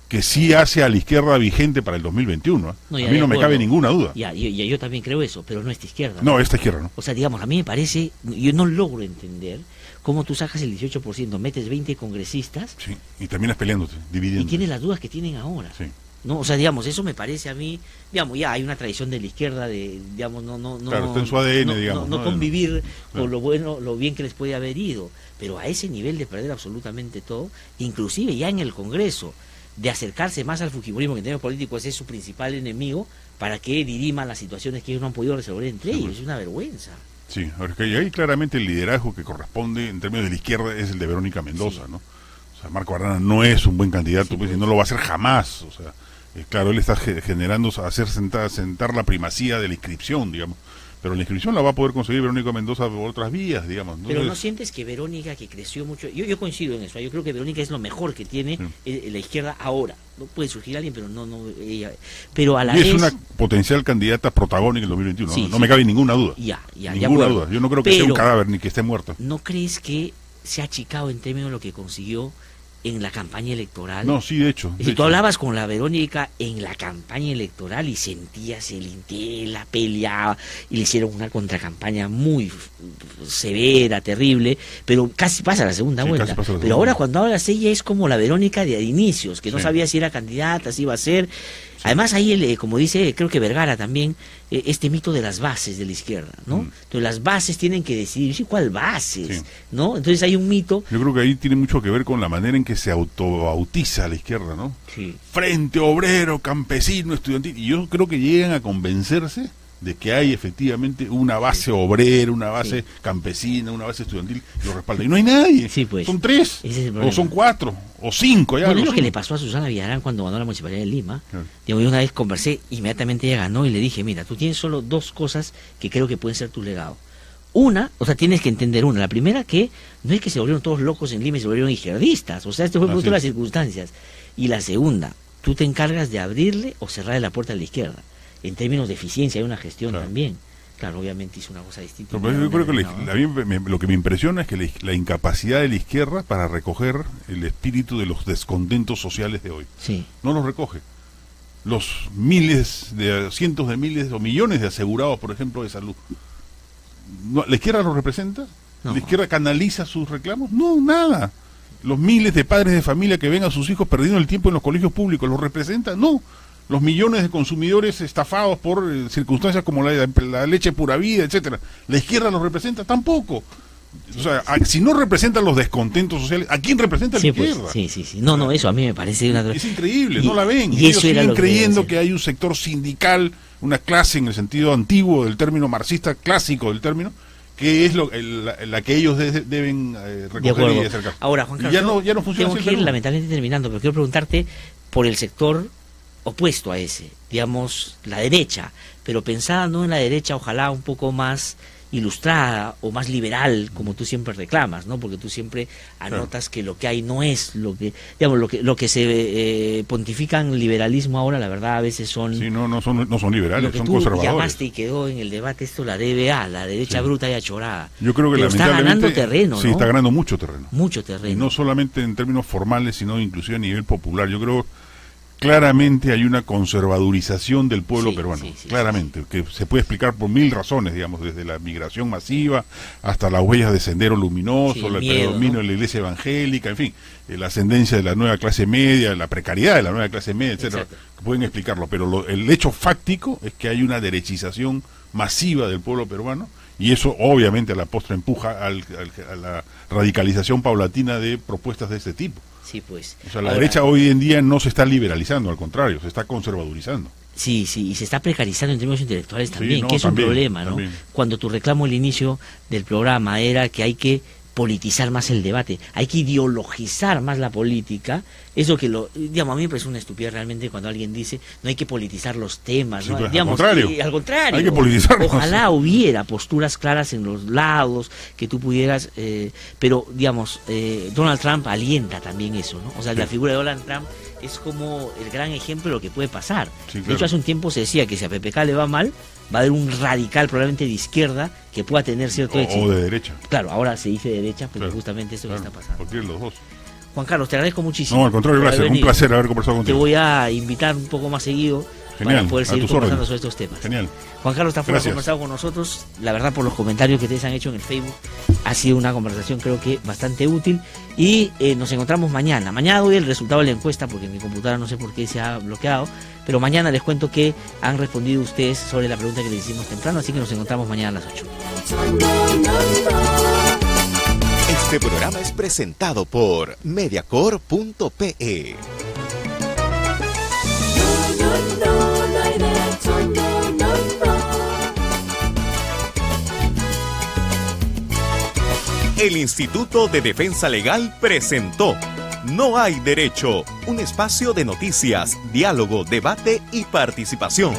que sí hace a la izquierda vigente para el 2021. No, a mí no me cabe ninguna duda. Yo también creo eso, pero no esta izquierda. No, esta izquierda no. O sea, digamos, a mí me parece, yo no logro entender cómo tú sacas el 18%, metes 20 congresistas. Sí, y terminas peleándote, dividiendo. Y tienes las dudas que tienen ahora. Sí. No, o sea, digamos, eso me parece a mí, digamos, ya hay una tradición de la izquierda de, digamos, claro, está en su ADN, no convivir con lo bueno, lo bien que les puede haber ido, pero a ese nivel de perder absolutamente todo, inclusive ya en el Congreso, de acercarse más al fujimorismo, que en términos políticos es su principal enemigo, para que diriman las situaciones que ellos no han podido resolver entre ellos. Es una vergüenza. Sí, porque ahí claramente el liderazgo que corresponde en términos de la izquierda es el de Verónica Mendoza, ¿no? O sea, Marco Arana no es un buen candidato, pues, y no lo va a hacer jamás. O sea, claro, él está generando, hacer sentar la primacía de la inscripción, digamos. Pero la inscripción la va a poder conseguir Verónica Mendoza por otras vías, digamos. Entonces, pero ¿no sientes que Verónica, que creció mucho? Yo coincido en eso. Yo creo que Verónica es lo mejor que tiene la izquierda ahora. No puede surgir alguien, pero no ella. Pero a la vez es una potencial candidata protagónica en el 2021. No me cabe ninguna duda. Ninguna duda. Yo no creo que sea un cadáver ni que esté muerto. ¿No crees que se ha achicado en términos de lo que consiguió en la campaña electoral? No, sí, de hecho. Si tú hablabas con la Verónica en la campaña electoral y sentías el interés, la peleaba, y le hicieron una contracampaña muy severa, terrible, pero casi pasa la segunda vuelta. Pero ahora cuando hablas, ella es como la Verónica de inicios, que no sabía si era candidata, si iba a ser. Además ahí, como dice, creo que Vergara también, este mito de las bases de la izquierda, ¿no? Entonces las bases tienen que decidir, ¿cuál bases? ¿No? Entonces hay un mito. Yo creo que ahí tiene mucho que ver con la manera en que se autobautiza a la izquierda, ¿no? Frente Obrero, Campesino, Estudiantil. Y yo creo que llegan a convencerse de que hay efectivamente una base obrera, una base campesina, una base estudiantil que lo respalda. Y no hay nadie. Pues, son 3, o son 4, o 5. Bueno, es lo que le pasó a Susana Villarán cuando ganó la Municipalidad de Lima. Yo una vez conversé, inmediatamente ella ganó y le dije, mira, tú tienes solo 2 cosas que creo que pueden ser tu legado. Una, o sea, tienes que entender una. La primera, que no es que se volvieron todos locos en Lima y se volvieron izquierdistas. O sea, esto fue producto de las circunstancias. Y la segunda, tú te encargas de abrirle o cerrarle la puerta a la izquierda. En términos de eficiencia hay una gestión también. Claro, obviamente hizo una cosa distinta. Pero yo creo que lo que me impresiona es que la incapacidad de la izquierda para recoger el espíritu de los descontentos sociales de hoy. No los recoge. Los cientos de miles o millones de asegurados, por ejemplo, de salud. ¿La izquierda los representa? ¿La izquierda canaliza sus reclamos? No, nada. Los miles de padres de familia que ven a sus hijos perdiendo el tiempo en los colegios públicos, ¿los representa? No. Los millones de consumidores estafados por circunstancias como la leche pura vida, etcétera, ¿la izquierda los representa? Tampoco. O sea, si no representan los descontentos sociales, ¿a quién representa la izquierda? Pues, No, eso a mí me parece una... Es increíble, no la ven. Y ellos siguen creyendo que hay un sector sindical, una clase en el sentido antiguo del término marxista, clásico del término, que es la que ellos deben recoger y acercar. Ahora, Juan Carlos, ya no funciona así. Tengo que ir lamentablemente terminando, pero quiero preguntarte por el sector opuesto a ese, digamos, la derecha, pero pensada no en la derecha, ojalá un poco más ilustrada o más liberal, como tú siempre reclamas, ¿no? Porque tú siempre anotas que lo que hay no es lo que, digamos, lo que se pontifican liberalismo ahora, la verdad a veces son... Sí, no son liberales, son conservadores. Lo que tú llamaste y quedó en el debate esto la DBA, la derecha bruta y achorada. Yo creo que pero está ganando terreno, ¿no? Sí, está ganando mucho terreno. Mucho terreno. Y no solamente en términos formales, sino inclusive a nivel popular. Yo creo claramente hay una conservadurización del pueblo peruano, claramente, que se puede explicar por 1000 razones, digamos, desde la migración masiva hasta las huellas de Sendero Luminoso, el predominio de la iglesia evangélica, en fin, la ascendencia de la nueva clase media, la precariedad de la nueva clase media, etcétera, que pueden explicarlo, pero el hecho fáctico es que hay una derechización masiva del pueblo peruano, y eso obviamente a la postre empuja a la radicalización paulatina de propuestas de este tipo. Sí, pues. O sea, la derecha hoy en día no se está liberalizando, al contrario, se está conservadurizando. Sí, y se está precarizando en términos intelectuales también, no, que es también, un problema, ¿no? También. Cuando tu reclamo al inicio del programa era que hay que politizar más el debate, hay que ideologizar más la política, eso que digamos, a mí me parece una estupidez realmente cuando alguien dice no hay que politizar los temas, Sí, ¿no? pues, Digamos, al contrario, hay que politizarlos. Ojalá hubiera posturas claras en los lados, que tú pudieras, pero digamos, Donald Trump alienta también eso, ¿no? O sea, la figura de Donald Trump es como el gran ejemplo de lo que puede pasar. Sí, claro. De hecho, hace un tiempo se decía que si a PPK le va mal, va a haber un radical probablemente de izquierda que pueda tener cierto éxito. O de derecha. Claro, ahora se dice derecha porque Claro, justamente eso claro, que está pasando. cualquiera de los dos. Juan Carlos, te agradezco muchísimo. No, al contrario, por gracias. haber Un venido. placer haber conversado Te contigo. voy a invitar un poco más seguido Genial, para poder a seguir tus conversando órdenes. sobre estos temas. Genial. Juan Carlos Tafur ha Gracias. conversado con nosotros, la verdad por los comentarios que ustedes han hecho en el Facebook, ha sido una conversación creo que bastante útil y nos encontramos mañana. Mañana doy el resultado de la encuesta porque mi computadora no sé por qué se ha bloqueado, pero mañana les cuento que han respondido ustedes sobre la pregunta que les hicimos temprano, así que nos encontramos mañana a las 8. Este programa es presentado por Mediacorp.pe. El Instituto de Defensa Legal presentó No hay derecho, un espacio de noticias, diálogo, debate y participación.